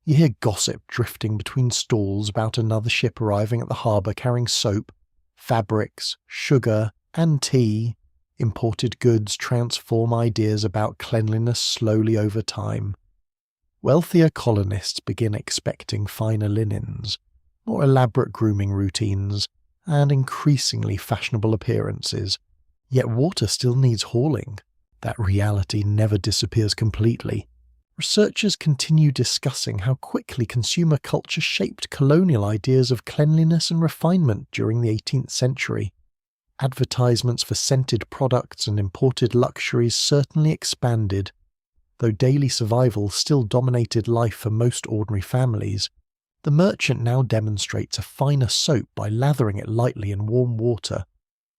You hear gossip drifting between stalls about another ship arriving at the harbour carrying soap, fabrics, sugar, and tea. Imported goods transform ideas about cleanliness slowly over time. Wealthier colonists begin expecting finer linens, more elaborate grooming routines, and increasingly fashionable appearances. Yet water still needs hauling. That reality never disappears completely. Researchers continue discussing how quickly consumer culture shaped colonial ideas of cleanliness and refinement during the 18th century. Advertisements for scented products and imported luxuries certainly expanded. Though daily survival still dominated life for most ordinary families, the merchant now demonstrates a finer soap by lathering it lightly in warm water.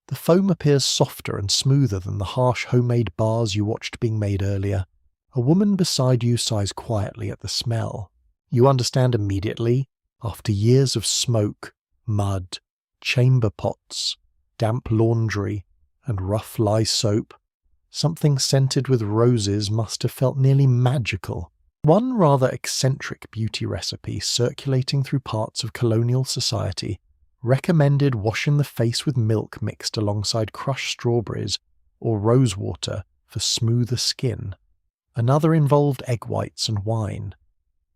The foam appears softer and smoother than the harsh homemade bars you watched being made earlier. A woman beside you sighs quietly at the smell. You understand immediately, after years of smoke, mud, chamber pots, damp laundry, and rough lye soap, something scented with roses must have felt nearly magical. One rather eccentric beauty recipe circulating through parts of colonial society recommended washing the face with milk mixed alongside crushed strawberries or rose water for smoother skin. Another involved egg whites and wine.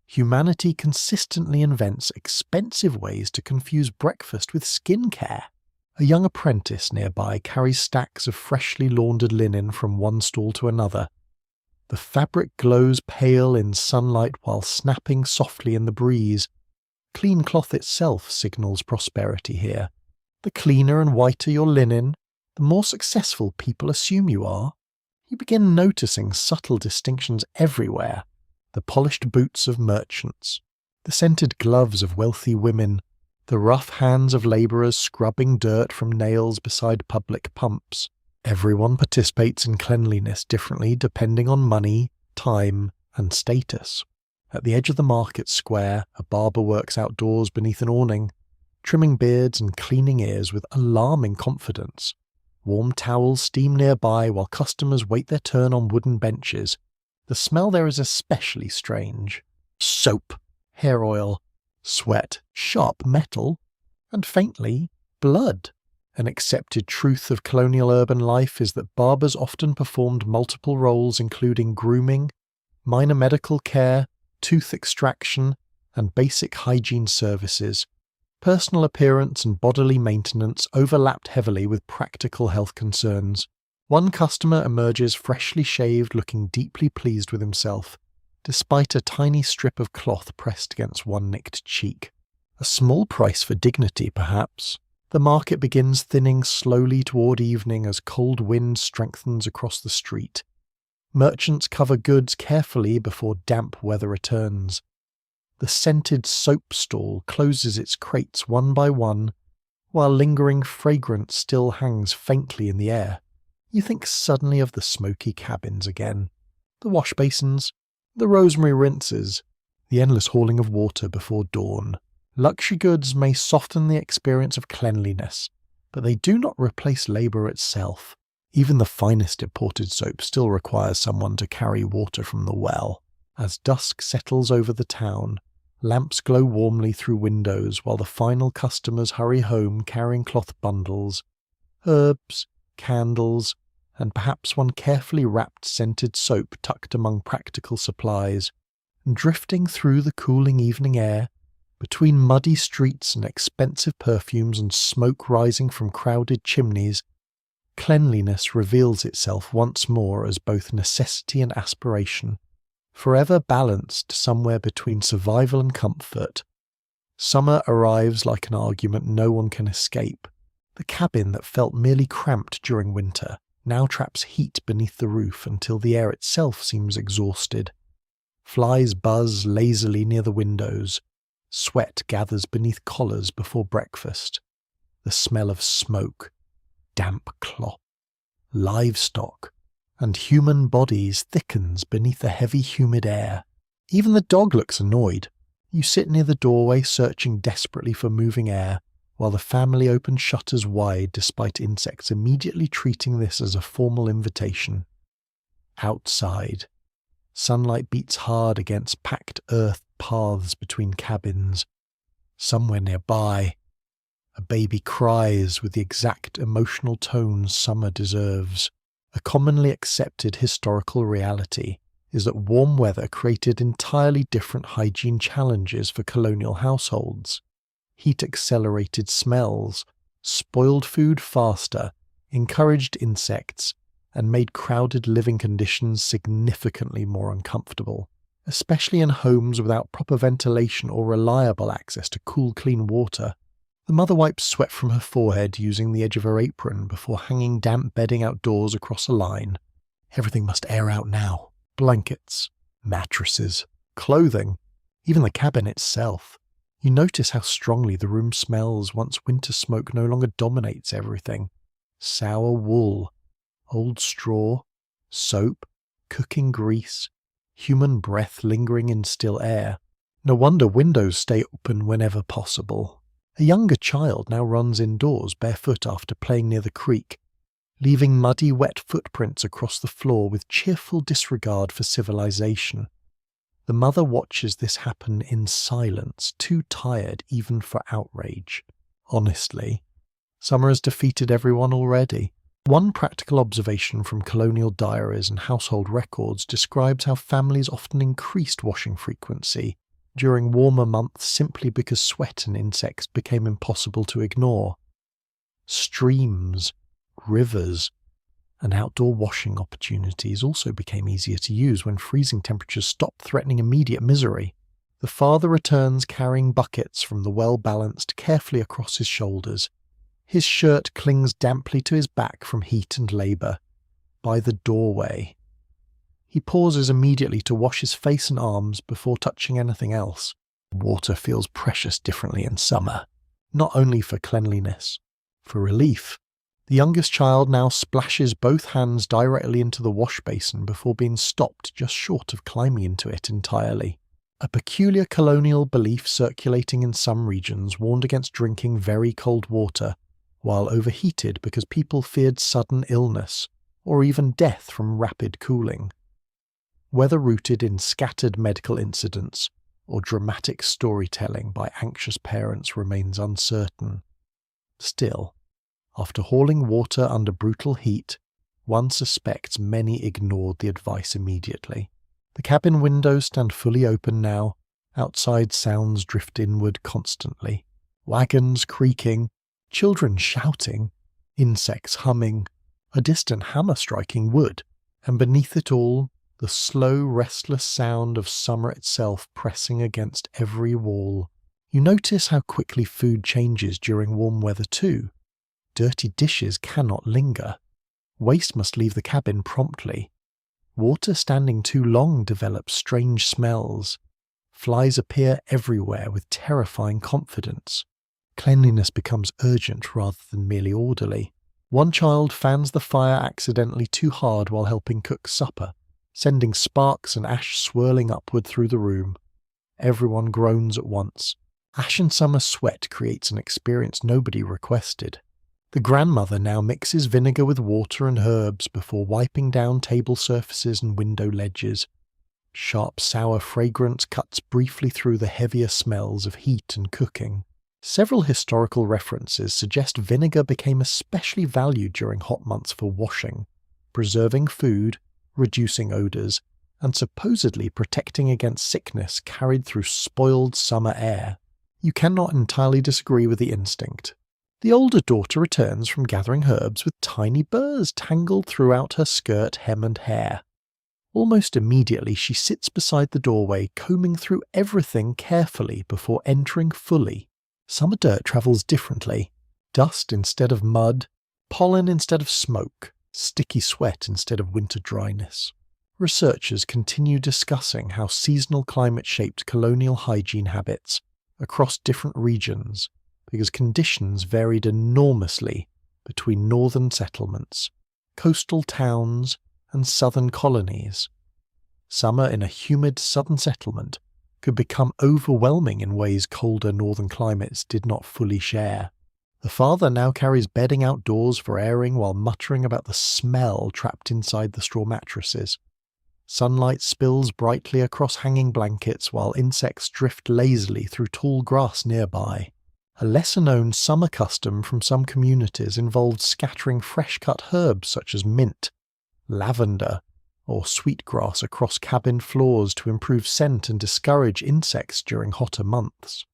Humanity consistently invents expensive ways to confuse breakfast with skincare. A young apprentice nearby carries stacks of freshly laundered linen from one stall to another. The fabric glows pale in sunlight while snapping softly in the breeze. Clean cloth itself signals prosperity here. The cleaner and whiter your linen, the more successful people assume you are. You begin noticing subtle distinctions everywhere. The polished boots of merchants, the scented gloves of wealthy women, the rough hands of labourers scrubbing dirt from nails beside public pumps. Everyone participates in cleanliness differently depending on money, time, and status. At the edge of the market square, a barber works outdoors beneath an awning, trimming beards and cleaning ears with alarming confidence. Warm towels steam nearby while customers wait their turn on wooden benches. The smell there is especially strange. Soap, hair oil, sweat, sharp metal, and faintly, blood. An accepted truth of colonial urban life is that barbers often performed multiple roles including grooming, minor medical care, tooth extraction, and basic hygiene services. Personal appearance and bodily maintenance overlapped heavily with practical health concerns. One customer emerges freshly shaved, looking deeply pleased with himself, despite a tiny strip of cloth pressed against one nicked cheek. A small price for dignity, perhaps. The market begins thinning slowly toward evening as cold wind strengthens across the street. Merchants cover goods carefully before damp weather returns. The scented soap stall closes its crates one by one, while lingering fragrance still hangs faintly in the air. You think suddenly of the smoky cabins again, the wash basins, the rosemary rinses, the endless hauling of water before dawn. Luxury goods may soften the experience of cleanliness, but they do not replace labour itself. Even the finest imported soap still requires someone to carry water from the well. As dusk settles over the town, lamps glow warmly through windows while the final customers hurry home carrying cloth bundles, herbs, candles, and perhaps one carefully wrapped scented soap tucked among practical supplies. And drifting through the cooling evening air, between muddy streets and expensive perfumes and smoke rising from crowded chimneys, cleanliness reveals itself once more as both necessity and aspiration, forever balanced somewhere between survival and comfort. Summer arrives like an argument no one can escape. The cabin that felt merely cramped during winter now traps heat beneath the roof until the air itself seems exhausted. Flies buzz lazily near the windows. Sweat gathers beneath collars before breakfast. The smell of smoke, damp cloth, livestock, and human bodies thickens beneath the heavy humid air. Even the dog looks annoyed. You sit near the doorway searching desperately for moving air, while the family opens shutters wide despite insects immediately treating this as a formal invitation. Outside, sunlight beats hard against packed earth paths between cabins. Somewhere nearby, a baby cries with the exact emotional tones summer deserves. A commonly accepted historical reality is that warm weather created entirely different hygiene challenges for colonial households. Heat accelerated smells, spoiled food faster, encouraged insects, and made crowded living conditions significantly more uncomfortable, especially in homes without proper ventilation or reliable access to cool, clean water. The mother wipes sweat from her forehead using the edge of her apron before hanging damp bedding outdoors across a line. Everything must air out now. Blankets, mattresses, clothing, even the cabin itself. You notice how strongly the room smells once winter smoke no longer dominates everything. Sour wool, old straw, soap, cooking grease, human breath lingering in still air. No wonder windows stay open whenever possible. A younger child now runs indoors barefoot after playing near the creek, leaving muddy, wet footprints across the floor with cheerful disregard for civilization. The mother watches this happen in silence, too tired even for outrage. Honestly, summer has defeated everyone already. One practical observation from colonial diaries and household records describes how families often increased washing frequency during warmer months simply because sweat and insects became impossible to ignore. Streams, rivers, and outdoor washing opportunities also became easier to use when freezing temperatures stopped threatening immediate misery. The father returns carrying buckets from the well balanced carefully across his shoulders. His shirt clings damply to his back from heat and labour. By the doorway, he pauses immediately to wash his face and arms before touching anything else. Water feels precious differently in summer, not only for cleanliness, for relief. The youngest child now splashes both hands directly into the wash basin before being stopped just short of climbing into it entirely. A peculiar colonial belief circulating in some regions warned against drinking very cold water while overheated because people feared sudden illness or even death from rapid cooling. Whether rooted in scattered medical incidents or dramatic storytelling by anxious parents remains uncertain. Still, after hauling water under brutal heat, one suspects many ignored the advice immediately. The cabin windows stand fully open now. Outside sounds drift inward constantly. Wagons creaking, children shouting, insects humming, a distant hammer striking wood, and beneath it all, the slow, restless sound of summer itself pressing against every wall. You notice how quickly food changes during warm weather too. Dirty dishes cannot linger. Waste must leave the cabin promptly. Water standing too long develops strange smells. Flies appear everywhere with terrifying confidence. Cleanliness becomes urgent rather than merely orderly. One child fans the fire accidentally too hard while helping cook supper, sending sparks and ash swirling upward through the room. Everyone groans at once. Ash and summer sweat creates an experience nobody requested. The grandmother now mixes vinegar with water and herbs before wiping down table surfaces and window ledges. Sharp sour fragrance cuts briefly through the heavier smells of heat and cooking. Several historical references suggest vinegar became especially valued during hot months for washing, preserving food, reducing odours, and supposedly protecting against sickness carried through spoiled summer air. You cannot entirely disagree with the instinct. The older daughter returns from gathering herbs with tiny burrs tangled throughout her skirt, hem and hair. Almost immediately she sits beside the doorway, combing through everything carefully before entering fully. Summer dirt travels differently. Dust instead of mud, pollen instead of smoke, sticky sweat instead of winter dryness. researchers continue discussing how seasonal climate shaped colonial hygiene habits across different regions because conditions varied enormously between northern settlements, coastal towns, and southern colonies. Summer in a humid southern settlement could become overwhelming in ways colder northern climates did not fully share. The father now carries bedding outdoors for airing while muttering about the smell trapped inside the straw mattresses. Sunlight spills brightly across hanging blankets while insects drift lazily through tall grass nearby. A lesser-known summer custom from some communities involved scattering fresh-cut herbs such as mint, lavender, or sweetgrass across cabin floors to improve scent and discourage insects during hotter months.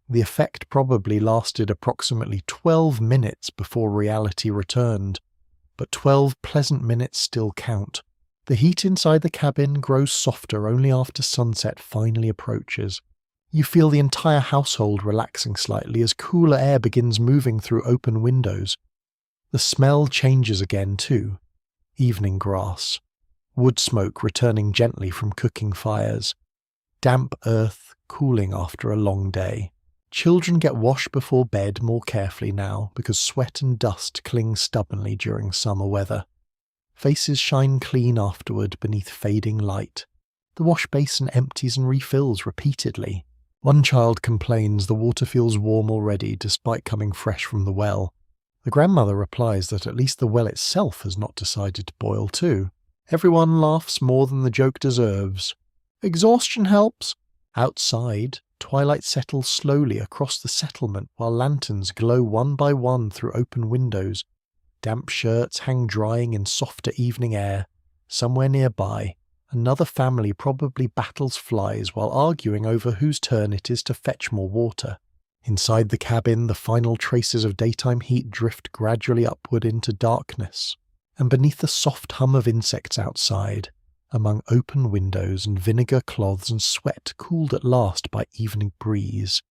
The effect probably lasted approximately 12 minutes before reality returned, but 12 pleasant minutes still count. The heat inside the cabin grows softer only after sunset finally approaches. You feel the entire household relaxing slightly as cooler air begins moving through open windows. The smell changes again too. Evening grass, wood smoke returning gently from cooking fires, damp earth cooling after a long day. Children get washed before bed more carefully now because sweat and dust cling stubbornly during summer weather. Faces shine clean afterward beneath fading light. The wash basin empties and refills repeatedly. One child complains the water feels warm already despite coming fresh from the well. The grandmother replies that at least the well itself has not decided to boil too. Everyone laughs more than the joke deserves. Exhaustion helps. Outside, twilight settles slowly across the settlement while lanterns glow one by one through open windows. Damp shirts hang drying in softer evening air. Somewhere nearby, another family probably battles flies while arguing over whose turn it is to fetch more water. Inside the cabin, the final traces of daytime heat drift gradually upward into darkness, and beneath the soft hum of insects outside, among open windows and vinegar cloths and sweat cooled at last by evening breeze,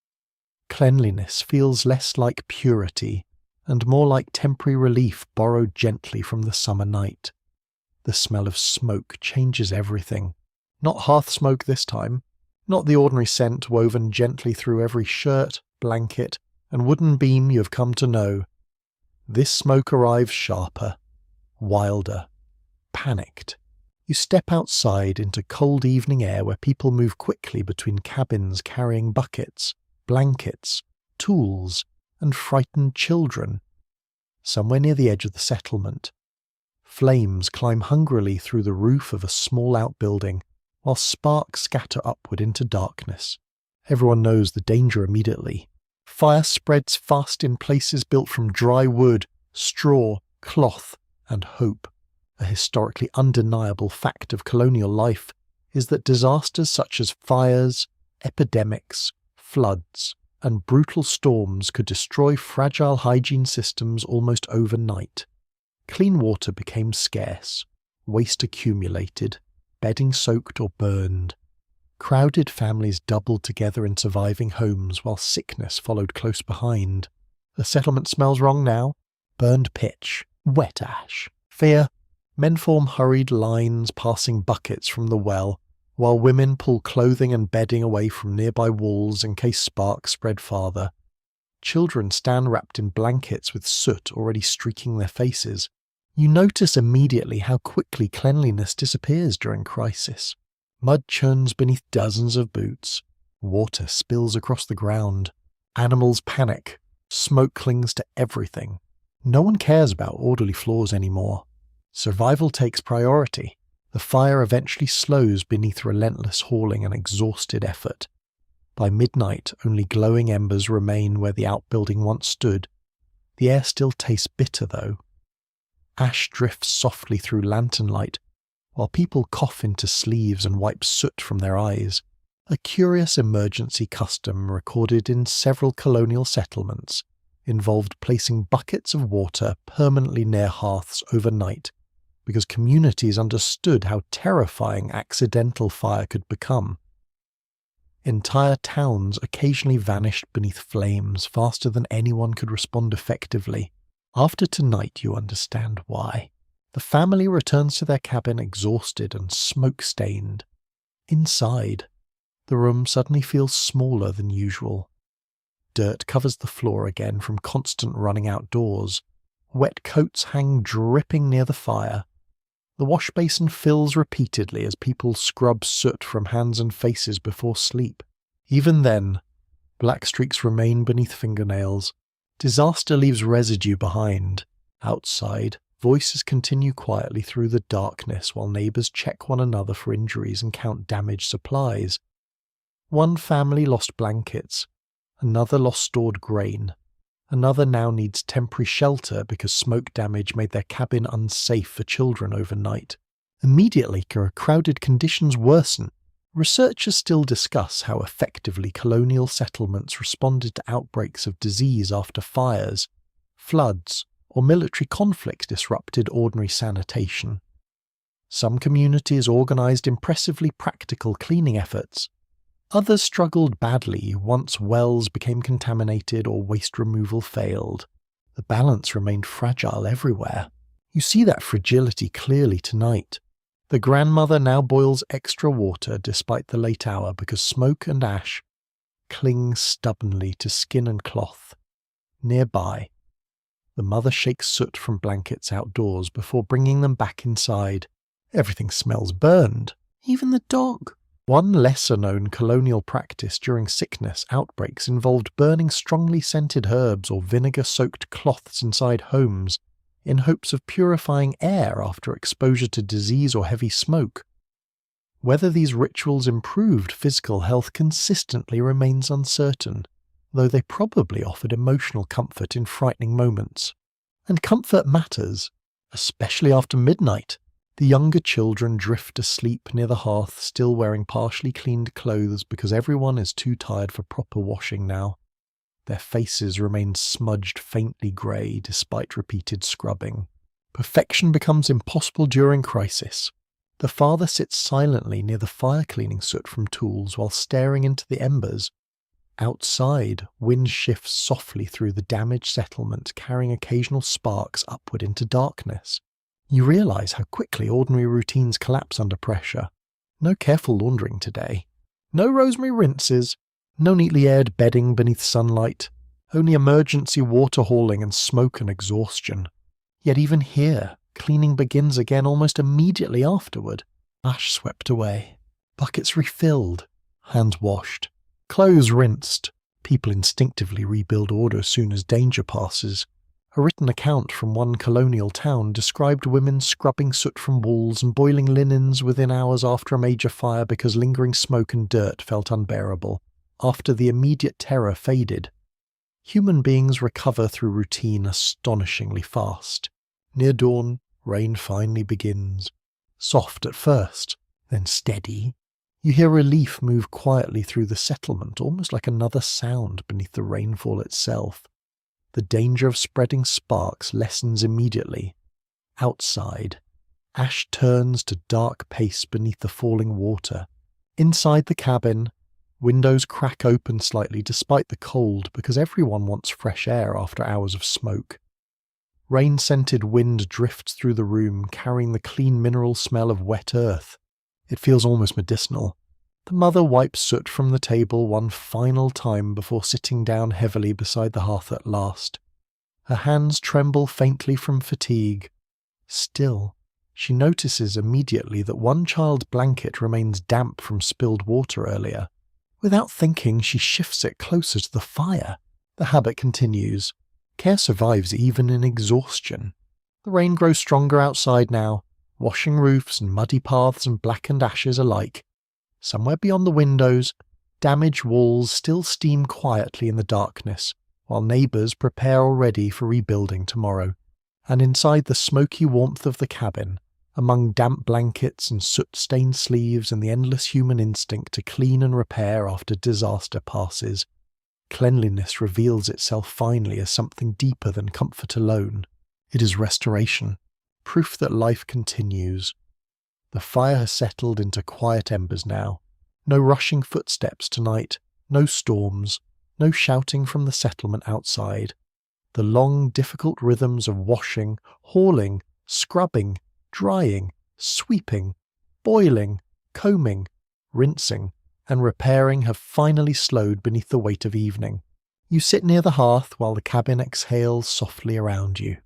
cleanliness feels less like purity and more like temporary relief borrowed gently from the summer night. The smell of smoke changes everything. Not hearth smoke this time, not the ordinary scent woven gently through every shirt, blanket, and wooden beam you have come to know. This smoke arrives sharper, wilder, panicked. You step outside into cold evening air where people move quickly between cabins carrying buckets, blankets, tools, and frightened children. Somewhere near the edge of the settlement, flames climb hungrily through the roof of a small outbuilding, while sparks scatter upward into darkness. Everyone knows the danger immediately. Fire spreads fast in places built from dry wood, straw, cloth, and hope. A historically undeniable fact of colonial life is that disasters such as fires, epidemics, floods, and brutal storms could destroy fragile hygiene systems almost overnight. Clean water became scarce, waste accumulated, bedding soaked or burned. Crowded families doubled together in surviving homes while sickness followed close behind. The settlement smells wrong now. Burned pitch, wet ash, fear. Men form hurried lines passing buckets from the well, while women pull clothing and bedding away from nearby walls in case sparks spread farther. Children stand wrapped in blankets with soot already streaking their faces. You notice immediately how quickly cleanliness disappears during crisis. Mud churns beneath dozens of boots. Water spills across the ground. Animals panic. Smoke clings to everything. No one cares about orderly floors anymore. Survival takes priority. The fire eventually slows beneath relentless hauling and exhausted effort. By midnight, only glowing embers remain where the outbuilding once stood. The air still tastes bitter, though. Ash drifts softly through lantern light, while people cough into sleeves and wipe soot from their eyes. A curious emergency custom recorded in several colonial settlements involved placing buckets of water permanently near hearths overnight, because communities understood how terrifying accidental fire could become. Entire towns occasionally vanished beneath flames faster than anyone could respond effectively. After tonight you understand why. The family returns to their cabin exhausted and smoke-stained. Inside, the room suddenly feels smaller than usual. Dirt covers the floor again from constant running outdoors. Wet coats hang dripping near the fire. The wash basin fills repeatedly as people scrub soot from hands and faces before sleep. Even then, black streaks remain beneath fingernails. Disaster leaves residue behind. Outside, voices continue quietly through the darkness while neighbours check one another for injuries and count damaged supplies. One family lost blankets. Another lost stored grain. Another now needs temporary shelter because smoke damage made their cabin unsafe for children overnight. Immediately, crowded conditions worsen. Researchers still discuss how effectively colonial settlements responded to outbreaks of disease after fires, floods, or military conflict disrupted ordinary sanitation. Some communities organised impressively practical cleaning efforts. Others struggled badly once wells became contaminated or waste removal failed. The balance remained fragile everywhere. You see that fragility clearly tonight. The grandmother now boils extra water despite the late hour because smoke and ash cling stubbornly to skin and cloth. Nearby, the mother shakes soot from blankets outdoors before bringing them back inside. Everything smells burned, even the dog. One lesser-known colonial practice during sickness outbreaks involved burning strongly scented herbs or vinegar-soaked cloths inside homes in hopes of purifying air after exposure to disease or heavy smoke. Whether these rituals improved physical health consistently remains uncertain, though they probably offered emotional comfort in frightening moments. And comfort matters, especially after midnight. The younger children drift asleep near the hearth, still wearing partially cleaned clothes because everyone is too tired for proper washing now. Their faces remain smudged faintly grey despite repeated scrubbing. Perfection becomes impossible during crisis. The father sits silently near the fire cleaning soot from tools while staring into the embers. Outside, wind shifts softly through the damaged settlement, carrying occasional sparks upward into darkness. You realise how quickly ordinary routines collapse under pressure. No careful laundering today. No rosemary rinses. No neatly aired bedding beneath sunlight. Only emergency water hauling and smoke and exhaustion. Yet even here, cleaning begins again almost immediately afterward. Ash swept away. Buckets refilled. Hands washed. Clothes rinsed. People instinctively rebuild order as soon as danger passes. A written account from one colonial town described women scrubbing soot from walls and boiling linens within hours after a major fire because lingering smoke and dirt felt unbearable. After the immediate terror faded, human beings recover through routine astonishingly fast. Near dawn, rain finally begins. Soft at first, then steady. You hear relief move quietly through the settlement, almost like another sound beneath the rainfall itself. The danger of spreading sparks lessens immediately. Outside, ash turns to dark paste beneath the falling water. Inside the cabin, windows crack open slightly despite the cold because everyone wants fresh air after hours of smoke. Rain-scented wind drifts through the room, carrying the clean mineral smell of wet earth. It feels almost medicinal. The mother wipes soot from the table one final time before sitting down heavily beside the hearth at last. Her hands tremble faintly from fatigue. Still, she notices immediately that one child's blanket remains damp from spilled water earlier. Without thinking, she shifts it closer to the fire. The habit continues. Care survives even in exhaustion. The rain grows stronger outside now, washing roofs and muddy paths and blackened ashes alike. Somewhere beyond the windows, damaged walls still steam quietly in the darkness, while neighbours prepare already for rebuilding tomorrow. And inside the smoky warmth of the cabin, among damp blankets and soot-stained sleeves and the endless human instinct to clean and repair after disaster passes, cleanliness reveals itself finally as something deeper than comfort alone. It is restoration, proof that life continues. The fire has settled into quiet embers now. No rushing footsteps tonight, no storms, no shouting from the settlement outside. The long, difficult rhythms of washing, hauling, Scrubbing, drying, sweeping, boiling, combing, rinsing, and repairing have finally slowed beneath the weight of evening. You sit near the hearth while the cabin exhales softly around you.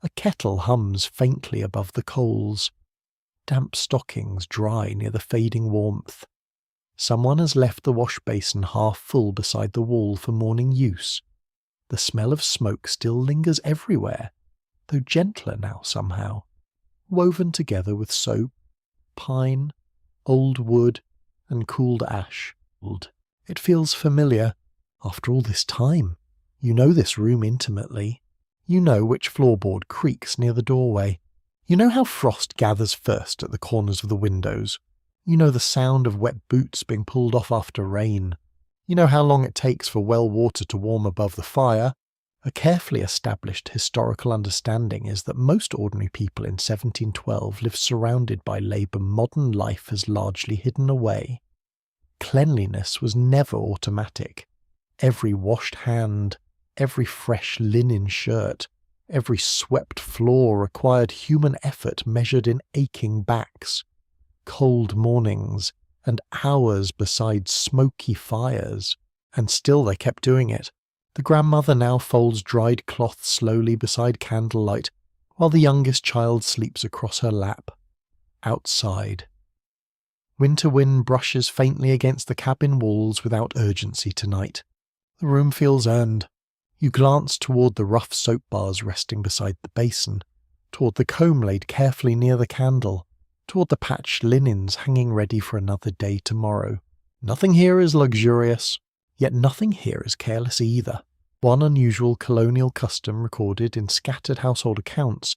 A kettle hums faintly above the coals. Damp stockings dry near the fading warmth. Someone has left the wash basin half full beside the wall for morning use. The smell of smoke still lingers everywhere, though gentler now somehow, woven together with soap, pine, old wood, and cooled ash. It feels familiar. After all this time, you know this room intimately. You know which floorboard creaks near the doorway. You know how frost gathers first at the corners of the windows. You know the sound of wet boots being pulled off after rain. You know how long it takes for well water to warm above the fire. A carefully established historical understanding is that most ordinary people in 1712 lived surrounded by labour modern life has largely hidden away. Cleanliness was never automatic. Every washed hand, every fresh linen shirt, every swept floor required human effort measured in aching backs, cold mornings, and hours beside smoky fires. And still they kept doing it. The grandmother now folds dried cloth slowly beside candlelight, while the youngest child sleeps across her lap. Outside. Winter wind brushes faintly against the cabin walls without urgency tonight. The room feels earned. You glance toward the rough soap bars resting beside the basin, toward the comb laid carefully near the candle, toward the patched linens hanging ready for another day tomorrow. Nothing here is luxurious, yet nothing here is careless either. One unusual colonial custom recorded in scattered household accounts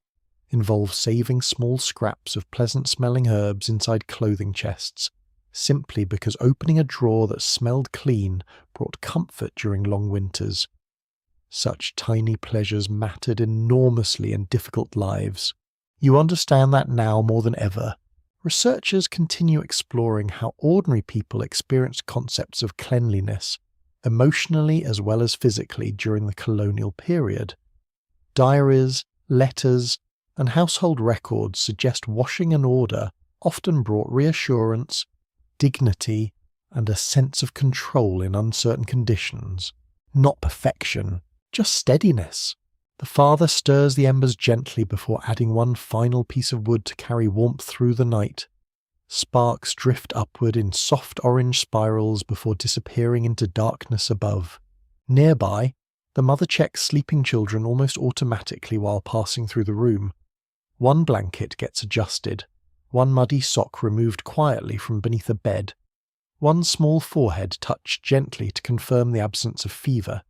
involves saving small scraps of pleasant-smelling herbs inside clothing chests, simply because opening a drawer that smelled clean brought comfort during long winters. Such tiny pleasures mattered enormously in difficult lives. You understand that now more than ever. Researchers continue exploring how ordinary people experienced concepts of cleanliness, emotionally as well as physically, during the colonial period. Diaries, letters, and household records suggest washing and order often brought reassurance, dignity, and a sense of control in uncertain conditions. Not perfection, just steadiness. The father stirs the embers gently before adding one final piece of wood to carry warmth through the night. Sparks drift upward in soft orange spirals before disappearing into darkness above. Nearby, the mother checks sleeping children almost automatically while passing through the room. One blanket gets adjusted, one muddy sock removed quietly from beneath a bed, one small forehead touched gently to confirm the absence of fever.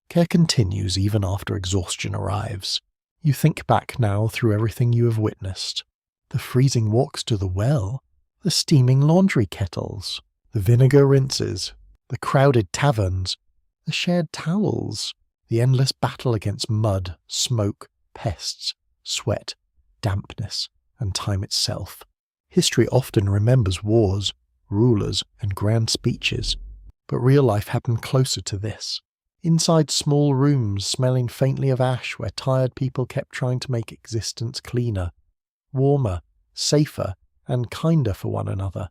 Care continues even after exhaustion arrives. You think back now through everything you have witnessed. The freezing walks to the well, the steaming laundry kettles, the vinegar rinses, the crowded taverns, the shared towels, the endless battle against mud, smoke, pests, sweat, dampness, and time itself. History often remembers wars, rulers, and grand speeches, but real life happened closer to this. Inside small rooms smelling faintly of ash where tired people kept trying to make existence cleaner, warmer, safer, and kinder for one another.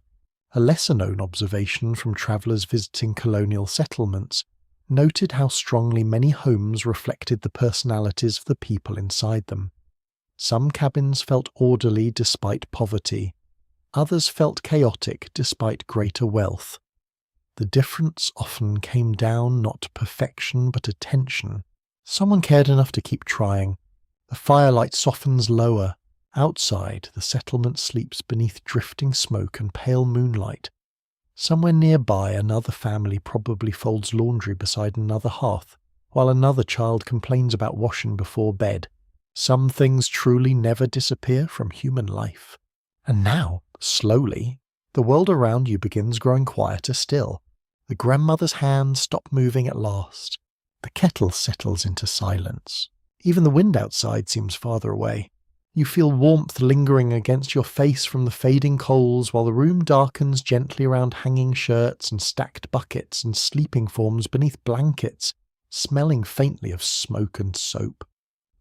A lesser-known observation from travellers visiting colonial settlements noted how strongly many homes reflected the personalities of the people inside them. Some cabins felt orderly despite poverty. Others felt chaotic despite greater wealth. The difference often came down not to perfection but attention. Someone cared enough to keep trying. The firelight softens lower. Outside, the settlement sleeps beneath drifting smoke and pale moonlight. Somewhere nearby, another family probably folds laundry beside another hearth, while another child complains about washing before bed. Some things truly never disappear from human life. And now, slowly, the world around you begins growing quieter still. The grandmother's hands stop moving at last. The kettle settles into silence. Even the wind outside seems farther away. You feel warmth lingering against your face from the fading coals while the room darkens gently around hanging shirts and stacked buckets and sleeping forms beneath blankets, smelling faintly of smoke and soap.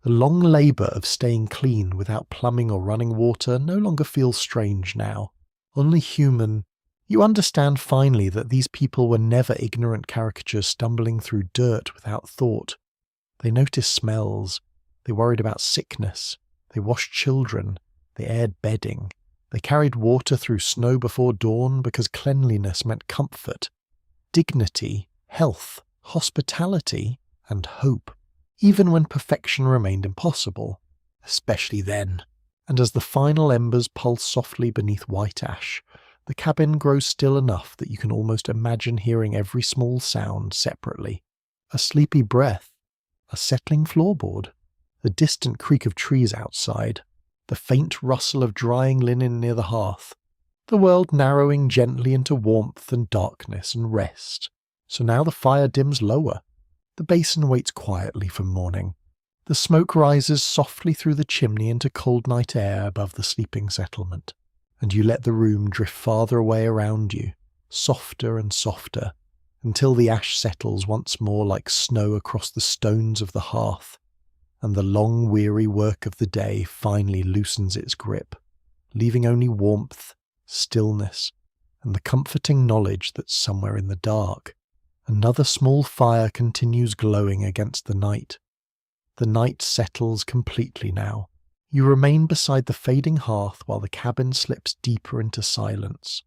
The long labour of staying clean without plumbing or running water no longer feels strange now, only human. You understand finally that these people were never ignorant caricatures stumbling through dirt without thought. They noticed smells, they worried about sickness, they washed children, they aired bedding, they carried water through snow before dawn because cleanliness meant comfort, dignity, health, hospitality, and hope, even when perfection remained impossible, especially then. And as the final embers pulse softly beneath white ash, the cabin grows still enough that you can almost imagine hearing every small sound separately. A sleepy breath, a settling floorboard, the distant creak of trees outside, the faint rustle of drying linen near the hearth, the world narrowing gently into warmth and darkness and rest. So now the fire dims lower. The basin waits quietly for morning. The smoke rises softly through the chimney into cold night air above the sleeping settlement, and you let the room drift farther away around you, softer and softer, until the ash settles once more like snow across the stones of the hearth, and the long weary work of the day finally loosens its grip, leaving only warmth, stillness, and the comforting knowledge that somewhere in the dark, another small fire continues glowing against the night. The night settles completely now. You remain beside the fading hearth while the cabin slips deeper into silence.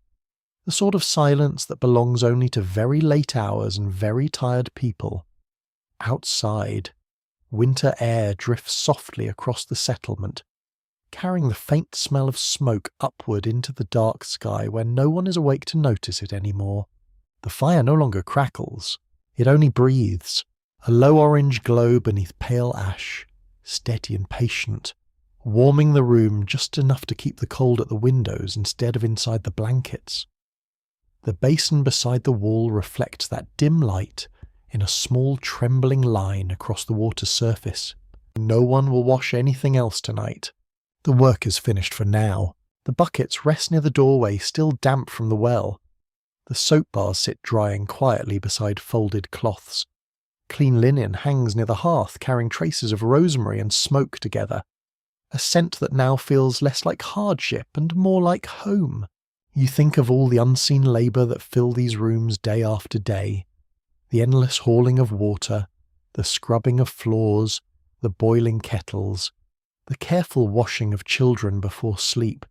The sort of silence that belongs only to very late hours and very tired people. Outside, winter air drifts softly across the settlement, carrying the faint smell of smoke upward into the dark sky where no one is awake to notice it anymore. The fire no longer crackles, it only breathes, a low orange glow beneath pale ash, steady and patient, warming the room just enough to keep the cold at the windows instead of inside the blankets. The basin beside the wall reflects that dim light in a small trembling line across the water's surface. No one will wash anything else tonight. The work is finished for now. The buckets rest near the doorway, still damp from the well. The soap bars sit drying quietly beside folded cloths. Clean linen hangs near the hearth, carrying traces of rosemary and smoke together. A scent that now feels less like hardship and more like home. You think of all the unseen labour that fill these rooms day after day. The endless hauling of water, the scrubbing of floors, the boiling kettles, the careful washing of children before sleep.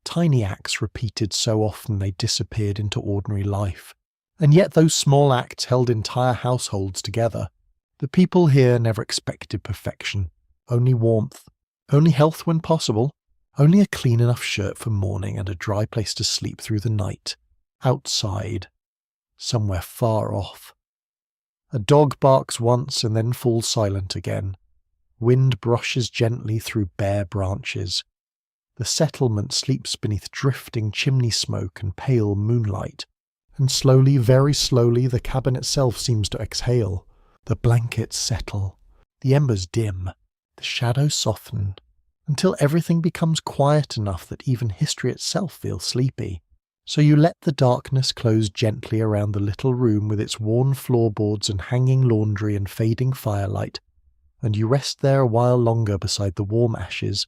Tiny acts repeated so often they disappeared into ordinary life. And yet those small acts held entire households together. The people here never expected perfection, only warmth, only health when possible, only a clean enough shirt for morning and a dry place to sleep through the night, outside, somewhere far off. A dog barks once and then falls silent again. Wind brushes gently through bare branches. The settlement sleeps beneath drifting chimney smoke and pale moonlight. And slowly, very slowly, the cabin itself seems to exhale. The blankets settle. The embers dim. The shadows soften. Until everything becomes quiet enough that even history itself feels sleepy. So you let the darkness close gently around the little room with its worn floorboards and hanging laundry and fading firelight, and you rest there a while longer beside the warm ashes,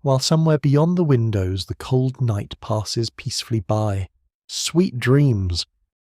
while somewhere beyond the windows the cold night passes peacefully by. Sweet dreams!